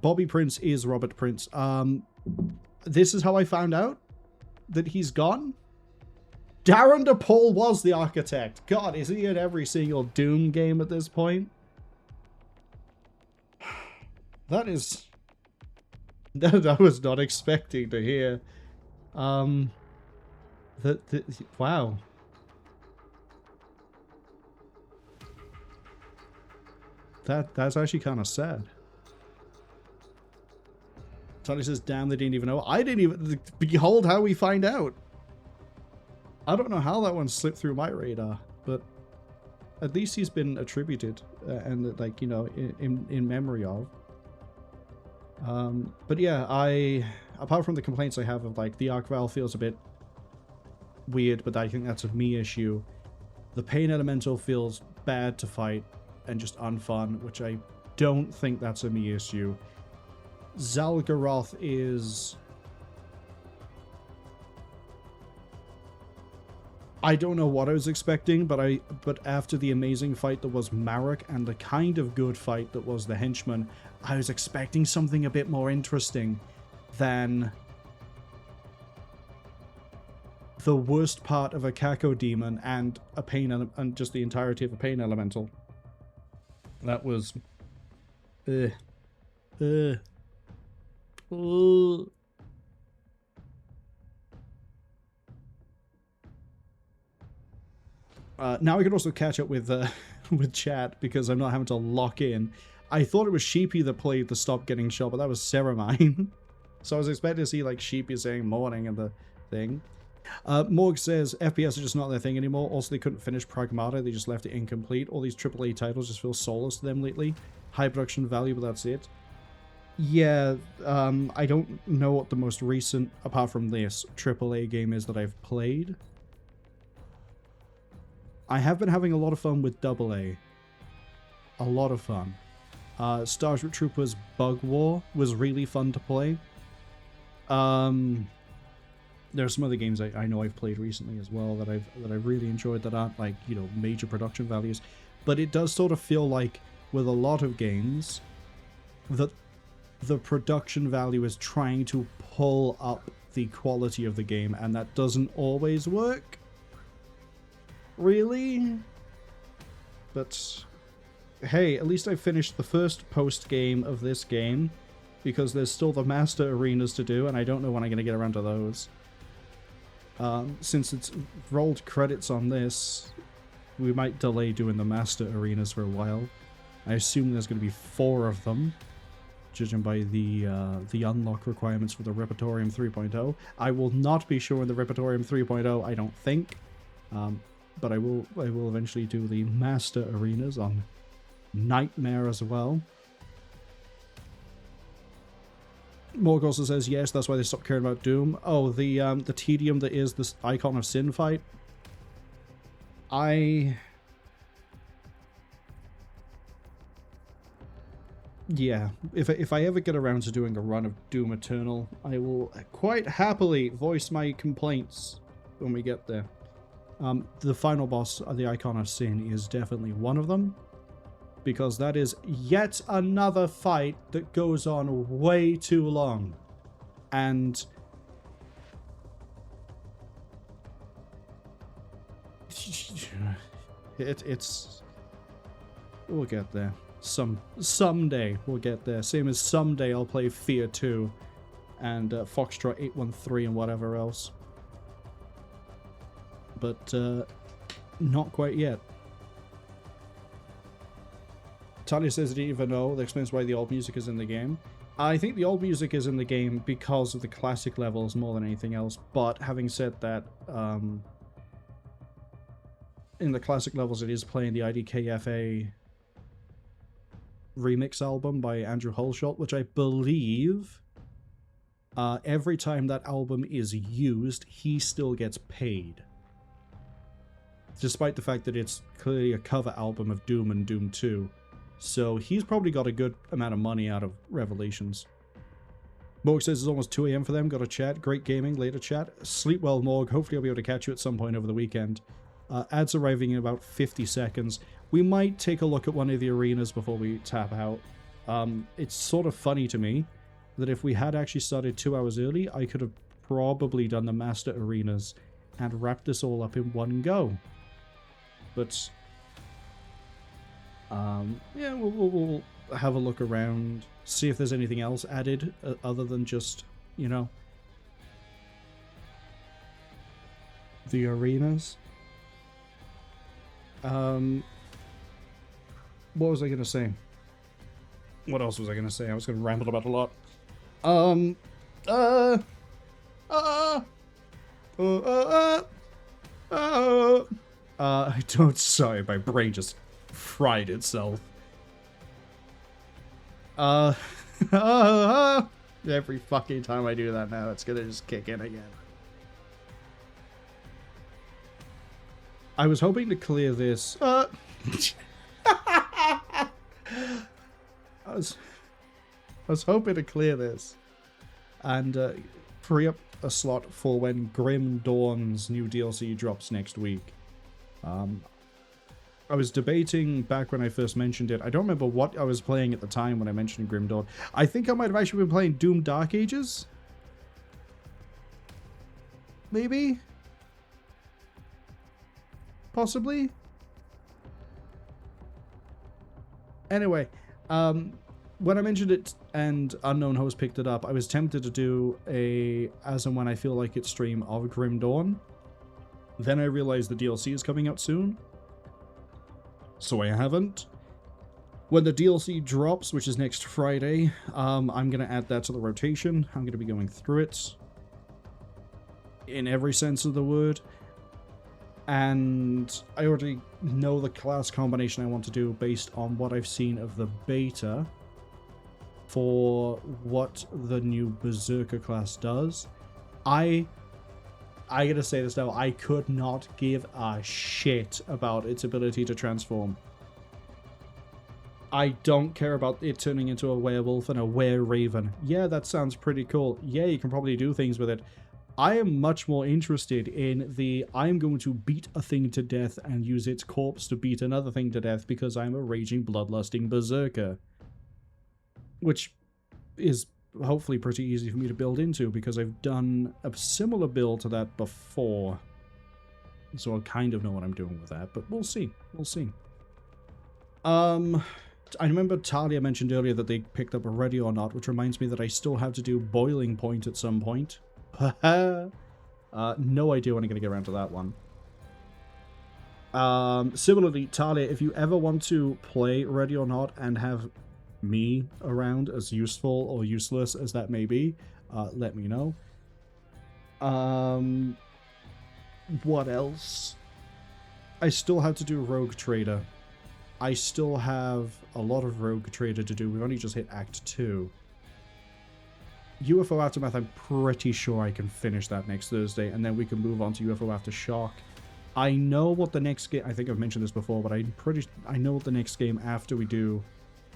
Bobby Prince is Robert Prince. This is how I found out that he's gone. Darren DePaul was the architect. God, is he in every single Doom game at this point? That is... that I was not expecting to hear. Wow. That's actually kind of sad. Tony says, damn, they didn't even know. I didn't even... Behold how we find out. I don't know how that one slipped through my radar, but at least he's been attributed and, like, you know, in memory of. But yeah, apart from the complaints I have of, like, the arc valve feels a bit weird, but I think that's a me issue. The pain elemental feels bad to fight and just unfun, which I don't think that's a me issue. Xal'Goroth is... I don't know what I was expecting, but after the amazing fight that was Marek and the kind of good fight that was the henchman, I was expecting something a bit more interesting than the worst part of a Kako demon and a pain and just the entirety of a pain elemental. That was now I can also catch up with with chat because I'm not having to lock in. I thought it was Sheepy that played the Stop Getting Shot, but that was Ceramine. So I was expecting to see like Sheepy saying morning and the thing. Morg says FPS are just not their thing anymore. Also, they couldn't finish Pragmata. They just left it incomplete. All these AAA titles just feel soulless to them lately. High production value, but that's it. Yeah, I don't know what the most recent, apart from this, AAA game is that I've played. I have been having a lot of fun with AA. A lot of fun. Starship Troopers Bug War was really fun to play. There are some other games I know I've played recently as well that I've really enjoyed that aren't like, you know, major production values. But it does sort of feel like with a lot of games that the production value is trying to pull up the quality of the game, and that doesn't always work. Really? But hey, at least I finished the first post game of this game, because there's still the master arenas to do, and I don't know when I'm going to get around to those. Since it's rolled credits on this, we might delay doing the master arenas for a while. I assume there's going to be 4 of them, judging by the unlock requirements for the Repertorium 3.0. I will not be showing the Repertorium 3.0, I don't think. But I will eventually do the master arenas on Nightmare as well. Morg also says, yes, that's why they stopped caring about Doom. Oh, the tedium that is this Icon of Sin fight. Yeah, if I ever get around to doing a run of Doom Eternal, I will quite happily voice my complaints when we get there. The final boss of the Icon of Sin is definitely one of them, because that is yet another fight that goes on way too long. And it's we'll get there. Someday we'll get there. Same as someday I'll play Fear 2 and Foxtrot 813 and whatever else. But not quite yet. Talia says he didn't even know. That explains why the old music is in the game. I think the old music is in the game because of the classic levels more than anything else, but having said that, in the classic levels it is playing the IDKFA remix album by Andrew Hulshot, which I believe every time that album is used, he still gets paid. Despite the fact that it's clearly a cover album of Doom and Doom 2. So he's probably got a good amount of money out of Revelations. Morg says it's almost 2 a.m. for them. Got a chat. Great gaming. Later chat. Sleep well, Morg. Hopefully I'll be able to catch you at some point over the weekend. Ads arriving in about 50 seconds. We might take a look at one of the arenas before we tap out. It's sort of funny to me that if we had actually started 2 hours early, I could have probably done the master arenas and wrapped this all up in one go. But yeah, we'll have a look around, see if there's anything else added other than just, you know, the arenas. What was I going to say? What else was I going to say? I was going to ramble about a lot. I don't, sorry, my brain just fried itself. Every fucking time I do that now, it's gonna just kick in again. I was hoping to clear this. I was hoping to clear this and free up a slot for when Grim Dawn's new DLC drops next week. I was debating back when I first mentioned it. I don't remember what I was playing at the time when I mentioned Grim Dawn. I think I might have actually been playing Doom Dark Ages. Maybe? Possibly? Anyway, when I mentioned it and Unknown Host picked it up, I was tempted to do a as and when I feel like it stream of Grim Dawn. Then I realized the DLC is coming out soon. So I haven't. When the DLC drops, which is next Friday, I'm going to add that to the rotation. I'm going to be going through it in every sense of the word. And I already know the class combination I want to do based on what I've seen of the beta for what the new Berserker class does. I gotta say this now, I could not give a shit about its ability to transform. I don't care about it turning into a werewolf and a were-raven. Yeah, that sounds pretty cool. Yeah, you can probably do things with it. I am much more interested in the I'm going to beat a thing to death and use its corpse to beat another thing to death because I'm a raging, bloodlusting berserker. Which is hopefully pretty easy for me to build into because I've done a similar build to that before. So I kind of know what I'm doing with that, but we'll see. We'll see. I remember Talia mentioned earlier that they picked up a Ready or Not, which reminds me that I still have to do Boiling Point at some point. No idea when I'm going to get around to that one. Similarly, Talia, if you ever want to play Ready or Not and have me around, as useful or useless as that may be, let me know. What else? I still have to do Rogue Trader. I still have a lot of Rogue Trader to do. We've only just hit Act 2. UFO Aftermath, I'm pretty sure I can finish that next Thursday, and then we can move on to UFO Aftershock. I know what the next game... I think I've mentioned this before, but I know what the next game after we do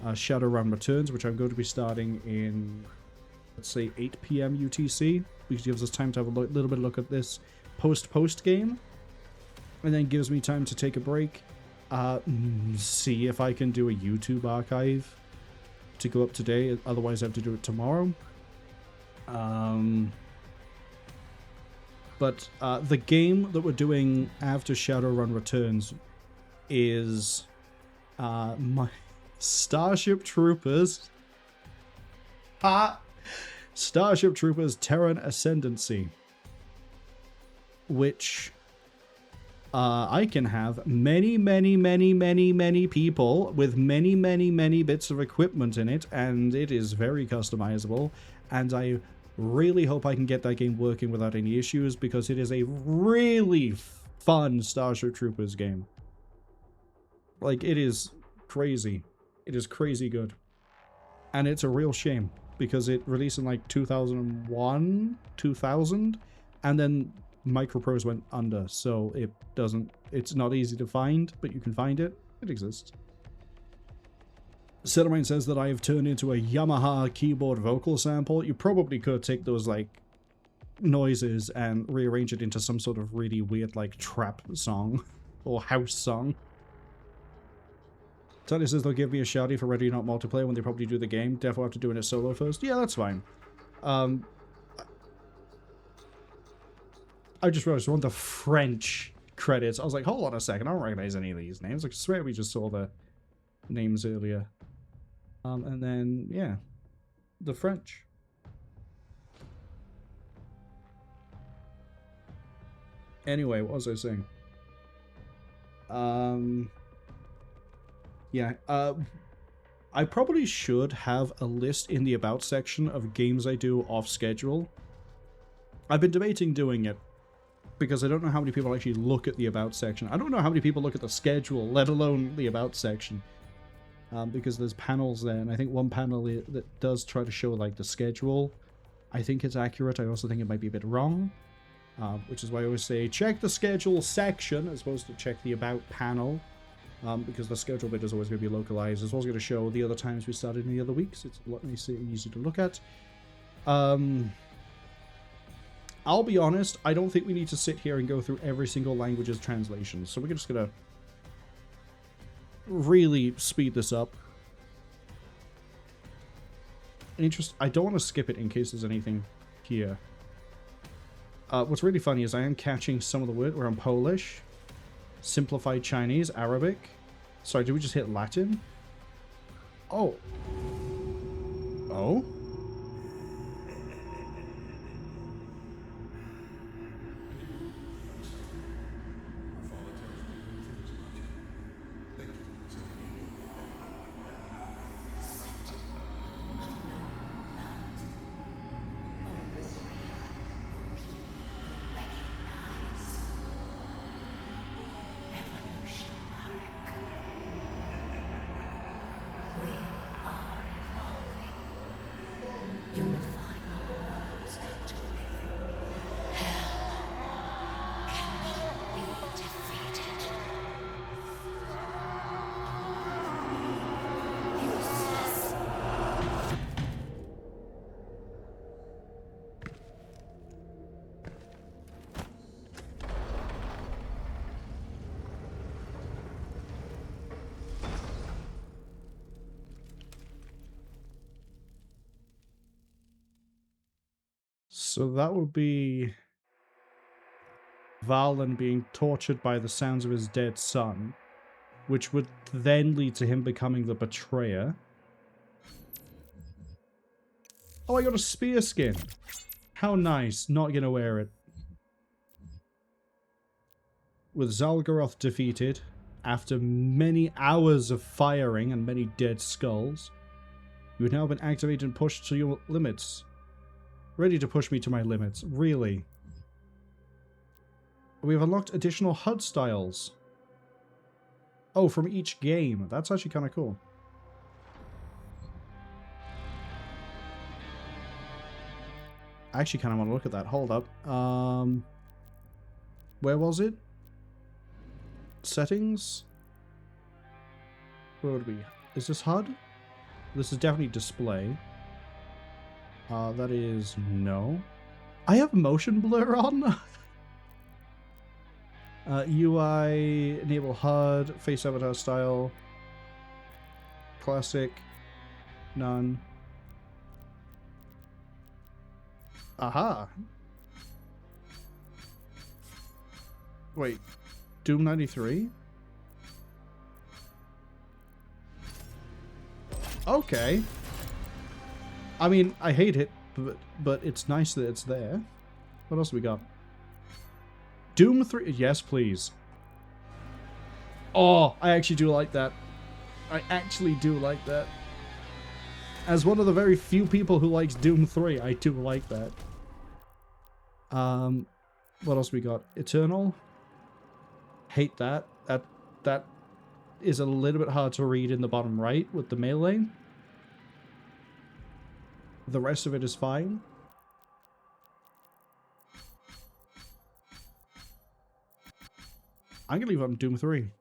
Shadowrun Returns, which I'm going to be starting in, let's say, 8 p.m. UTC, which gives us time to have a little bit of look at this post game, and then gives me time to take a break, see if I can do a YouTube archive to go up today, otherwise I have to do it tomorrow. But the game that we're doing after Shadowrun Returns is my Starship Troopers. Starship Troopers Terran Ascendancy. Which I can have many, many, many, many, many people with many, many, many bits of equipment in it, and it is very customizable, and I really hope I can get that game working without any issues, because it is a really fun Starship Troopers game. Like, it is crazy. It is crazy good. And it's a real shame, because it released in like 2001, 2000, and then Microprose went under, so it's not easy to find, but you can find it. It exists. Cedarmine says that I have turned into a Yamaha keyboard vocal sample. You probably could take those, like, noises and rearrange it into some sort of really weird, like, trap song or house song. Tony says they'll give me a shouty for Ready Not Multiplayer when they probably do the game. Definitely after doing it solo first. Yeah, that's fine. I just realized we're on the French credits. I was like, hold on a second, I don't recognize any of these names. I swear we just saw the names earlier. And then, yeah, the French. Anyway, what was I saying? Yeah, I probably should have a list in the About section of games I do off schedule. I've been debating doing it, because I don't know how many people actually look at the About section. I don't know how many people look at the schedule, let alone the About section. Because there's panels there, and I think one panel that does try to show, like, the schedule. I think it's accurate. I also think it might be a bit wrong. Which is why I always say, check the schedule section, as opposed to check the About panel. Because the schedule bit is always going to be localized. It's also going to show the other times we started in the other weeks. It's a lot easier to look at. I'll be honest, I don't think we need to sit here and go through every single language's translation. So we're just going to really speed this up. I don't want to skip it in case there's anything here. What's really funny is I am catching some of the words. We're on Polish, Simplified Chinese, Arabic. Sorry, did we just hit Latin? Oh. Oh? So that would be Valen being tortured by the sounds of his dead son, which would then lead to him becoming the betrayer. Oh, I got a spear skin. How nice. Not gonna wear it. With Xal'Goroth defeated, after many hours of firing and many dead skulls, you have now been activated and pushed to your limits. Ready to push me to my limits. Really? We've unlocked additional HUD styles. Oh, from each game. That's actually kind of cool. I actually kind of want to look at that. Hold up. Where was it? Settings? Where would we? Is this HUD? This is definitely display. That is no. I have motion blur on. UI, enable HUD, face avatar style, classic, none. Aha. Wait, Doom 93? Okay. I mean, I hate it, but it's nice that it's there. What else have we got? Doom 3... Yes, please. Oh, I actually do like that. I actually do like that. As one of the very few people who likes Doom 3, I do like that. What else we got? Eternal. Hate that. That is a little bit hard to read in the bottom right with the melee. The rest of it is fine. I'm gonna leave it on Doom 3.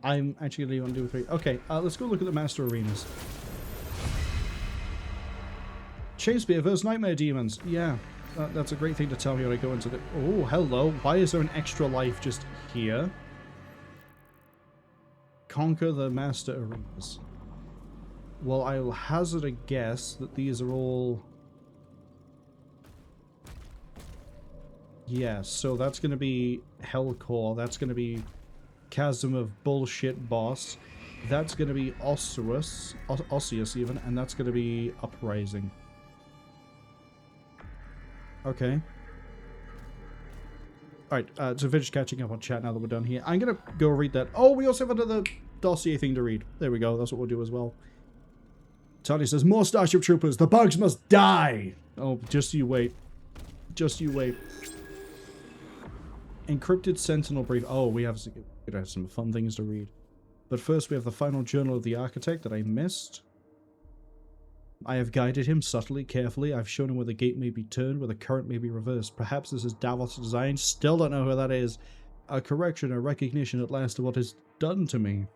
I'm actually gonna leave it on Doom 3. Okay, let's go look at the Master Arenas. Shakespeare vs. Nightmare Demons. Yeah, that's a great thing to tell me when I go into the... Oh, hello. Why is there an extra life just here? Conquer the Master Arenas. Well, I'll hazard a guess that these are all... Yeah, so that's going to be Hellcore. That's going to be Chasm of Bullshit Boss. That's going to be Osseus even, and that's going to be Uprising. Okay. Alright, so finish catching up on chat now that we're done here. I'm going to go read that. Oh, we also have another dossier thing to read. There we go, that's what we'll do as well. Tony says, more Starship Troopers, the bugs must die! Oh, just you wait. Just you wait. Encrypted Sentinel Brief. Oh, we have some fun things to read. But first we have the final Journal of the Architect that I missed. I have guided him subtly, carefully. I've shown him where the gate may be turned, where the current may be reversed. Perhaps this is Davos' design. Still don't know who that is. A correction, a recognition at last of what is done to me.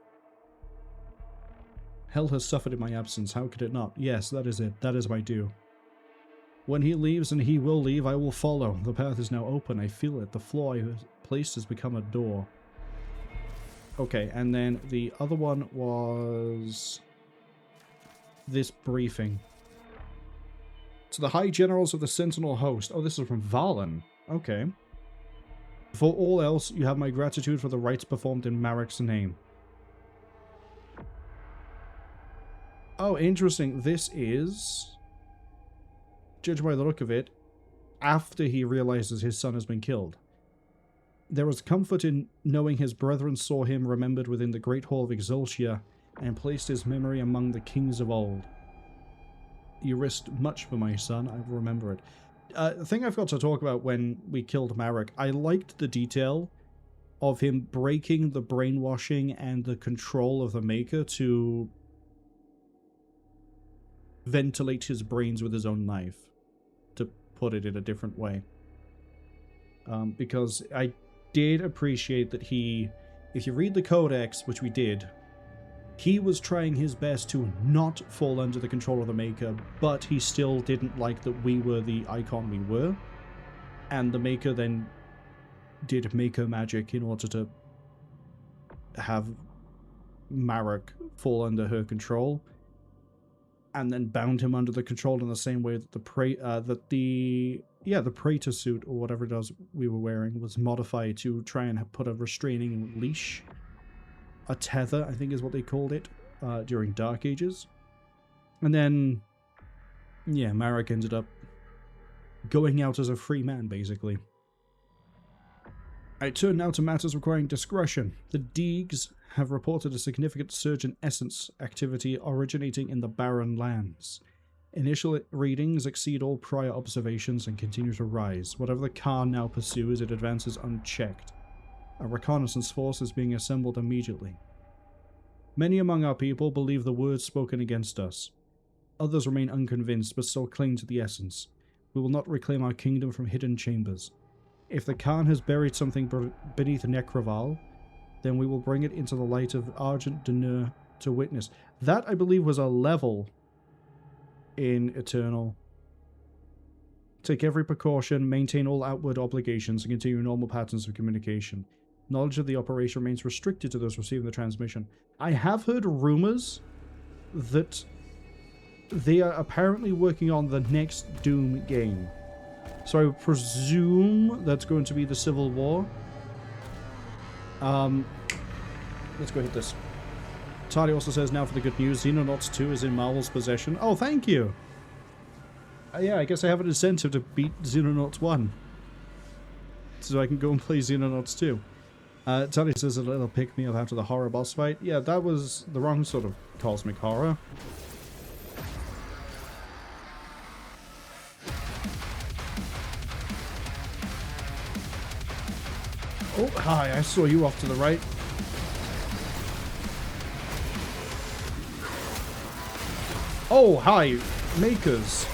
Hell has suffered in my absence. How could it not? Yes, that is it. That is my due. When he leaves, and he will leave, I will follow. The path is now open. I feel it. The floor I placed has become a door. Okay, and then the other one was this briefing. To the High Generals of the Sentinel Host. Oh, this is from Valen. Okay. For all else, you have my gratitude for the rites performed in Marek's name. Oh, interesting. This is, judged by the look of it, after he realizes his son has been killed. There was comfort in knowing his brethren saw him remembered within the Great Hall of Exultia and placed his memory among the kings of old. You risked much for my son, I will remember it. The thing I forgot to talk about when we killed Marek, I liked the detail of him breaking the brainwashing and the control of the Maker to ventilate his brains with his own knife, to put it in a different way. Because I did appreciate that he, if you read the Codex, which we did, he was trying his best to not fall under the control of the Maker, but he still didn't like that we were the icon we were. And the Maker then did Maker magic in order to have Marek fall under her control, and then bound him under the control in the same way that the Praetor suit, or whatever it was we were wearing, was modified to try and put a restraining leash. A tether, I think is what they called it, during Dark Ages. And then, yeah, Marek ended up going out as a free man, basically. I turn now to matters requiring discretion. The Deegs have reported a significant surge in essence activity originating in the Barren Lands. Initial readings exceed all prior observations and continue to rise. Whatever the Khan now pursues, it advances unchecked. A reconnaissance force is being assembled immediately. Many among our people believe the words spoken against us. Others remain unconvinced, but still cling to the essence. We will not reclaim our kingdom from hidden chambers. If the Khan has buried something beneath Necroval, then we will bring it into the light of Argent Denur to witness. That, I believe, was a level in Eternal. Take every precaution, maintain all outward obligations, and continue normal patterns of communication. Knowledge of the operation remains restricted to those receiving the transmission. I have heard rumors that they are apparently working on the next Doom game. So I presume that's going to be the Civil War. Let's go hit this. Tali also says, now for the good news, Xenonauts 2 is in Marwol's possession. Oh, thank you! Yeah, I guess I have an incentive to beat Xenonauts 1. so I can go and play Xenonauts too. Tony says a little pick-me-up after the horror boss fight. Yeah, that was the wrong sort of cosmic horror. Oh, hi, I saw you off to the right. Oh, hi, Makers.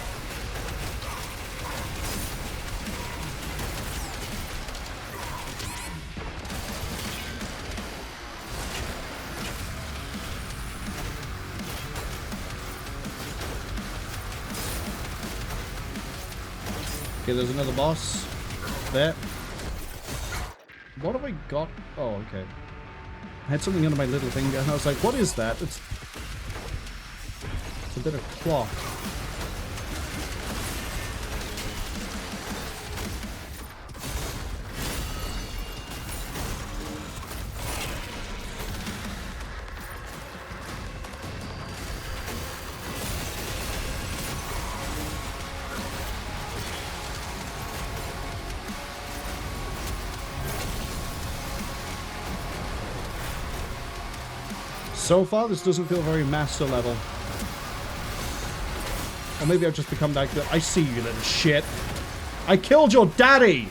Okay, there's another boss. There. What have I got? Oh, okay. I had something under my little finger, and I was like, what is that? It's a bit of cloth. So far, this doesn't feel very master level. Or maybe I've just become that good. I see you, little shit. I killed your daddy!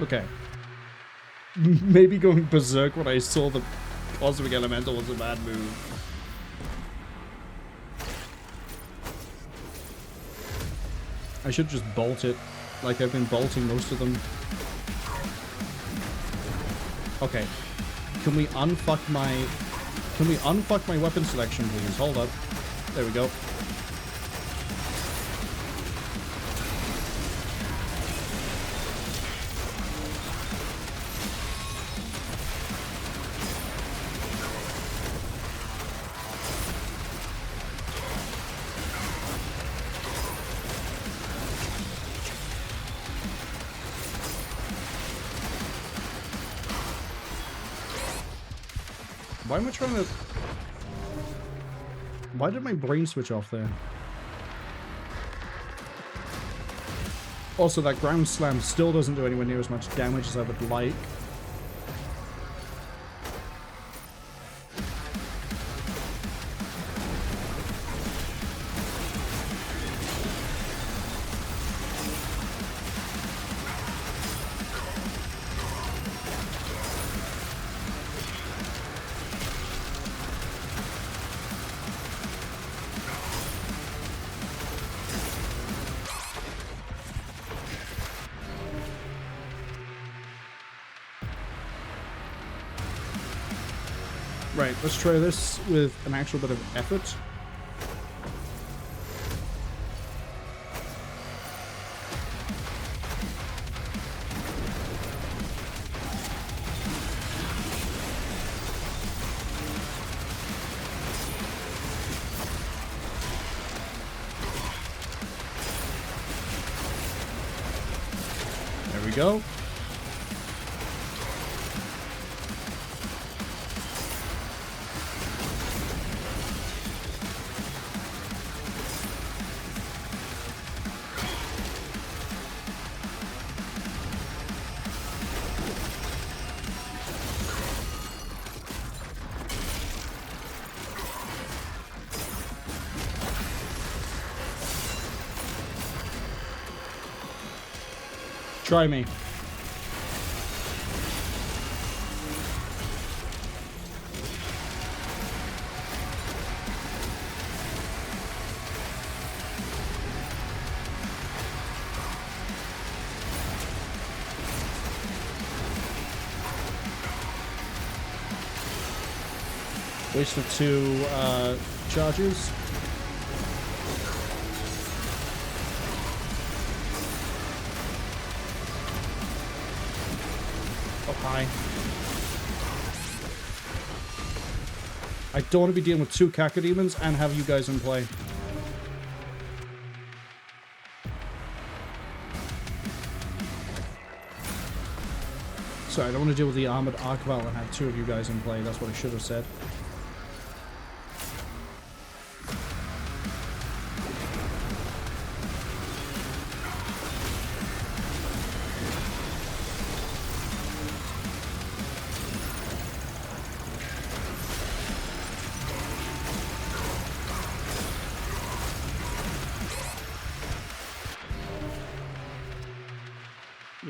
Okay. Maybe going berserk when I saw the cosmic elemental was a bad move. I should just bolt it, like I've been bolting most of them. Okay. Can we unfuck my weapon selection, please? Hold up. There we go. Why am I trying to... Why did my brain switch off there? Also, that ground slam still doesn't do anywhere near as much damage as I would like. Right, let's try this with an actual bit of effort. There we go. Try me. Wasted 2 charges. Hi. I don't want to be dealing with 2 cacodemons and have you guys in play. Sorry, I don't want to deal with the armored archvile and have 2 of you guys in play. That's what I should have said.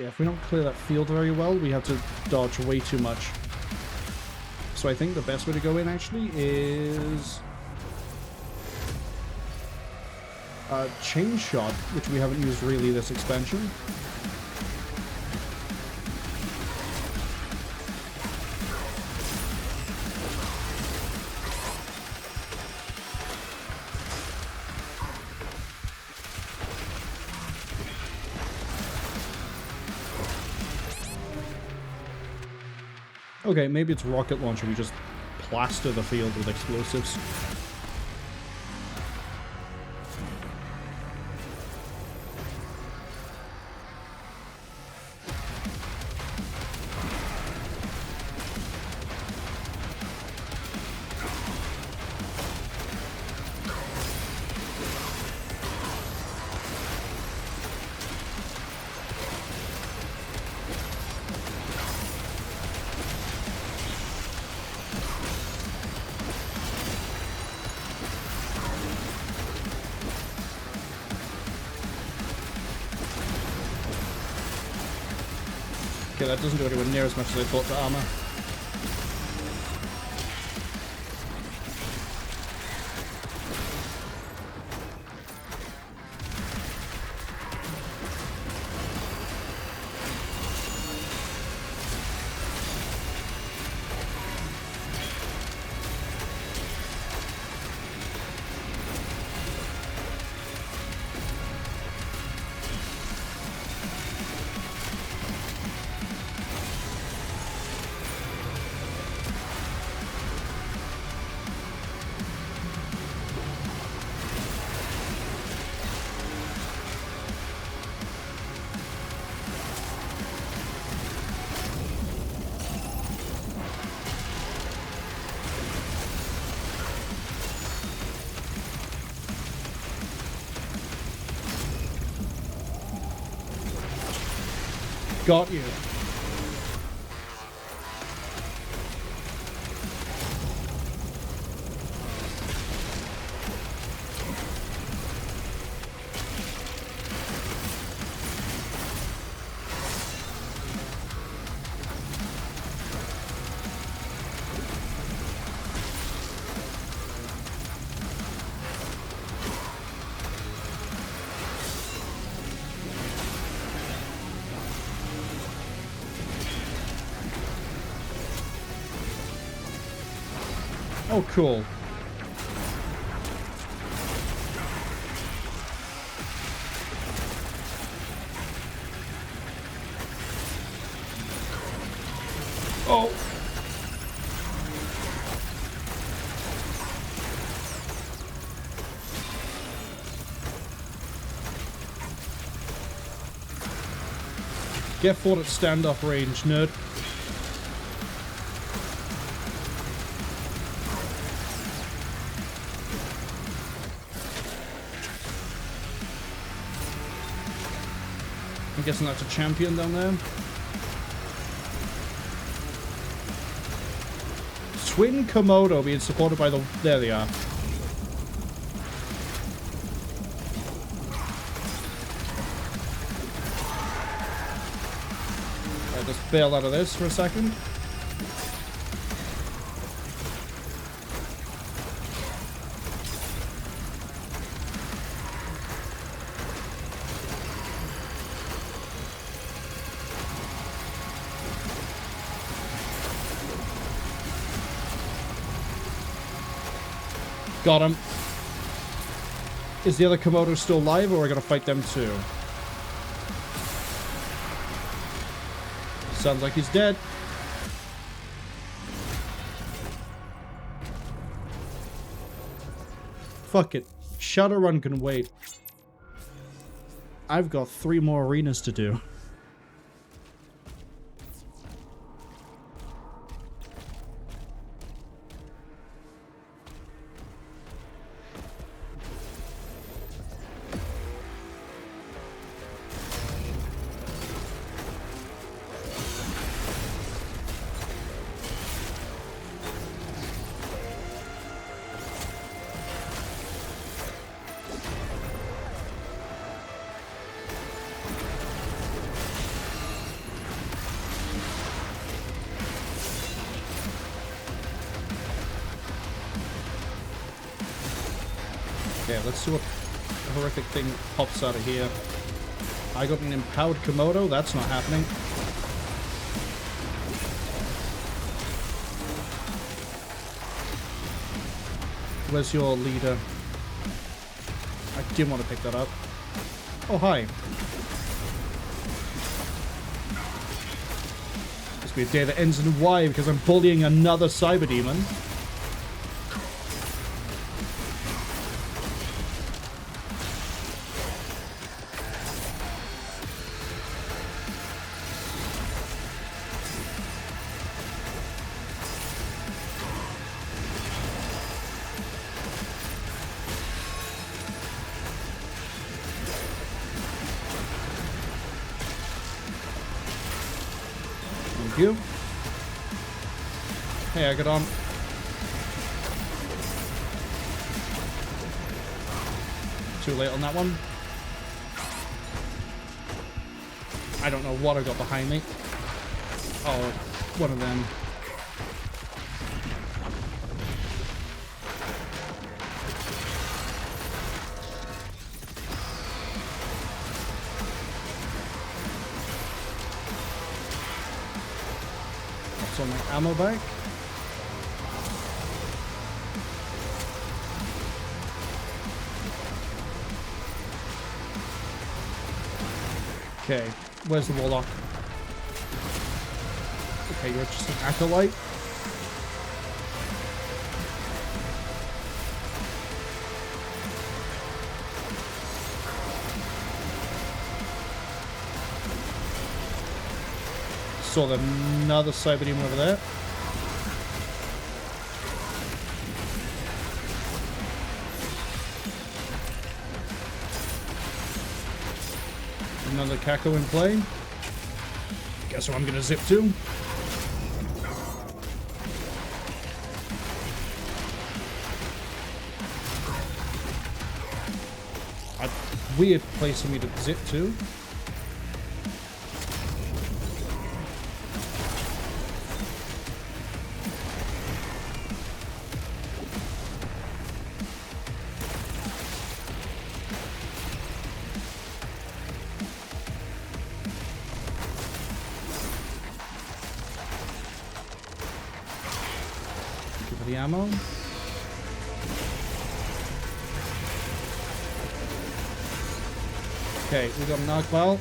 Yeah, if we don't clear that field very well, we have to dodge way too much. So I think the best way to go in, actually, is... Chain Shot, which we haven't used really this expansion. Okay, maybe it's rocket launcher. We just plaster the field with explosives. Okay, that doesn't do anywhere near as much as I thought to armor. Got you. Oh, cool. Oh. Get fought at standoff range, nerd. I'm guessing that's a champion down there. Twin Komodo being supported by the... There they are. I'll just bail out of this for a second. Got him. Is the other Komodo still alive, or are we gonna fight them too? Sounds like he's dead. Fuck it. Shadowrun can wait. I've got 3 more arenas to do. Okay, let's see what horrific thing pops out of here. I got an empowered Komodo. That's not happening. Where's your leader? I didn't want to pick that up. Oh, hi. Must be a day that ends in Y because I'm bullying another cyber demon. You. Hey, I got on. Too late on that one. I don't know what I got behind me. Oh, one of them. On my ammo bag. Okay, where's the warlock? Okay, you're just an acolyte. Saw another cyber demon over there. Another Kako in play. Guess where I'm gonna zip to. A weird place for me to zip to. The ammo. Okay, we got an arc ball.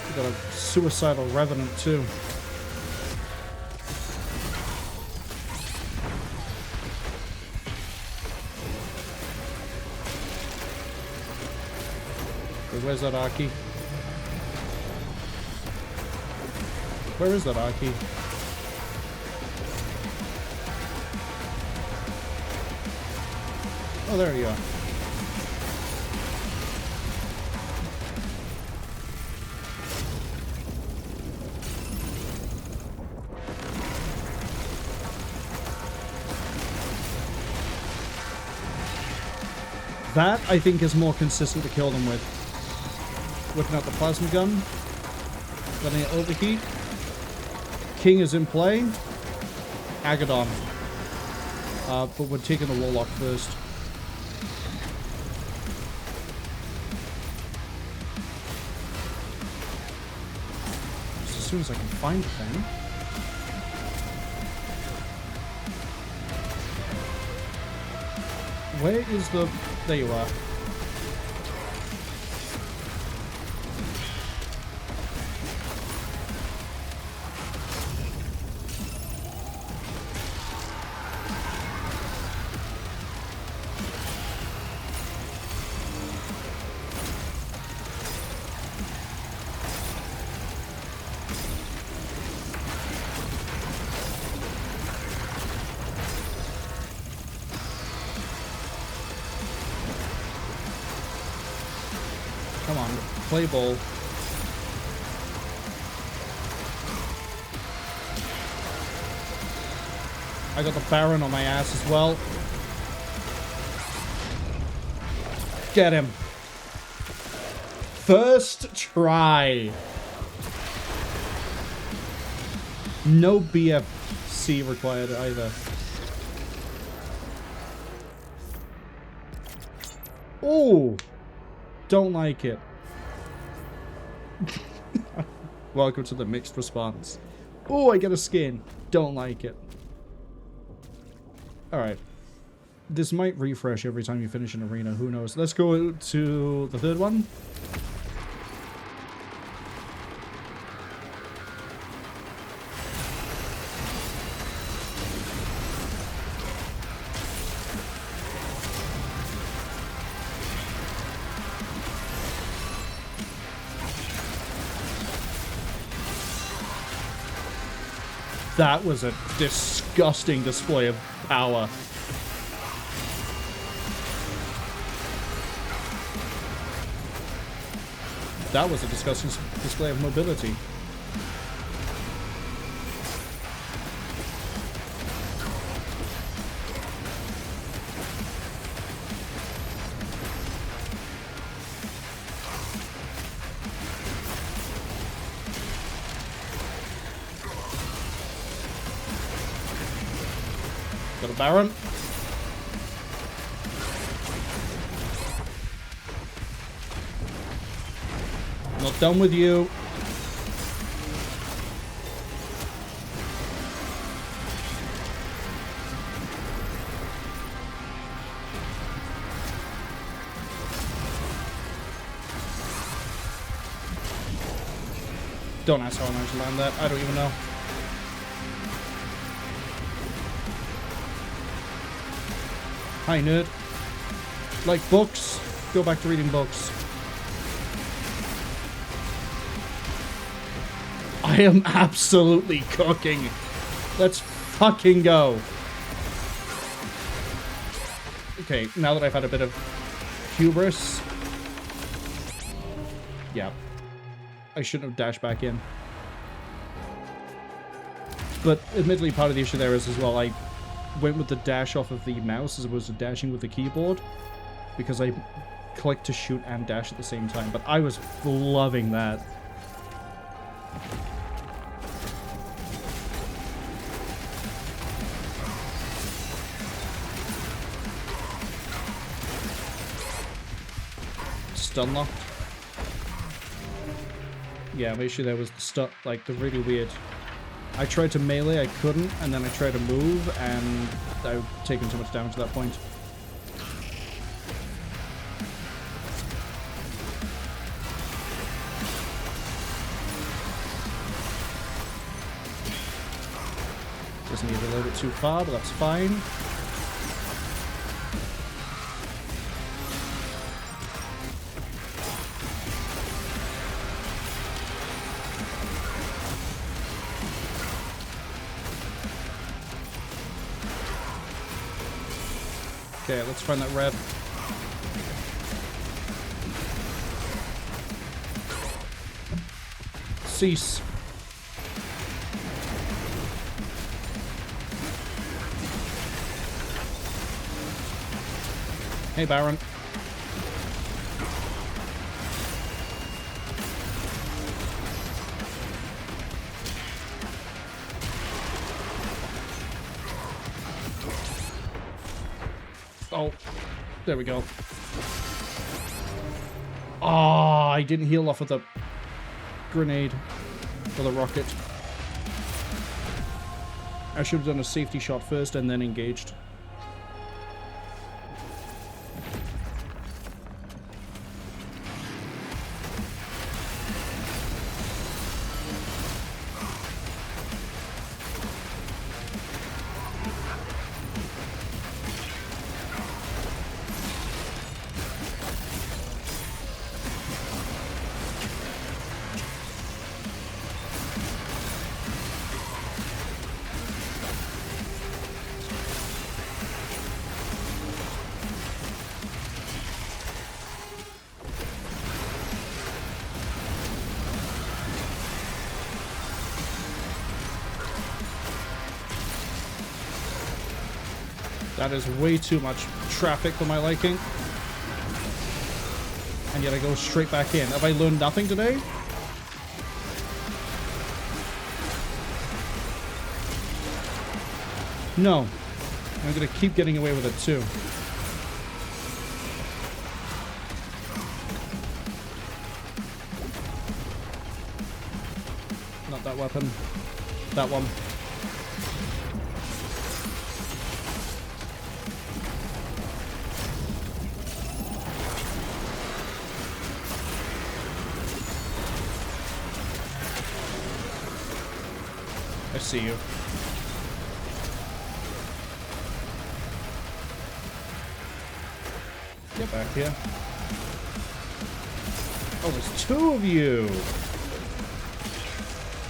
We got a suicidal revenant too. Where's that Aki? Where is that Aki? Oh, there you are. That, I think, is more consistent to kill them with. Whipping out the plasma gun. Letting it overheat. King is in play. Agadon. But we're taking the warlock first. Just as soon as I can find the thing. Where is the... There you are. Come on, play ball. I got the Baron on my ass as well. Get him. First try. No BFC required either. Oh! Don't like it. Welcome to the mixed response. Oh, I get a skin. Don't like it. Alright. This might refresh every time you finish an arena. Who knows? Let's go to the third one. That was a disgusting display of power. That was a disgusting display of mobility. Got a Baron. Not done with you. Don't ask how I managed to land that. I don't even know. Hi, nerd. Like books? Go back to reading books. I am absolutely cooking. Let's fucking go. Okay, now that I've had a bit of hubris. Yeah. I shouldn't have dashed back in. But admittedly, part of the issue there is as well, I went with the dash off of the mouse as opposed to dashing with the keyboard. Because I clicked to shoot and dash at the same time. But I was loving that. Stun locked. Yeah, my issue there was the stuff, like the really weird. I tried to melee, I couldn't, and then I tried to move, and I would taken too much damage at that point. Just need a little bit too far, but that's fine. Okay, let's find that red. Cease. Hey, Baron. Oh, there we go. Oh, I didn't heal off with the grenade or the rocket. I should have done a safety shot first and then engaged. That is way too much traffic for my liking. And yet I go straight back in. Have I learned nothing today? No. I'm gonna keep getting away with it too. Not that weapon. That one. I see you. Get back here. Oh, there's two of you.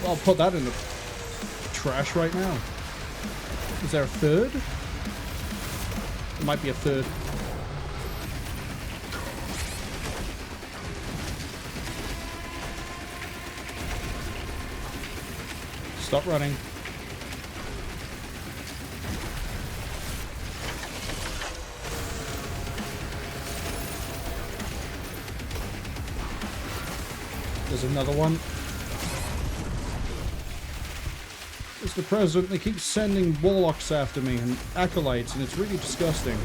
Well, I'll put that in the trash right now. Is there a third? There might be a third. Stop running. There's another one. Mr. President, they keep sending warlocks after me and acolytes, and it's really disgusting.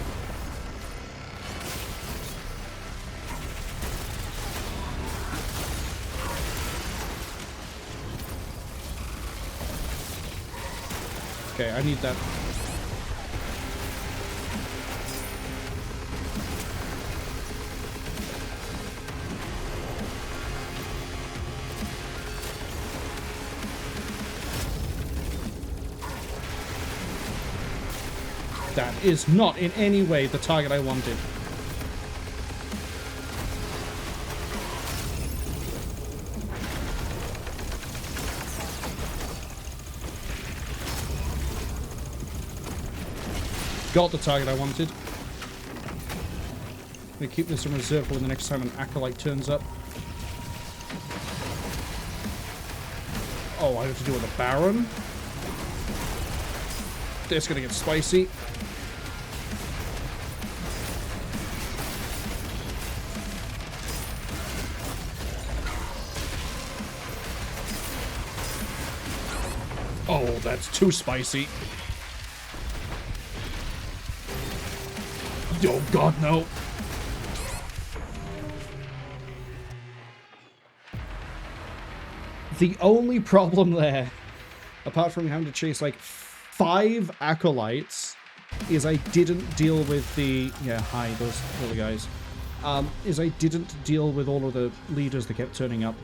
Okay, I need that. That is not in any way the target I wanted. Got the target I wanted. I'm gonna keep this in reserve for when the next time an acolyte turns up. Oh, I have to deal with a Baron. This is gonna get spicy. Oh, that's too spicy. Oh god, no. The only problem there, apart from having to chase like 5 acolytes, is I didn't deal with the... Yeah, hi, those other guys. Is I didn't deal with all of the leaders that kept turning up.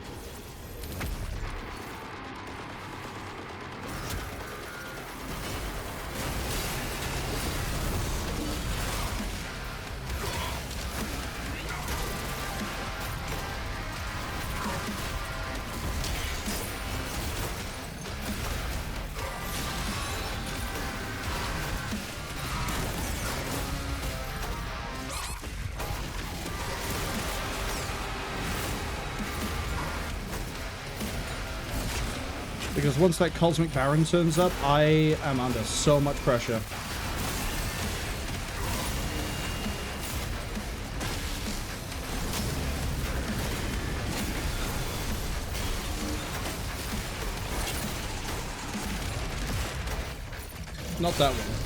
Because once that Cosmic Baron turns up, I am under so much pressure. Not that one.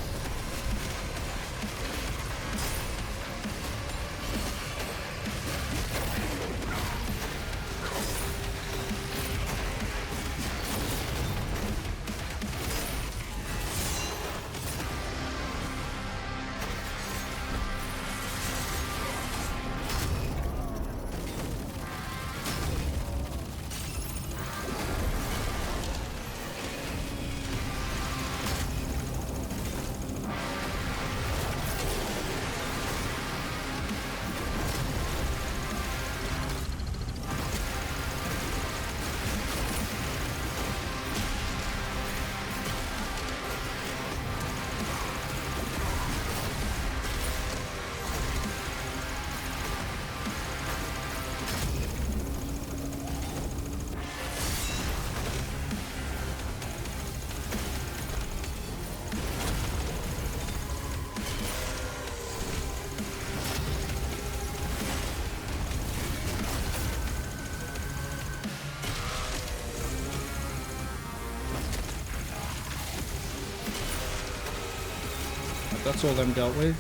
That's all them dealt with.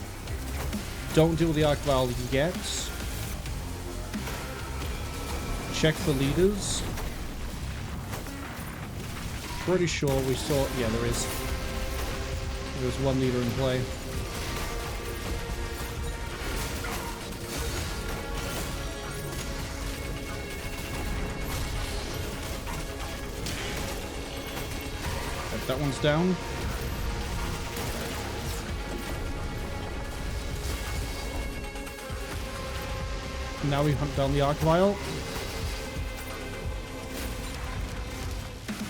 Don't deal with the Archvile yet. Check for leaders. Pretty sure we saw... Yeah, there is. There's one leader in play. Right, that one's down. Now we hunt down the Archvile.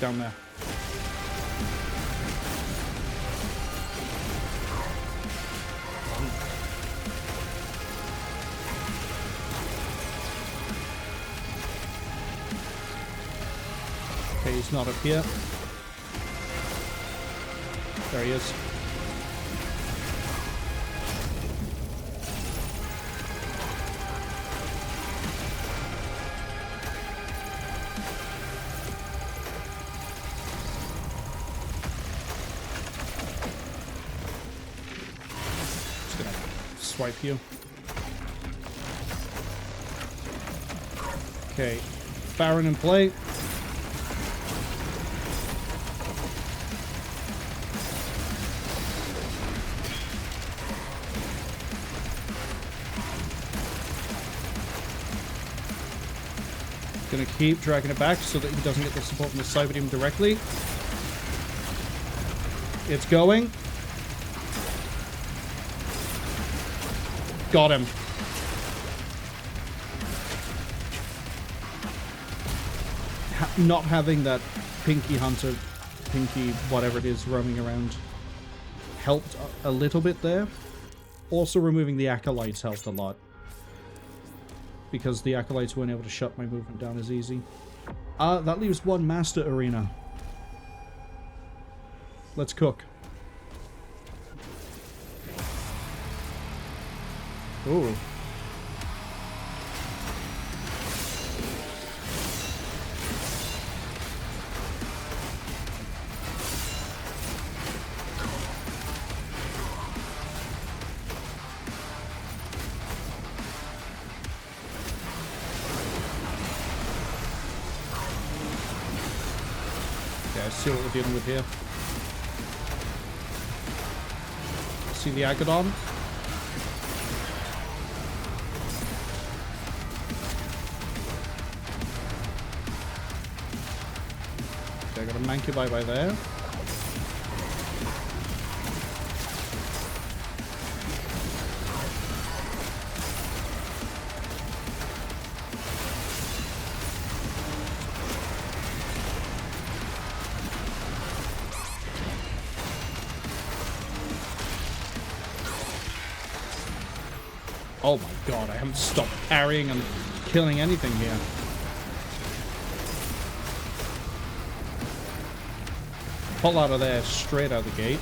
Down there. Okay, he's not up here. There he is. Just gonna swipe you. Okay, Baron in play. Gonna keep dragging it back so that he doesn't get the support from the Cyber Demon directly. It's going. Got him. Not having that Pinky Hunter, Pinky whatever it is roaming around helped a little bit there. Also removing the Acolytes helped a lot. Because the Acolytes weren't able to shut my movement down as easy. That leaves one Master Arena. Let's cook. Ooh. See what we're dealing with here. See the Agadon. Okay, I got a Mancubi by there. Oh my god, I haven't stopped parrying and killing anything here. Pull out of there straight out the gate.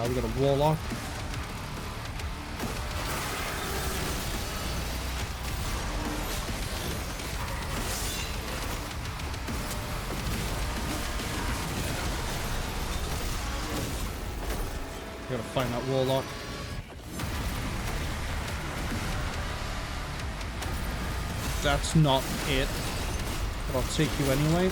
We got a Warlock. Gotta find that Warlock. That's not it. But I'll take you anyway.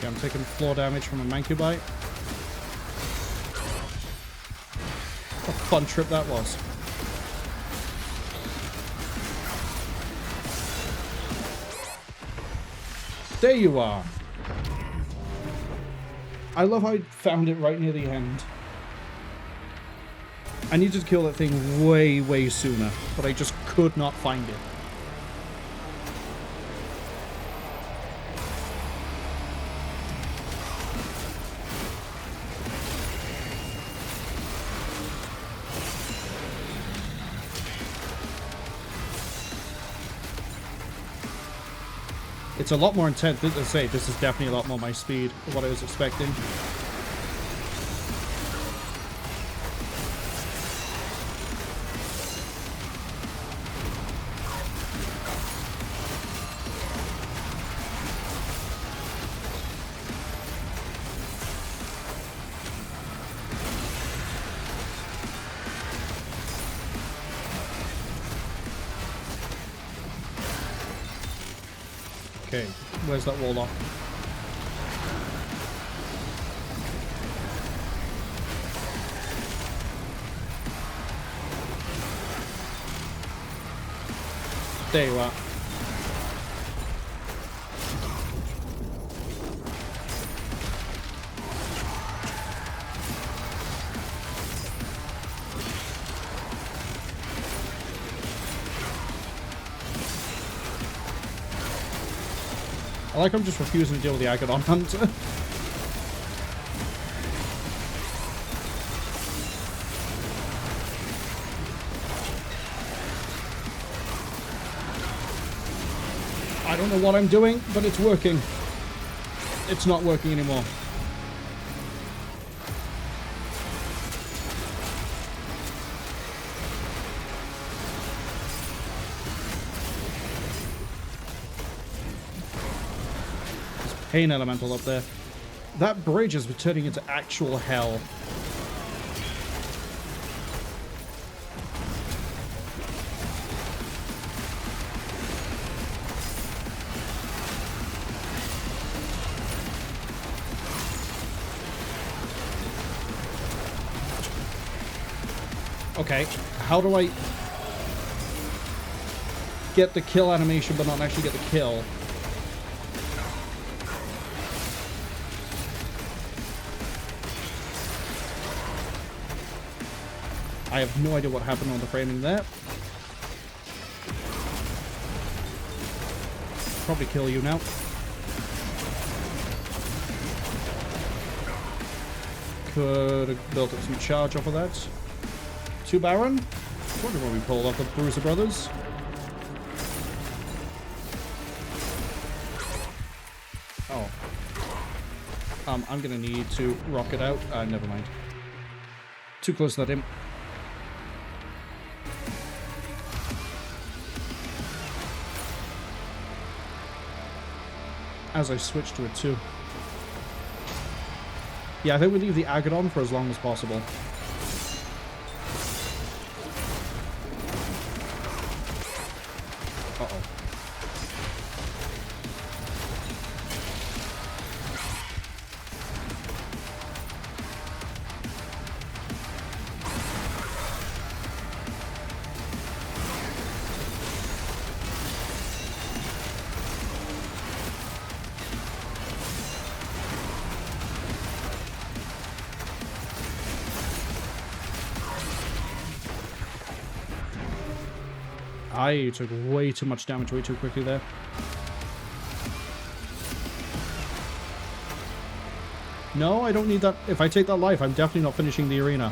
I'm taking floor damage from a Mancubi. What a fun trip that was. There you are. I love how I found it right near the end. I needed to kill that thing way, way sooner, but I just could not find it. It's a lot more intense. As I say, this is definitely a lot more my speed of what I was expecting. Okay, where's that warlock? There you are. I like I'm just refusing to deal with the Agadon Hunter. I don't know what I'm doing, but it's working. It's not working anymore. Pain elemental up there. That bridge is turning into actual hell. Okay, how do I get the kill animation but not actually get the kill? I have no idea what happened on the framing there. Probably kill you now. Could have built up some charge off of that. 2 Baron. Wonder where we pulled off the Bruiser Brothers. Oh. I'm gonna need to rock it out. Never mind. Too close to that imp. As I switch to it too. Yeah, I think we leave the Agadon for as long as possible. Uh-oh. I took way too much damage way too quickly there. No, I don't need that. If I take that life, I'm definitely not finishing the arena.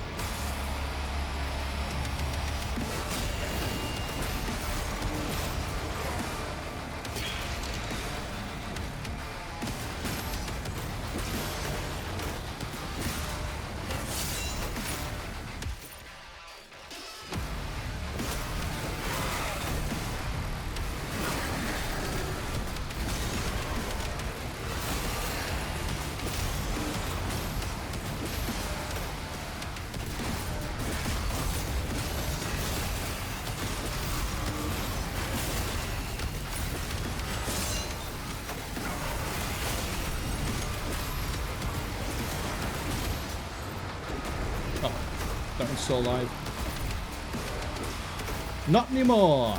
That one's still alive. Not anymore!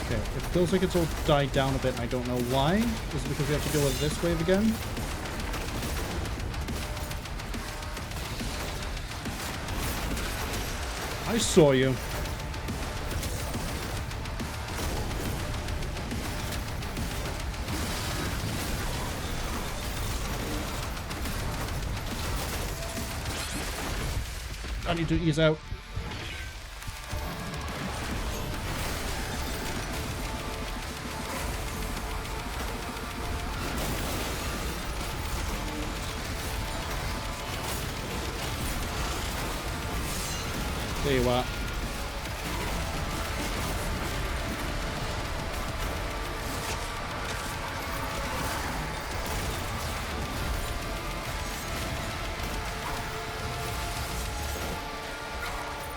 Okay, it feels like it's all died down a bit and I don't know why. Is it because we have to deal with this wave again? I saw you. I need to ease out. There you are.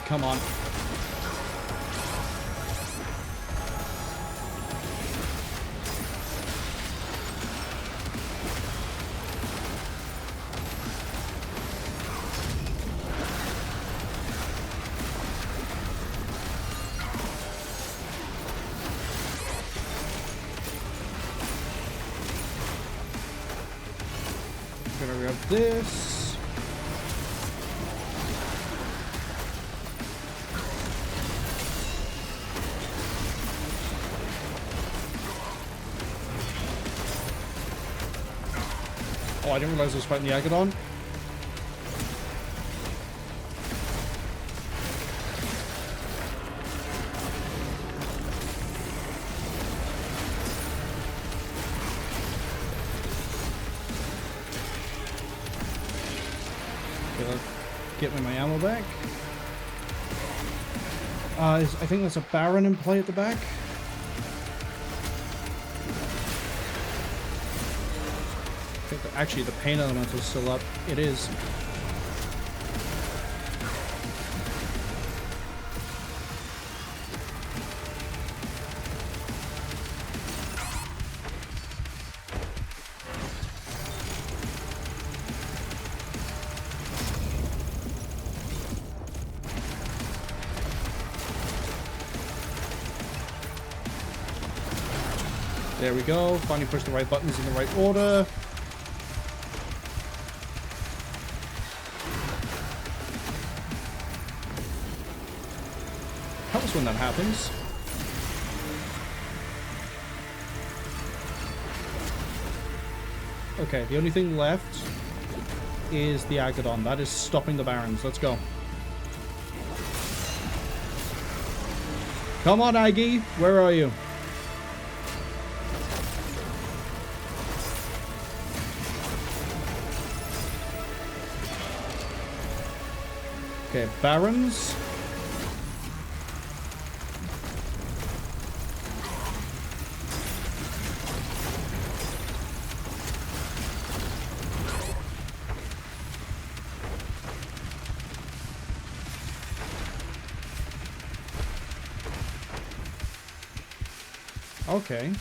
Come on. Gonna grab this. Oh, I didn't realize I was fighting the Agadon. Get me my ammo back. I think there's a Baron in play at the back. I think that actually the pain element is still up. It is. There we go. Finally push the right buttons in the right order. Helps when that happens. Okay, the only thing left is the Agadon. That is stopping the Barons. Let's go. Come on, Aggie. Where are you? Okay, Barons. Okay.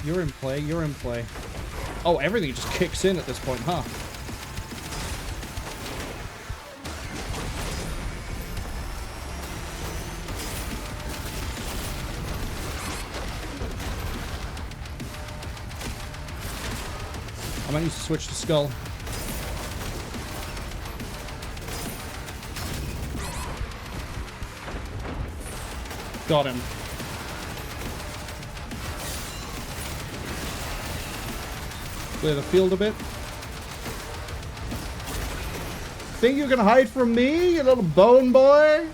You're in play, you're in play. Oh, everything just kicks in at this point, huh? I might need to switch to Skull. Got him. Clear the field a bit. Think you can hide from me, you little bone boy?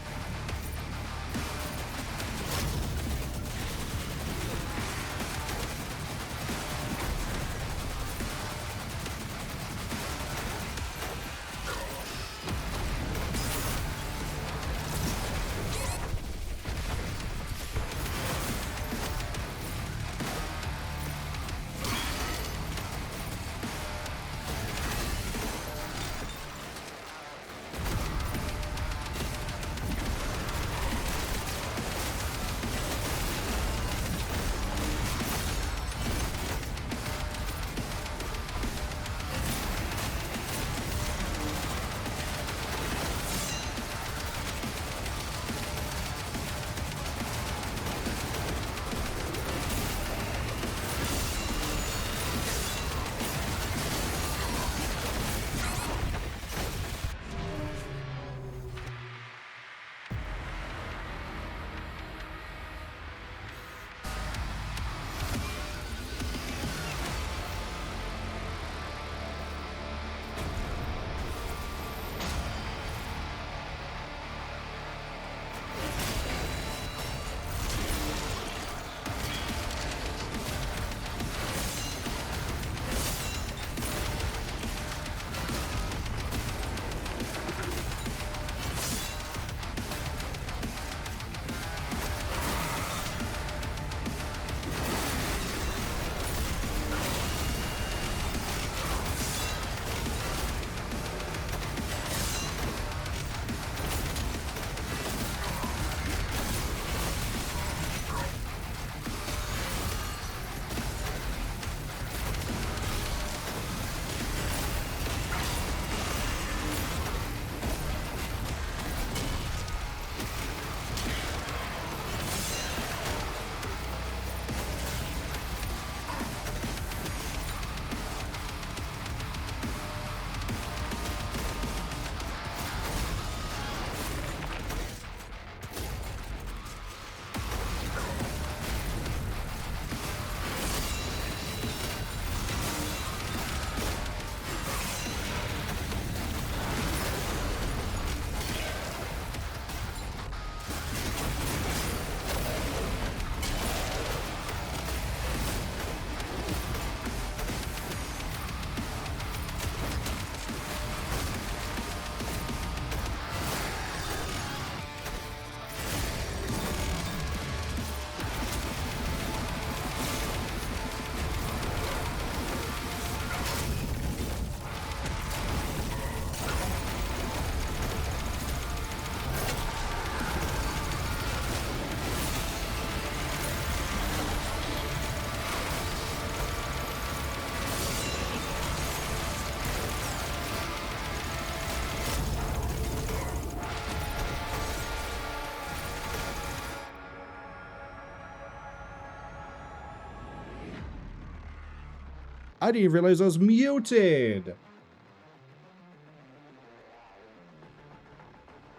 I didn't even realize I was muted.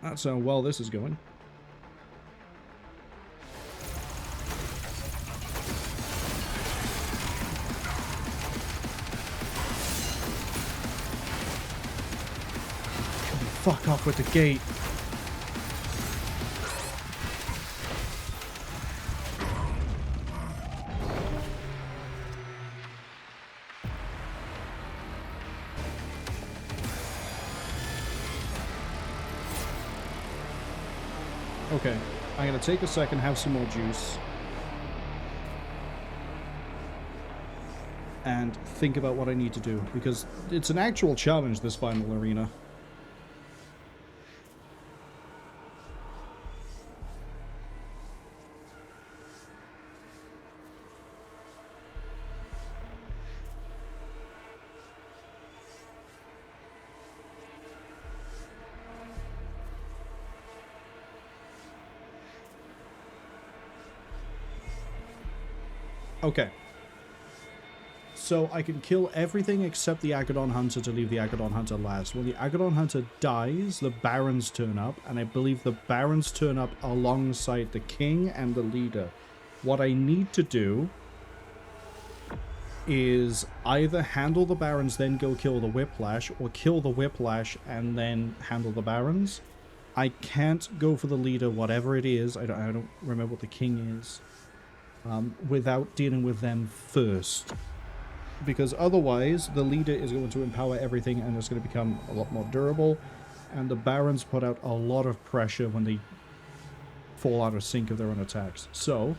That's how well this is going. Fuck off with the gate. Okay, I'm gonna take a second, have some more juice. And think about what I need to do, because it's an actual challenge, this final arena. Okay. So I can kill everything except the Agadon Hunter to leave the Agadon Hunter last. When the Agadon Hunter dies, the Barons turn up, and I believe the Barons turn up alongside the King and the Leader. What I need to do is either handle the Barons, then go kill the Whiplash, or kill the Whiplash and then handle the Barons. I can't go for the Leader, whatever it is. I don't remember what the King is. Without dealing with them first. Because otherwise, the Leader is going to empower everything and it's going to become a lot more durable. And the Barons put out a lot of pressure when they fall out of sync of their own attacks. So,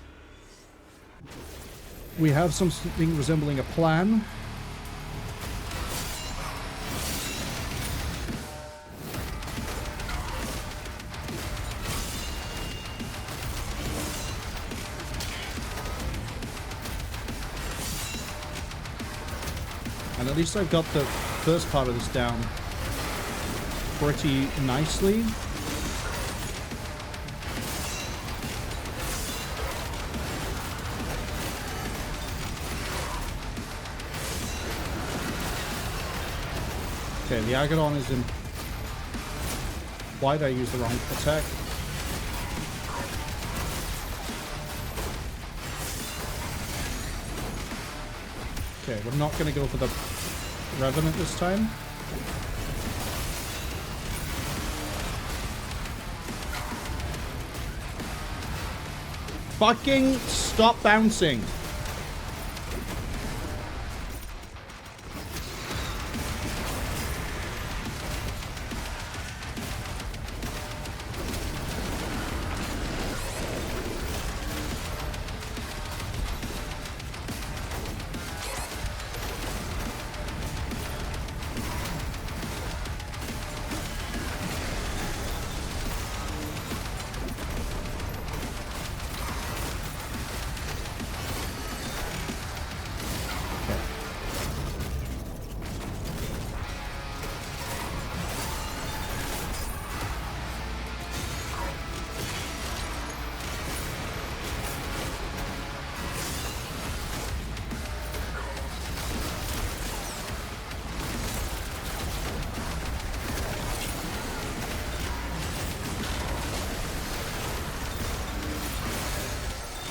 we have something resembling a plan. And at least I've got the first part of this down pretty nicely. Okay, the Agadon is in... Why did I use the wrong attack? Okay, we're not going to go for the Revenant this time. Fucking stop bouncing!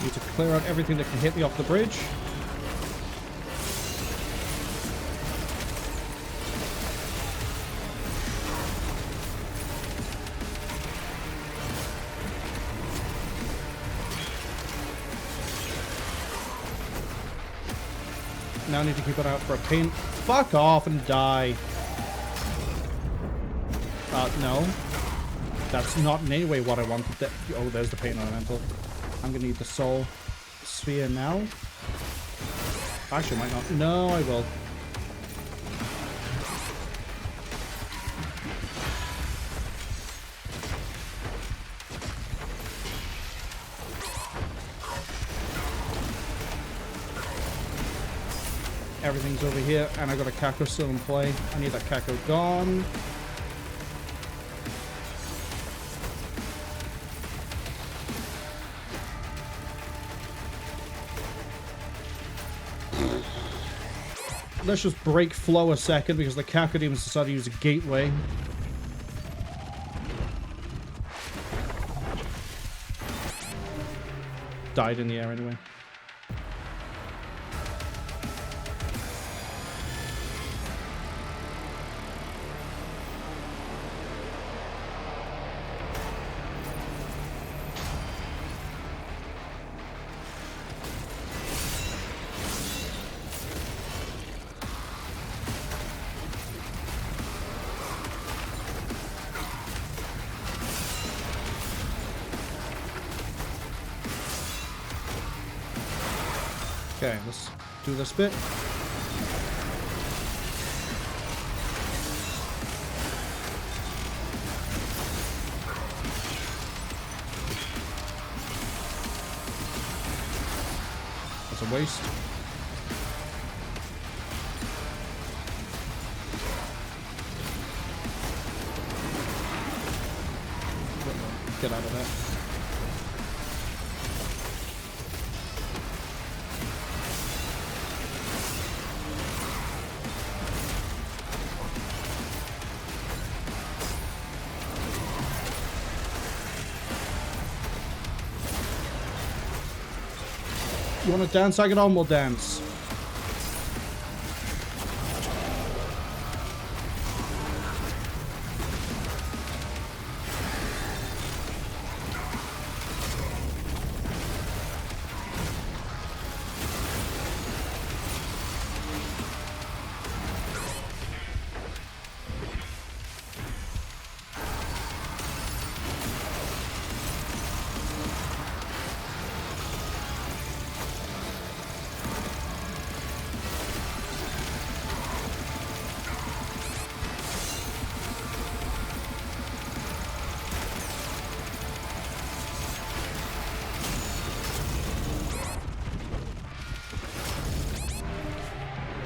Need to clear out everything that can hit me off the bridge. Now I need to keep it out for a pain. Fuck off and die. No. That's not in any way what I wanted. Oh, there's the pain elemental. I'm gonna need the soul sphere now. Actually, I might not. No, I will. Everything's over here, and I got a Kako still in play. I need that Kako gone. let's just break flow a second because the Cacodemons decided to use a gateway. Died in the air anyway. Okay, let's do this bit. That's a waste. Get out of that. You want to dance? I get on, we'll dance.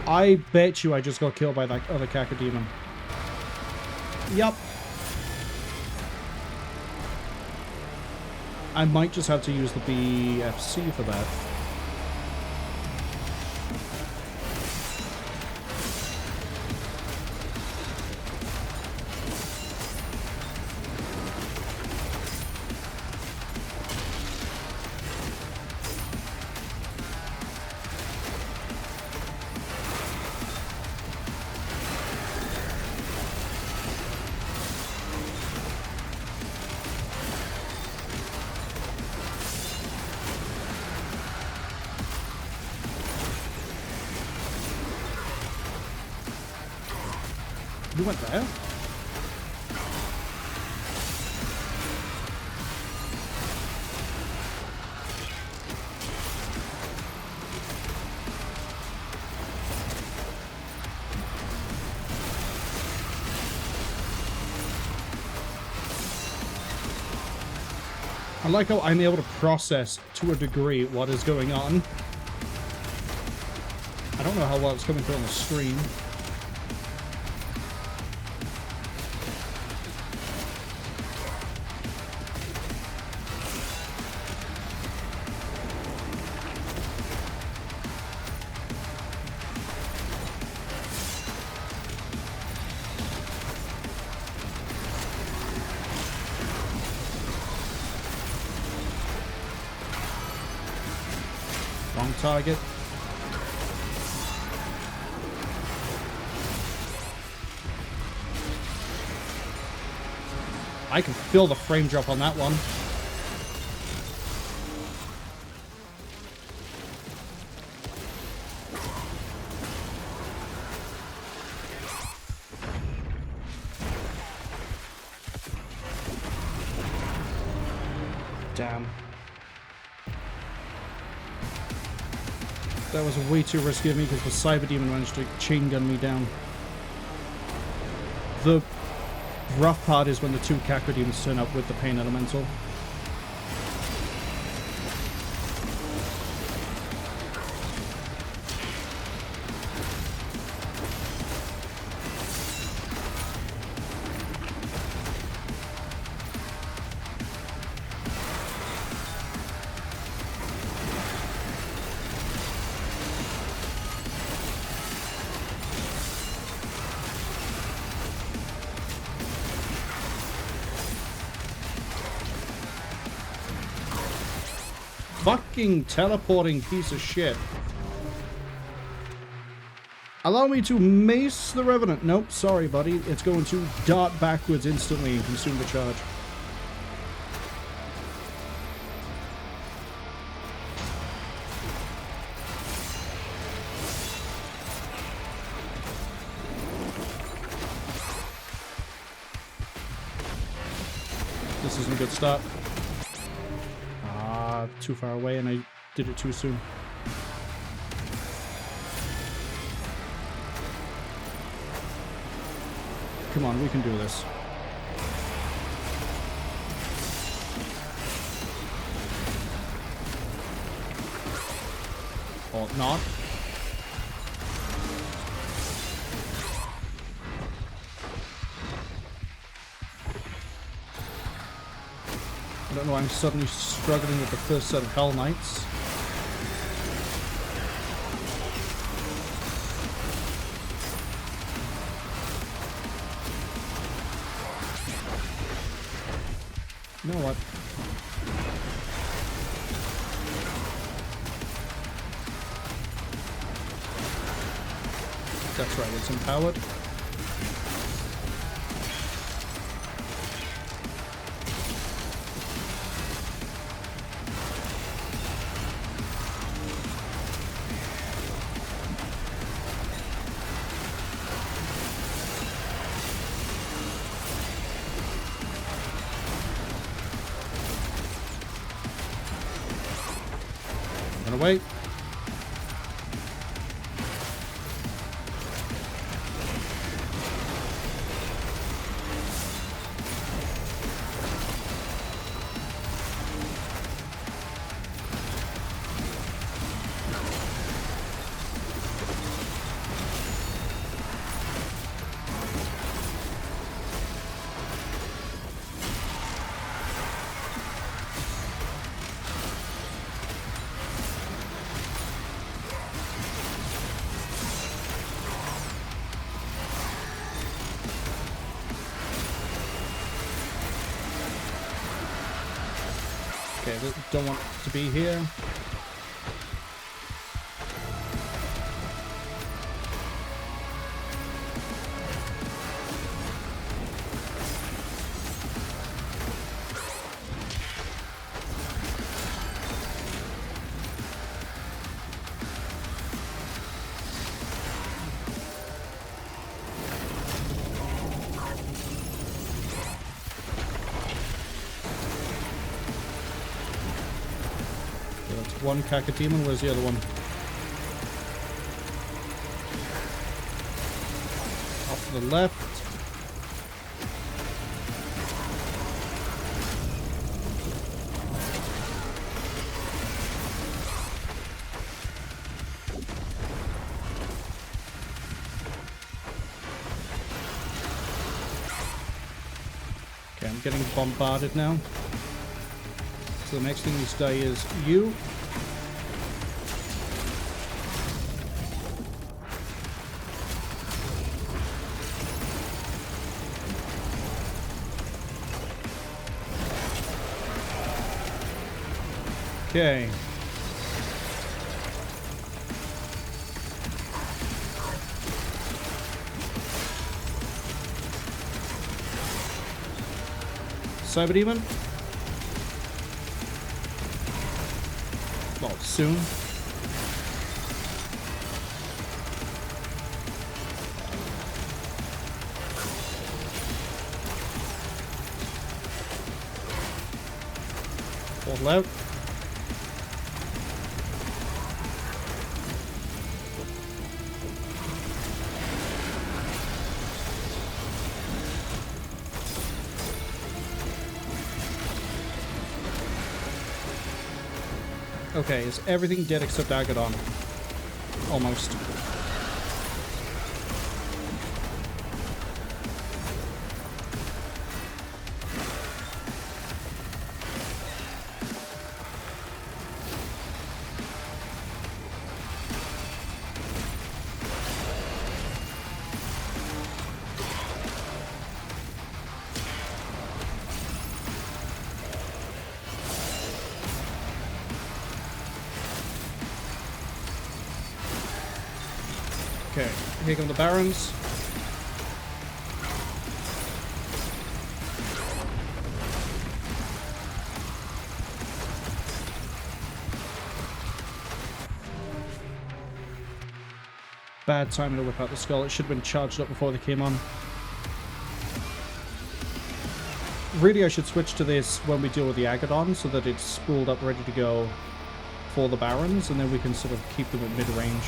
I bet you I just got killed by that other Cacodemon. Yup. I might just have to use the BFC for that. You went there? I like how I'm able to process, to a degree, what is going on. I don't know how well it's coming through on the stream. Wrong target. I can feel the frame drop on that one. Damn. That was way too risky of me because the Cyber Demon managed to chain gun me down. The rough part is when the two Cacodemons turn up with the Pain Elemental. fucking teleporting piece of shit. Allow me to mace the Revenant. Nope, sorry, buddy. It's going to dart backwards instantly and consume the charge. This isn't a good start. Ah, too far away and I did it too soon. Come on, we can do this. Or not. I don't know why I'm suddenly struggling with the first set of Hell Knights. You know what? That's right, it's empowered. Wait. Okay, don't want to be here. One Cacodemon, where's the other one? Off to the left. Okay, I'm getting bombarded now. So the next thing needs to die is you. Okay. Cyber Demon. Well, soon. Hold out. Okay, is everything dead except Agadon? Almost. Okay, here come the Barons. Bad timing to whip out the skull. It should have been charged up before they came on. Really, I should switch to this when we deal with the Agadon so that it's spooled up ready to go for the Barons, and then we can sort of keep them at mid-range.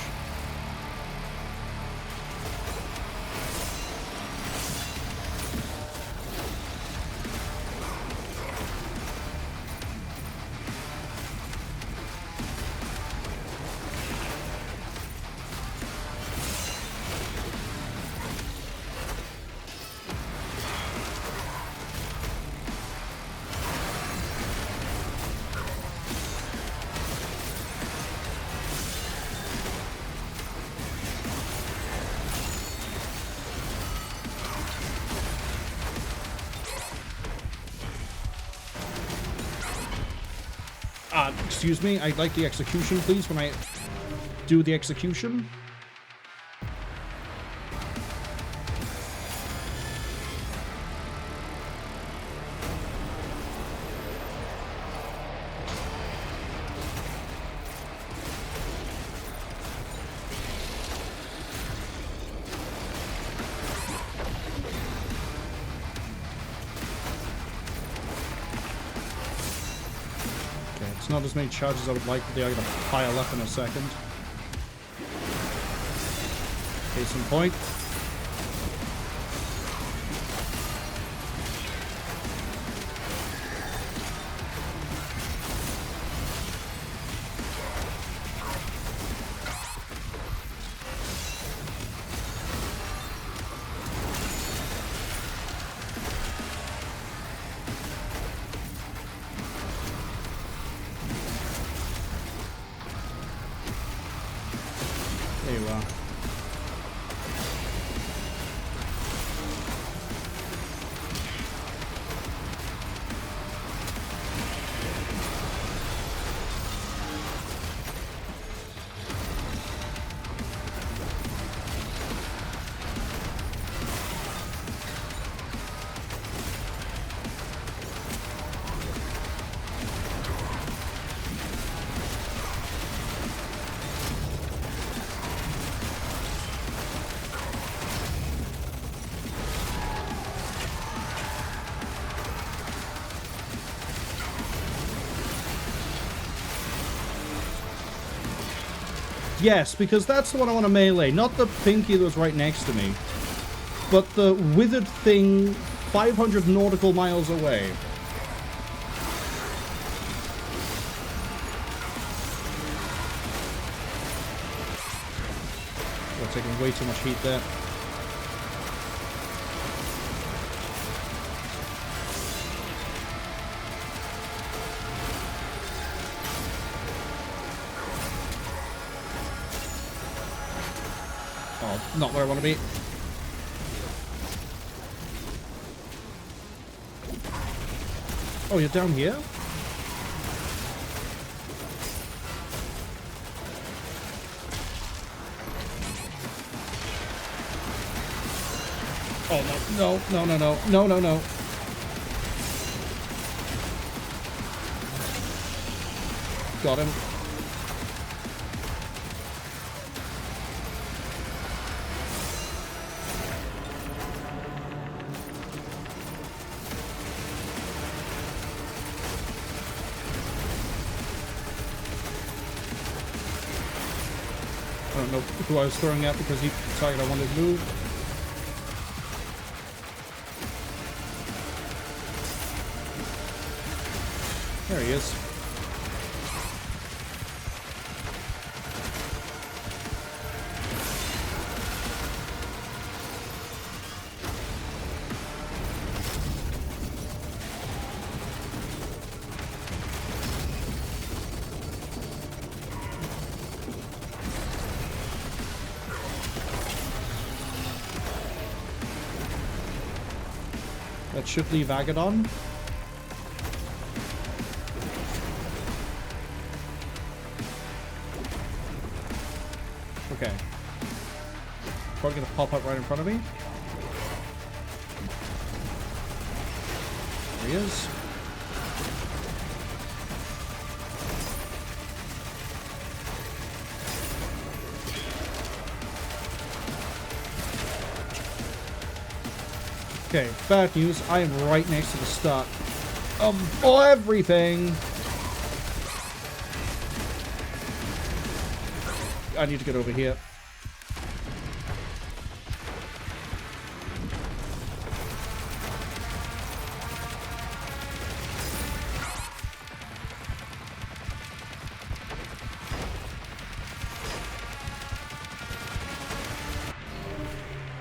Excuse me, I'd like the execution, please, when I do the execution. Not as many charges I would like, but they are going to pile up in a second. Case in point. Yes, because that's the one I want to melee, not the pinky that was right next to me, but the withered thing 500 nautical miles away. We're taking way too much heat there. Not where I want to be. Oh, you're down here? Oh, no, no, no, no, no, no, no. Got him. I don't know who I was throwing at because he decided I wanted to move. There he is. That should leave Agadon. Okay. probably going to pop up right in front of me. There he is. Okay, bad news. I am right next to the start of everything. I need to get over here.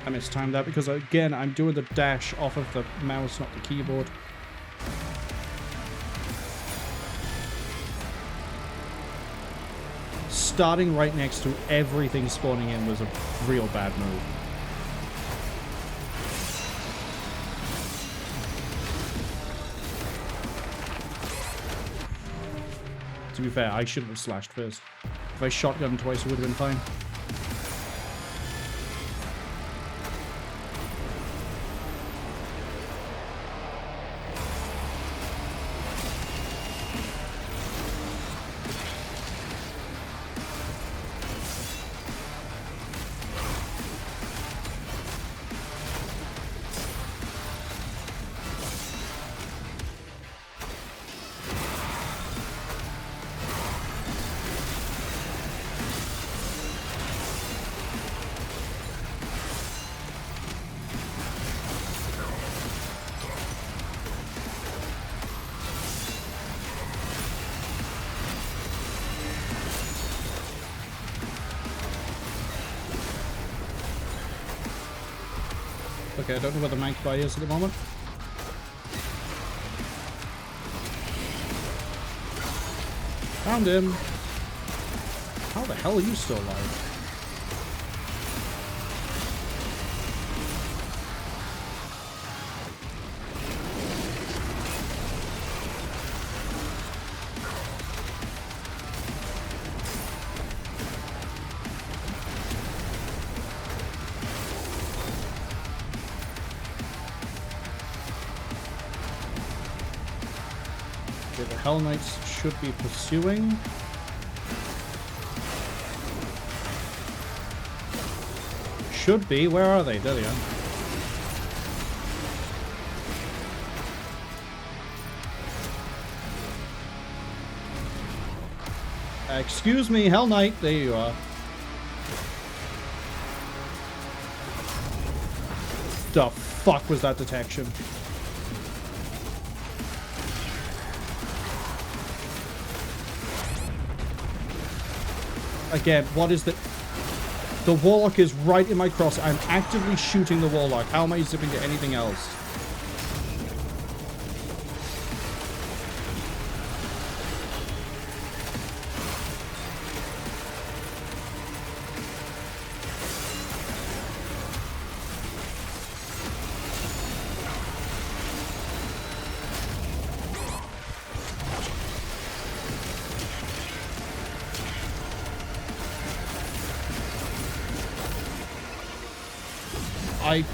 I mistimed that because, again, I'm doing the dash off of the mouse, not the keyboard. Starting right next to everything spawning in was a real bad move. To be fair, I shouldn't have slashed first. If I shotgunned twice, it would have been fine. Okay, I don't know where the Magpie is at the moment. Found him. How the hell are you still alive? The Hell Knights should be pursuing. Should be. Where are they? There they are. Excuse me, Hell Knight. There you are. The fuck was that detection? Again, what is the... The Warlock is right in my cross. I'm actively shooting the Warlock. How am I zipping to anything else?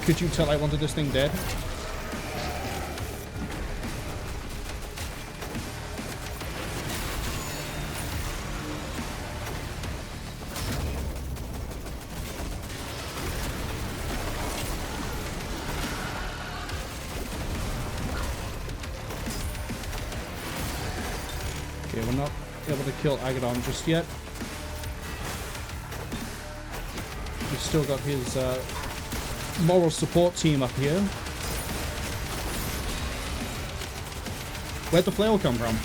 Could you tell I wanted this thing dead? Okay, we're not able to kill Agadon just yet. He's still got his moral support team up here. Where'd the flail come from?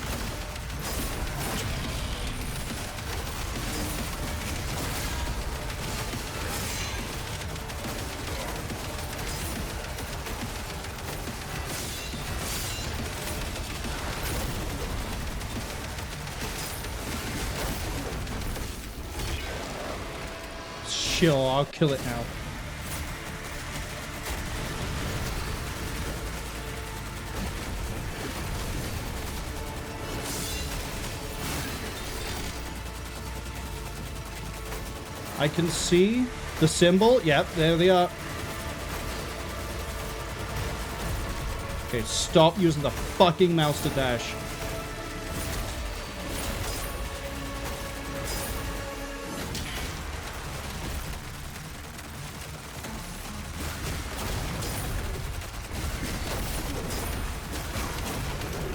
Sure, I'll kill it now. I can see The symbol? Yep, there they are. Okay, stop using the fucking mouse to dash.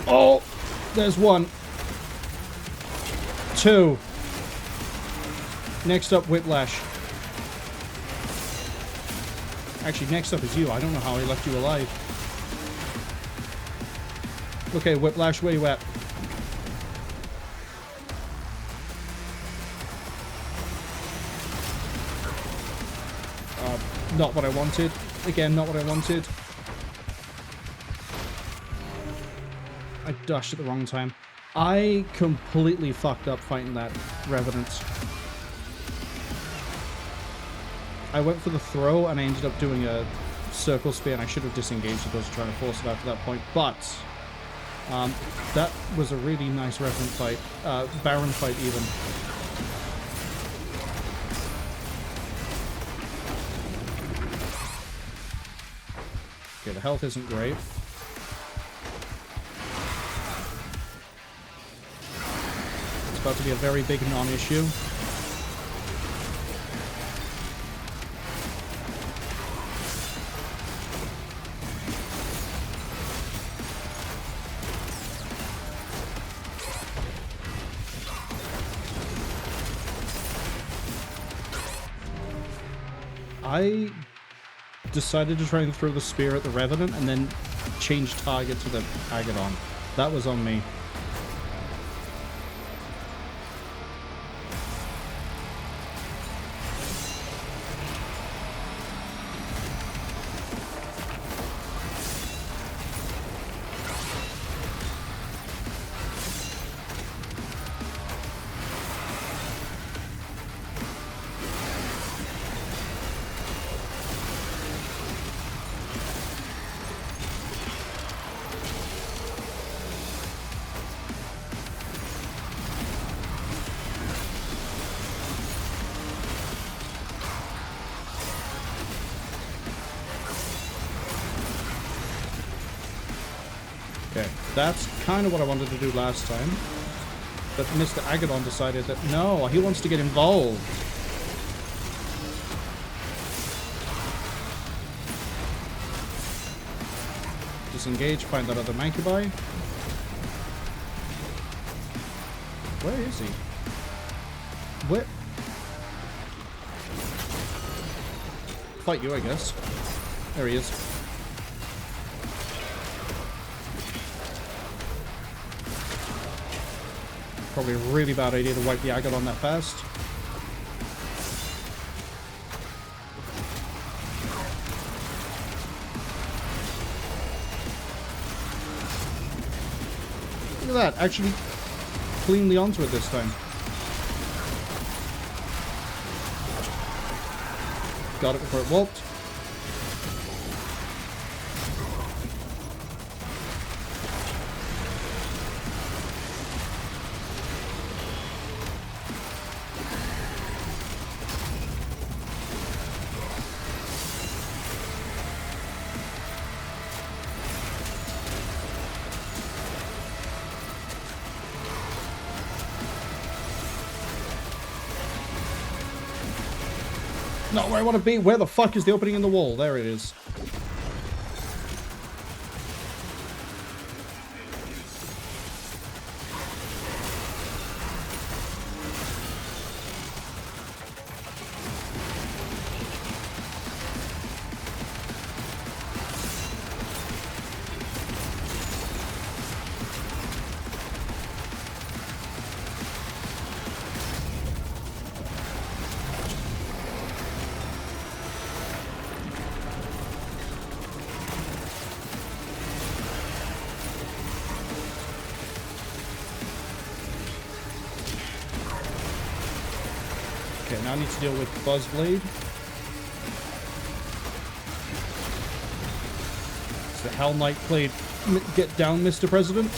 Oh, there's one. Two. Next up, Whiplash. Actually, next up is you. I don't know how I left you alive. Okay, Whiplash, where you at? Not what I wanted. Again, not what I wanted. I dashed at the wrong time. I completely fucked up fighting that Revenant. I went for the throw and I ended up doing a circle spear and I should have disengaged as opposed to trying to force it out to that point. But that was a really nice Revenant fight. Baron fight even. Okay, the health isn't great. It's about to be a very big non-issue. I decided to try and throw the spear at the Revenant and then change target to the Agadon. That was on me. Okay, that's kind of what I wanted to do last time. But Mr. Agadon decided that no, he wants to get involved. Disengage, find that other Mancubi. Where is he? Where? Fight you, I guess. There he is. Probably a really bad idea to wipe the Agadon that fast. Look at that, actually cleanly onto it this time. Got it before it whopped. Not where I want to be. Where the fuck is the opening in the wall? There it is. Okay, now I need to deal with Buzzblade. It's the Hell Knight played Get Down, Mr. President.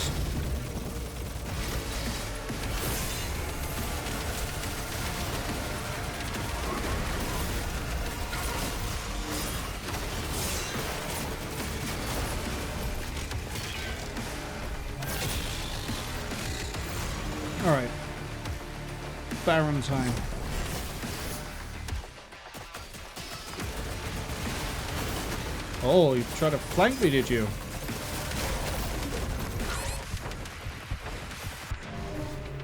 Baron time. Oh, you tried to flank me, did you?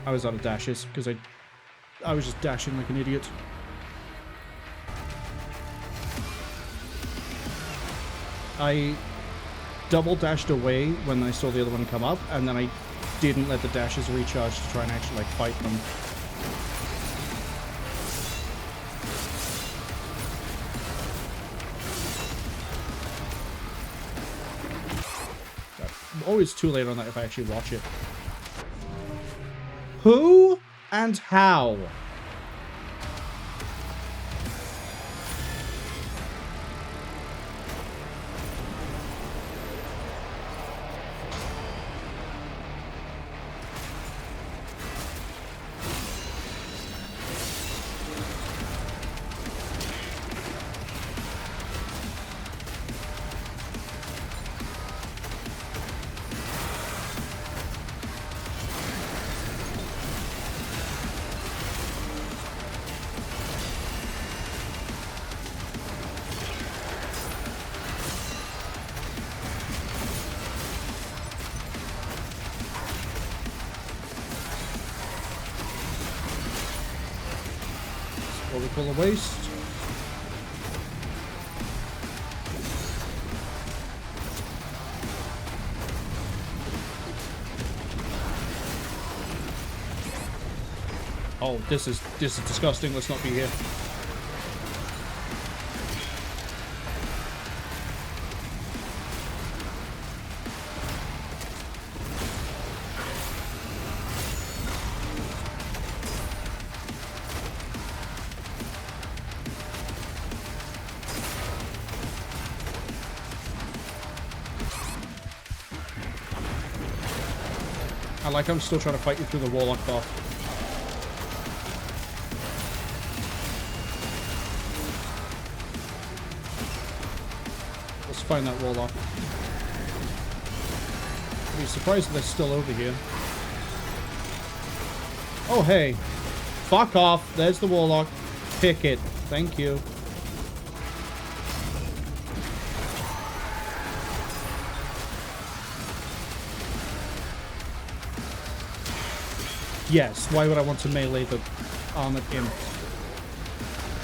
I was out of dashes because I was just dashing like an idiot. I double dashed away when I saw the other one come up, and then I didn't let the dashes recharge to try and actually like fight them. Always too late on that if I actually watch it. Who and how? What we call a waste. Oh, this is disgusting. Let's not be here. I'm still trying to fight you through the Warlock buff. Let's find that Warlock. I'd be surprised if they're still over here. Oh, hey. Fuck off. There's the Warlock. Pick it. Thank you. Yes, why would I want to melee the armored imp?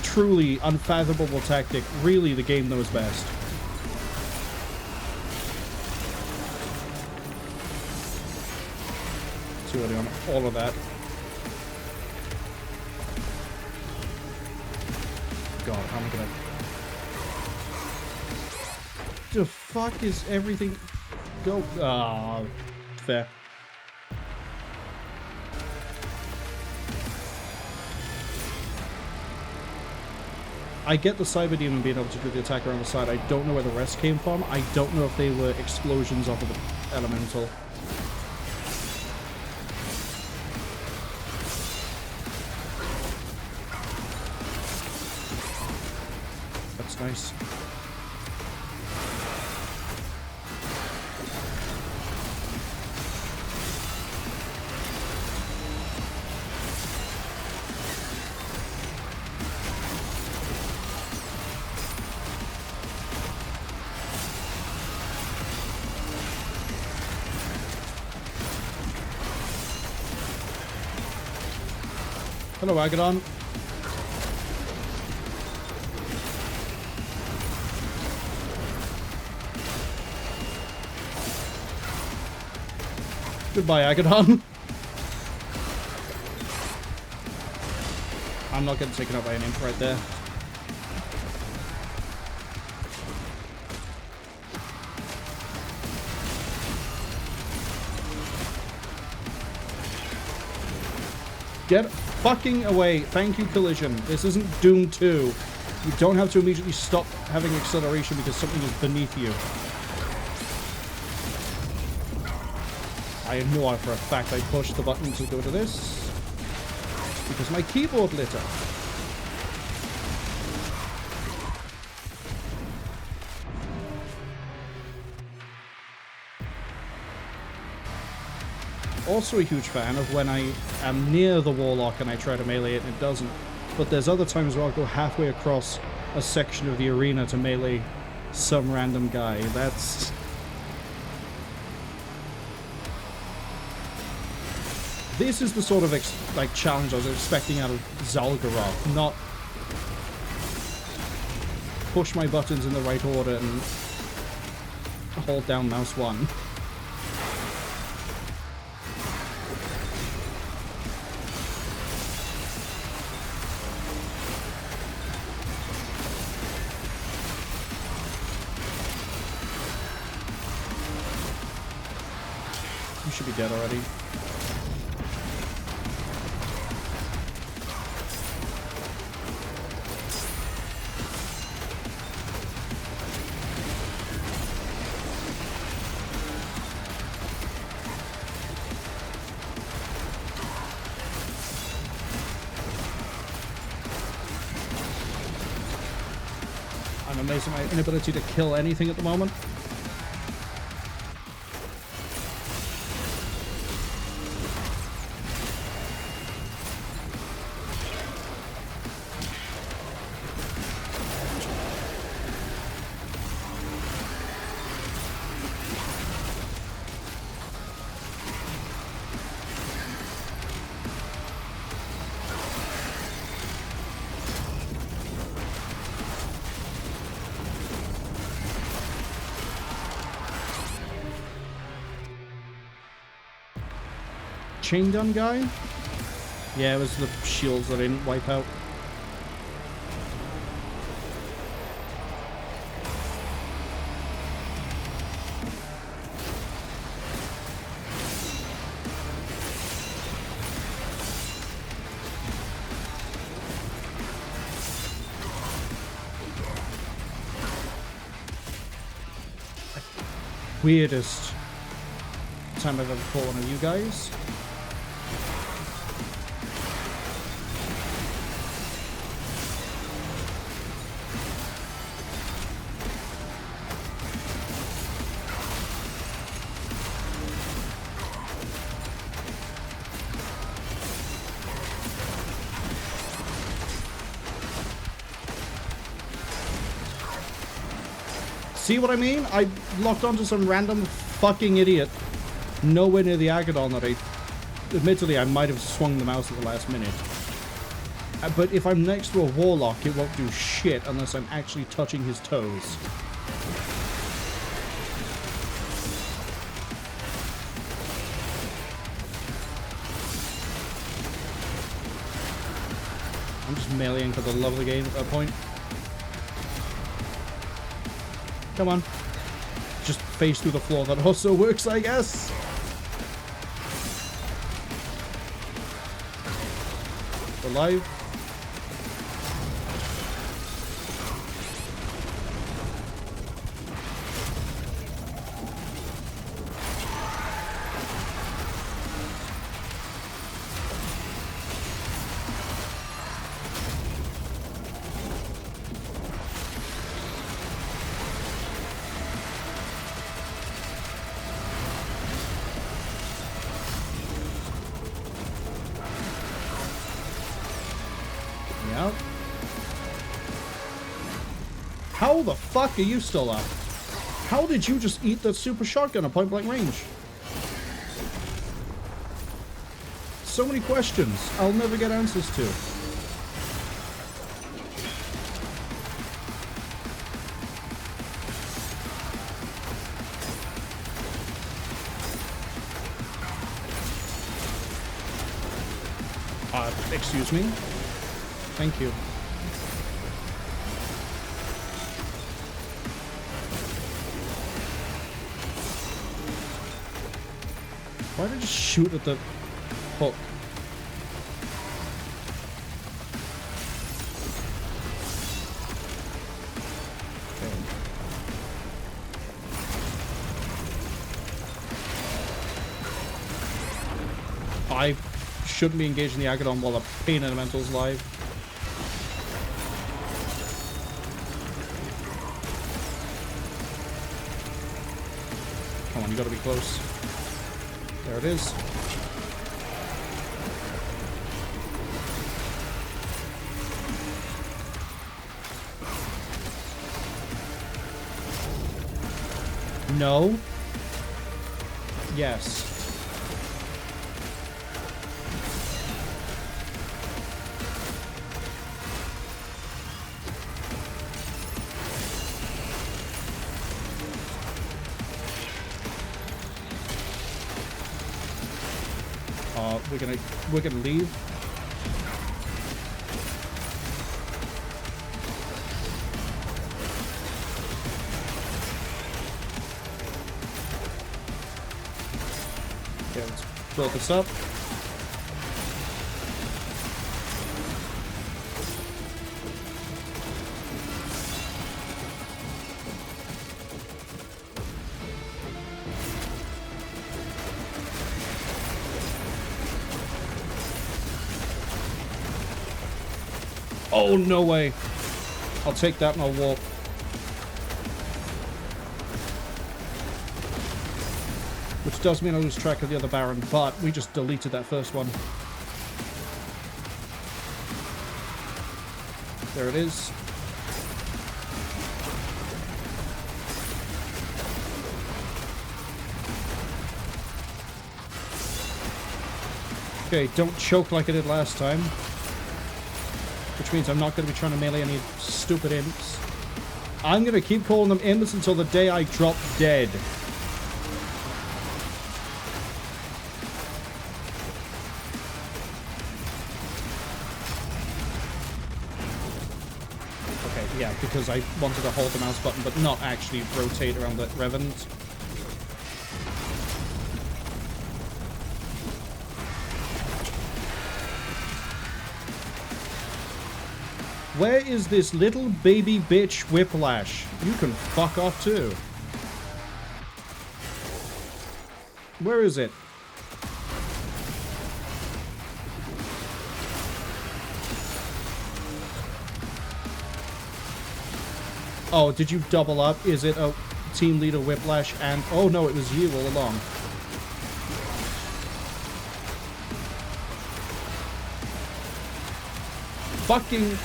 Truly unfathomable tactic. Really, the game knows best. Too early on all of that. God, how am I gonna... The fuck is everything... Go... Ah, fair. I get the Cyber Demon being able to do the attack around the side. I don't know where the rest came from. I don't know if they were explosions off of the elemental. That's nice. Hello, Agadon. Goodbye, Agadon. I'm not getting taken out by an imp right there. Get fucking away. Thank you, Collision. This isn't Doom 2. You don't have to immediately stop having acceleration because something is beneath you. I know for a fact I pushed the button to go to this because my keyboard lit up. also a huge fan of when I am near the Warlock and I try to melee it and it doesn't. But there's other times where I'll go halfway across a section of the arena to melee some random guy. That's... This is the sort of challenge I was expecting out of Xal'Goroth, not push my buttons in the right order and hold down mouse 1. You should be dead already. I'm amazed at my inability to kill anything at the moment. Chain gun guy? Yeah, it was the shields that I didn't wipe out. Weirdest time I've ever fought one of you guys. See what I mean? I locked onto some random fucking idiot nowhere near the Agadon that admittedly, I might have swung the mouse at the last minute. But if I'm next to a Warlock, it won't do shit unless I'm actually touching his toes. I'm just meleeing for the love of the game at that point. Come on. Just face through the floor. That also works, I guess. Alive. How the fuck are you still up? How did you just eat that super shotgun at point blank range? So many questions I'll never get answers to. Excuse me? Thank you. Why did I just shoot at the hook? Okay. I shouldn't be engaging the Agadon while the Pain Elemental's live. Come on, you gotta be close. There it is. No. Yes. We're gonna leave. Okay, let's build this up. Oh, no way. I'll take that and I'll walk. Which does mean I lose track of the other Baron, but we just deleted that first one. There it is. Okay, don't choke like I did last time. Which means I'm not going to be trying to melee any stupid imps. I'm going to keep calling them imps until the day I drop dead. Okay, yeah, because I wanted to hold the mouse button, but not actually rotate around the Revenant. Where is this little baby bitch Whiplash? You can fuck off too. Where is it? Oh, did you double up? Is it a team leader Whiplash and... Oh no, it was you all along. Fucking...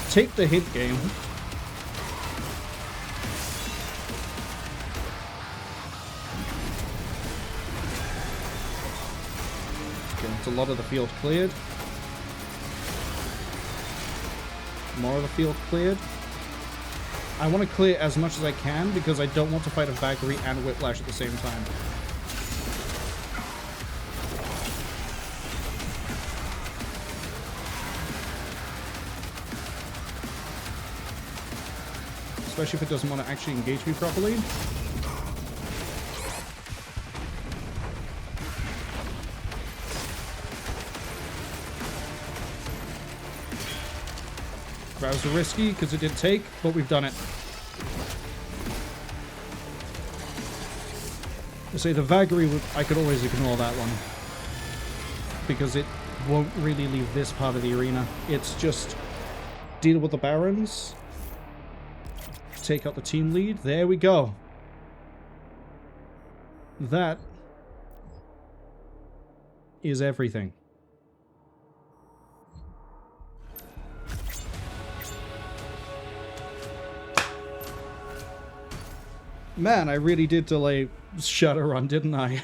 Take the hint, game. Okay, it's a lot of the field cleared. More of the field cleared. I want to clear as much as I can because I don't want to fight a Valkyrie and Whiplash at the same time. Especially if it doesn't want to actually engage me properly. That was risky because it did take, but we've done it. I say the Valkyrie, I could always ignore that one. Because it won't really leave this part of the arena. It's just deal with the Barons. Take out the team lead. There we go. That is everything. Man, I really did delay Shadowrun, didn't I?